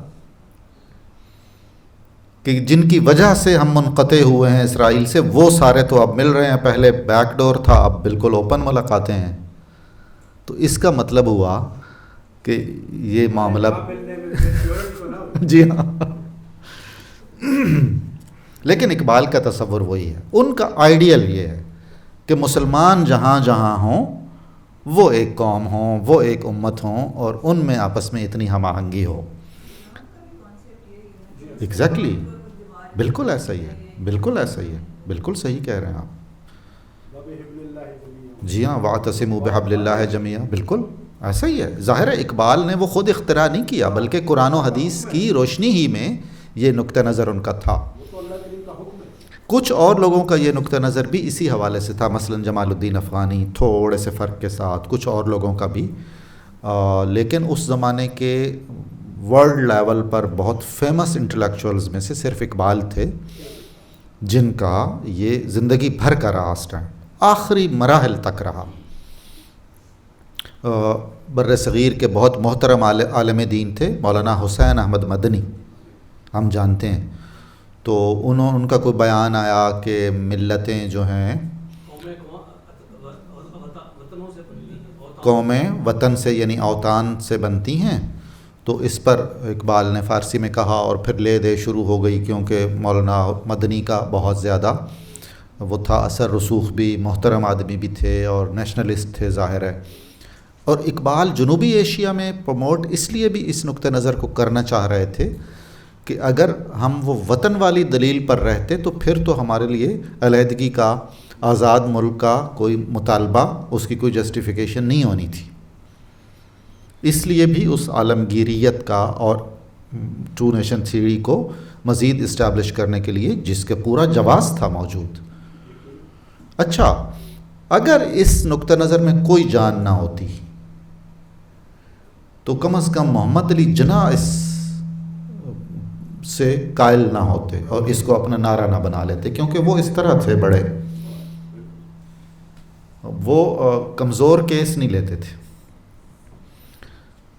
کہ جن کی وجہ سے ہم منقطع ہوئے ہیں اسرائیل سے، وہ سارے تو اب مل رہے ہیں، پہلے بیک ڈور تھا اب بالکل اوپن ملاقاتیں ہیں، تو اس کا مطلب ہوا کہ یہ معاملہ جی ہاں. لیکن اقبال کا تصور وہی ہے، ان کا آئیڈیل یہ ہے کہ مسلمان جہاں جہاں ہوں وہ ایک قوم ہوں، وہ ایک امت ہوں اور ان میں آپس میں اتنی ہم آہنگی ہو. ایگزیکٹلی، بالکل ایسا ہی ہے، بالکل ایسا ہی ہے، بالکل صحیح کہہ رہے ہیں آپ. جی ہاں، وَاعْتَصِمُوا بِحَبْلِ اللَّهِ جَمِيعًا، بالکل ایسا ہی ہے. ظاہر ہے اقبال نے وہ خود اختراع نہیں کیا، بلکہ قرآن و حدیث کی روشنی ہی میں یہ نقطہ نظر ان کا تھا. کچھ اور لوگوں کا یہ نقطہ نظر بھی اسی حوالے سے تھا، مثلا جمال الدین افغانی، تھوڑے سے فرق کے ساتھ کچھ اور لوگوں کا بھی. لیکن اس زمانے کے ورلڈ لیول پر بہت فیمس انٹلیکچوئلز میں سے صرف اقبال تھے جن کا یہ زندگی بھر کا رہا، آخری مراحل تک رہا. بر صغیر کے بہت محترم عالم دین تھے مولانا حسین احمد مدنی، ہم جانتے ہیں. تو ان کا کوئی بیان آیا کہ ملتیں جو ہیں قومیں وطن سے یعنی اوطان سے بنتی ہیں. تو اس پر اقبال نے فارسی میں کہا اور پھر لے دے شروع ہو گئی، کیونکہ مولانا مدنی کا بہت زیادہ وہ تھا اثر رسوخ بھی، محترم آدمی بھی تھے اور نیشنلسٹ تھے ظاہر ہے. اور اقبال جنوبی ایشیا میں پروموٹ اس لیے بھی اس نقطہ نظر کو کرنا چاہ رہے تھے کہ اگر ہم وہ وطن والی دلیل پر رہتے تو پھر تو ہمارے لیے علیحدگی کا، آزاد ملک کا کوئی مطالبہ، اس کی کوئی جسٹیفیکیشن نہیں ہونی تھی. اس لیے بھی اس عالمگیریت کا اور ٹرو نیشن تھیوری کو مزید اسٹیبلش کرنے کے لیے جس کے پورا جواز تھا موجود. اچھا، اگر اس نقطہ نظر میں کوئی جان نہ ہوتی تو کم از کم محمد علی جناح اس سے قائل نہ ہوتے اور اس کو اپنا نعرہ نہ بنا لیتے، کیونکہ وہ اس طرح تھے بڑے، وہ کمزور کیس نہیں لیتے تھے.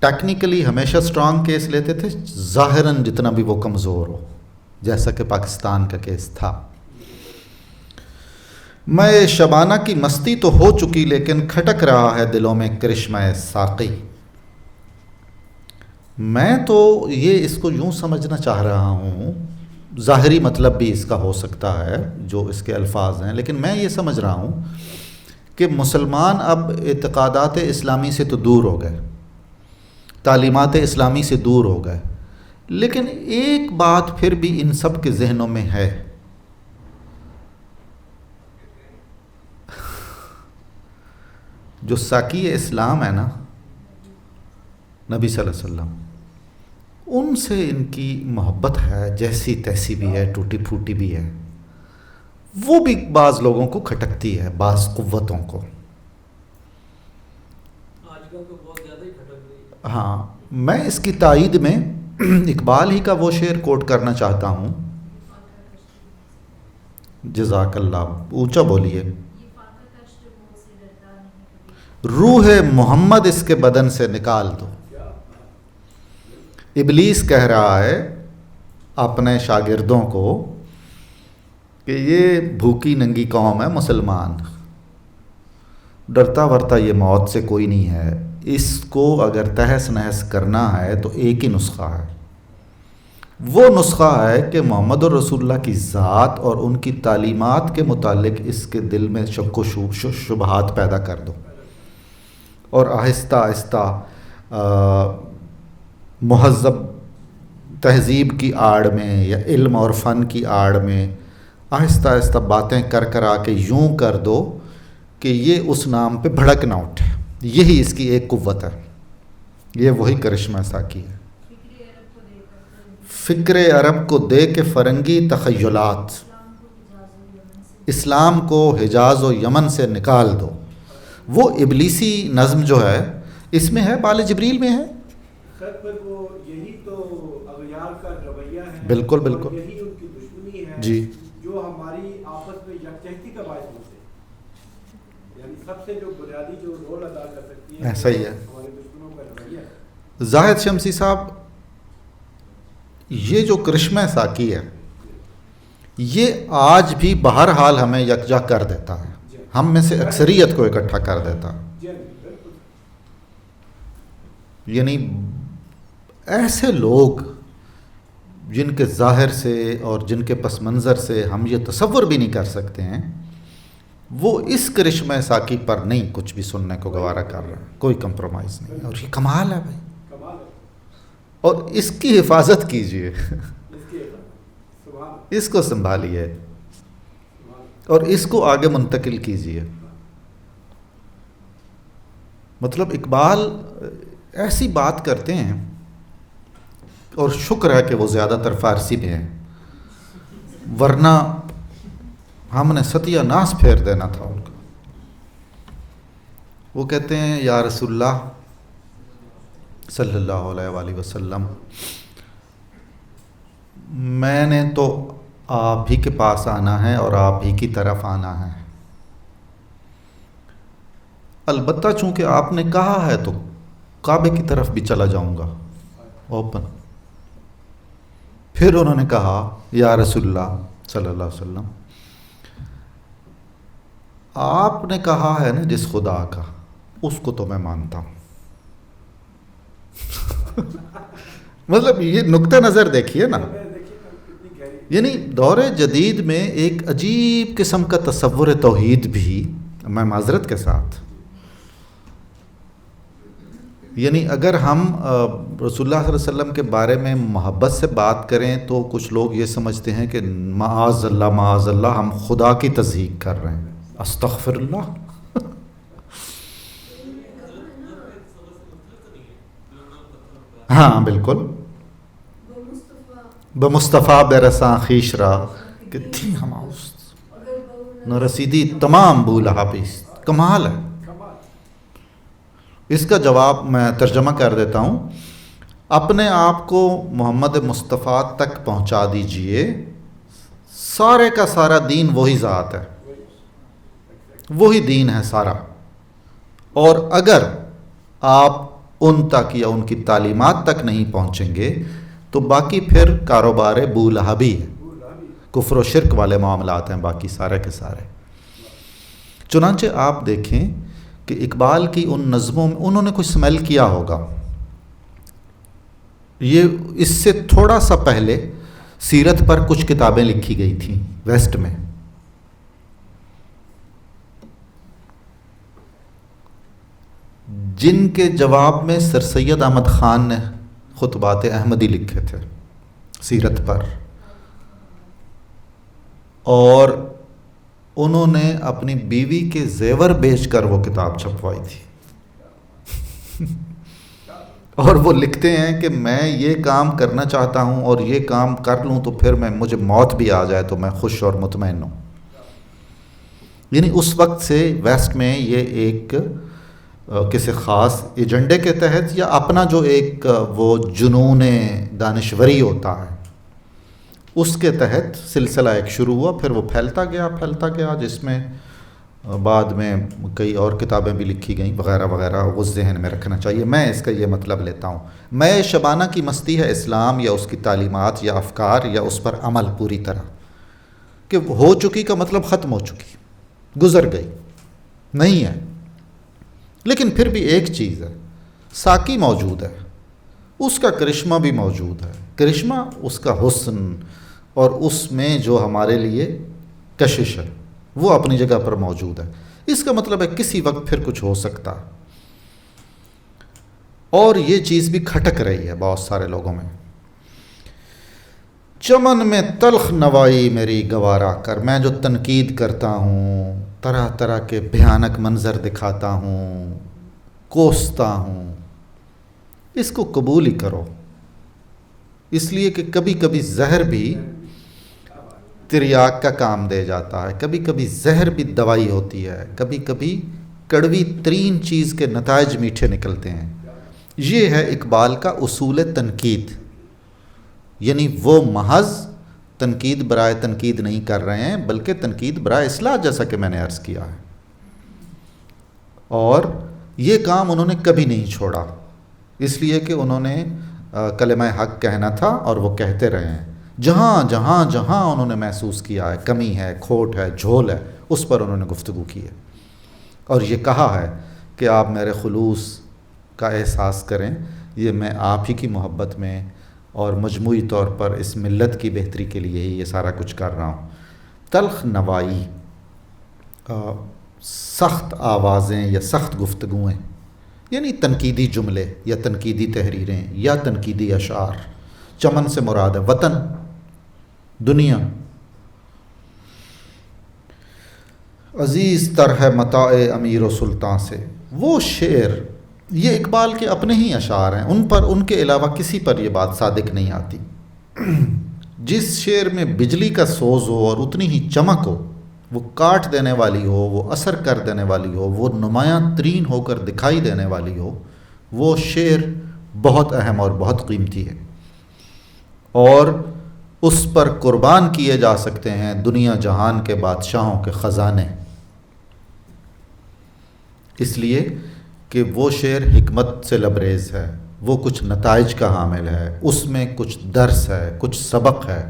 ٹیکنیکلی ہمیشہ سٹرانگ کیس لیتے تھے، ظاہراً جتنا بھی وہ کمزور ہو، جیسا کہ پاکستان کا کیس تھا. میں شبانہ کی مستی تو ہو چکی لیکن کھٹک رہا ہے دلوں میں کرشمہ ساقی. میں تو یہ اس کو یوں سمجھنا چاہ رہا ہوں، ظاہری مطلب بھی اس کا ہو سکتا ہے جو اس کے الفاظ ہیں، لیکن میں یہ سمجھ رہا ہوں کہ مسلمان اب اعتقادات اسلامی سے تو دور ہو گئے، تعلیمات اسلامی سے دور ہو گئے، لیکن ایک بات پھر بھی ان سب کے ذہنوں میں ہے، جو ساقی اسلام ہے نا، نبی صلی اللہ علیہ وسلم، ان سے ان کی محبت ہے، جیسی تیسی بھی ہے، ٹوٹی پھوٹی بھی ہے، وہ بھی بعض لوگوں کو کھٹکتی ہے، بعض قوتوں کو۔ آج کل تو بہت زیادہ ہی کھٹک رہی ہے۔ ہاں، میں اس کی تائید میں اقبال ہی کا وہ شعر کوٹ کرنا چاہتا ہوں، جزاک اللہ، اونچا بولیے۔ روح محمد اس کے بدن سے نکال دو۔ ابلیس کہہ رہا ہے اپنے شاگردوں کو کہ یہ بھوکی ننگی قوم ہے مسلمان، ڈرتا ورتا یہ موت سے کوئی نہیں ہے، اس کو اگر تہس نہس کرنا ہے تو ایک ہی نسخہ ہے، وہ نسخہ ہے کہ محمد الرسول اللہ کی ذات اور ان کی تعلیمات کے متعلق اس کے دل میں شک و شبہات پیدا کر دو، اور آہستہ آہستہ مہذب تہذیب کی آڑ میں یا علم اور فن کی آڑ میں آہستہ آہستہ باتیں کر کر آ کے یوں کر دو کہ یہ اس نام پہ بھڑک نہ اٹھے۔ یہی اس کی ایک قوت ہے، یہ وہی کرشمہ ساقی ہے۔ فکر عرب کو دے کے فرنگی تخیلات، اسلام کو حجاز و یمن سے نکال دو۔ وہ ابلیسی نظم جو ہے اس میں ہے، بال جبریل میں ہے۔ سر پر وہ یہی تو اغیار کا رویہ ہے، بالکل بالکل، اور یہی ان کی دشمنی ہے جی، جو ہماری آپس میں یکجہتی کا باعث بنتے ہیں، یعنی سب سے جو بنیادی جو رول ادا کر سکتی ہے ایسا ہی ہے ہمارے دشمنوں کا رویہ ہے۔ زاہد شمسی صاحب، یہ جو کرشمہ ساقی ہے یہ آج بھی بہرحال ہمیں یکجا کر دیتا ہے، ہم میں سے اکثریت کو اکٹھا کر دیتا ہے۔ یعنی ایسے لوگ جن کے ظاہر سے اور جن کے پس منظر سے ہم یہ تصور بھی نہیں کر سکتے ہیں، وہ اس کرشمہ ساقی پر نہیں کچھ بھی سننے کو گوارا کر رہا ہے، کوئی کمپرومائز نہیں، اور یہ کمال ہے بھائی، اور اس کی حفاظت کیجئے، اس کو سنبھالیے اور اس کو آگے منتقل کیجئے۔ مطلب اقبال ایسی بات کرتے ہیں، اور شکر ہے کہ وہ زیادہ تر فارسی میں ہیں، ورنہ ہم نے ستیہ ناس پھیر دینا تھا ان کا۔ وہ کہتے ہیں یا رسول اللہ صلی اللہ علیہ وآلہ وسلم، میں نے تو آپ ہی کے پاس آنا ہے اور آپ ہی کی طرف آنا ہے، البتہ چونکہ آپ نے کہا ہے تو کعبے کی طرف بھی چلا جاؤں گا، اوپن۔ پھر انہوں نے کہا یا رسول اللہ صلی اللہ علیہ وسلم، آپ نے کہا ہے نا جس خدا کا، اس کو تو میں مانتا ہوں۔ مطلب یہ نقطہ نظر دیکھیے نا، یعنی دور جدید میں ایک عجیب قسم کا تصور توحید بھی، میں معذرت کے ساتھ، یعنی اگر ہم رسول اللہ صلی اللہ علیہ وسلم کے بارے میں محبت سے بات کریں تو کچھ لوگ یہ سمجھتے ہیں کہ معاذ اللہ ہم خدا کی تصدیق کر رہے ہیں، استغفر اللہ۔ ہاں بالکل، بمصطفیٰ برساں خیش را کہ تھی ہم نہ رسیدی تمام بولہا پیس۔ کمال ہے۔ اس کا جواب میں ترجمہ کر دیتا ہوں، اپنے آپ کو محمد مصطفیٰ تک پہنچا دیجئے، سارے کا سارا دین وہی ذات ہے، وہی دین ہے سارا، اور اگر آپ ان تک یا ان کی تعلیمات تک نہیں پہنچیں گے تو باقی پھر کاروبار بولہبی ہے، کفر و شرک والے معاملات ہیں باقی سارے کے سارے۔ چنانچہ آپ دیکھیں کہ اقبال کی ان نظموں میں انہوں نے کچھ سمیل کیا ہوگا، یہ اس سے تھوڑا سا پہلے سیرت پر کچھ کتابیں لکھی گئی تھیں ویسٹ میں، جن کے جواب میں سر سید احمد خان نے خطبات احمدی لکھے تھے سیرت پر، اور انہوں نے اپنی بیوی کے زیور بیچ کر وہ کتاب چھپوائی تھی اور وہ لکھتے ہیں کہ میں یہ کام کرنا چاہتا ہوں اور یہ کام کر لوں تو پھر مجھے موت بھی آ جائے تو میں خوش اور مطمئن ہوں۔ یعنی اس وقت سے ویسٹ میں یہ ایک کسی خاص ایجنڈے کے تحت یا اپنا جو ایک وہ جنون دانشوری ہوتا ہے اس کے تحت سلسلہ ایک شروع ہوا، پھر وہ پھیلتا گیا، جس میں بعد میں کئی اور کتابیں بھی لکھی گئیں وغیرہ وغیرہ، وہ ذہن میں رکھنا چاہیے۔ میں اس کا یہ مطلب لیتا ہوں، میں شبانہ کی مستی ہے اسلام یا اس کی تعلیمات یا افکار یا اس پر عمل پوری طرح، کہ ہو چکی کا مطلب ختم ہو چکی، گزر گئی نہیں ہے، لیکن پھر بھی ایک چیز ہے، ساقی موجود ہے، اس کا کرشمہ بھی موجود ہے، کرشمہ اس کا حسن اور اس میں جو ہمارے لیے کشش ہے وہ اپنی جگہ پر موجود ہے۔ اس کا مطلب ہے کسی وقت پھر کچھ ہو سکتا ہے، اور یہ چیز بھی کھٹک رہی ہے بہت سارے لوگوں میں۔ چمن میں تلخ نوائی میری گوارا کر، میں جو تنقید کرتا ہوں، طرح طرح کے بھیانک منظر دکھاتا ہوں، کوستا ہوں، اس کو قبول ہی کرو، اس لیے کہ کبھی کبھی زہر بھی تریاک کا کام دے جاتا ہے، کبھی کبھی زہر بھی دوائی ہوتی ہے، کبھی کبھی کڑوی ترین چیز کے نتائج میٹھے نکلتے ہیں۔ یہ ہے اقبال کا اصول تنقید، یعنی وہ محض تنقید برائے تنقید نہیں کر رہے ہیں بلکہ تنقید برائے اصلاح، جیسا کہ میں نے عرض کیا ہے، اور یہ کام انہوں نے کبھی نہیں چھوڑا، اس لیے کہ انہوں نے کلمہ حق کہنا تھا اور وہ کہتے رہے ہیں۔ جہاں جہاں جہاں انہوں نے محسوس کیا ہے کمی ہے، کھوٹ ہے، جھول ہے، اس پر انہوں نے گفتگو کی ہے، اور یہ کہا ہے کہ آپ میرے خلوص کا احساس کریں، یہ میں آپ ہی کی محبت میں اور مجموعی طور پر اس ملت کی بہتری کے لیے ہی یہ سارا کچھ کر رہا ہوں۔ تلخ نوائی، سخت آوازیں یا سخت گفتگویں، یعنی تنقیدی جملے یا تنقیدی تحریریں یا تنقیدی اشعار۔ چمن سے مراد ہے وطن، دنیا۔ عزیز تر ہے متاع امیر و سلطان سے، وہ شعر یہ اقبال کے اپنے ہی اشعار ہیں، ان پر ان کے علاوہ کسی پر یہ بات صادق نہیں آتی۔ جس شعر میں بجلی کا سوز ہو اور اتنی ہی چمک ہو، وہ کاٹ دینے والی ہو، وہ اثر کر دینے والی ہو، وہ نمایاں ترین ہو کر دکھائی دینے والی ہو، وہ شعر بہت اہم اور بہت قیمتی ہے، اور اس پر قربان کیے جا سکتے ہیں دنیا جہان کے بادشاہوں کے خزانے، اس لیے کہ وہ شعر حکمت سے لبریز ہے، وہ کچھ نتائج کا حامل ہے، اس میں کچھ درس ہے، کچھ سبق ہے،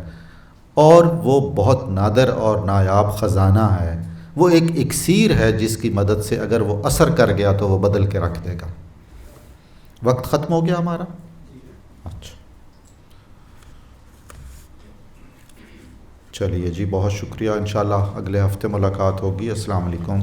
اور وہ بہت نادر اور نایاب خزانہ ہے، وہ ایک اکسیر ہے جس کی مدد سے اگر وہ اثر کر گیا تو وہ بدل کے رکھ دے گا۔ وقت ختم ہو گیا ہمارا؟ اچھا چلیے جی، بہت شکریہ، انشاءاللہ اگلے ہفتے ملاقات ہوگی۔ السلام علیکم۔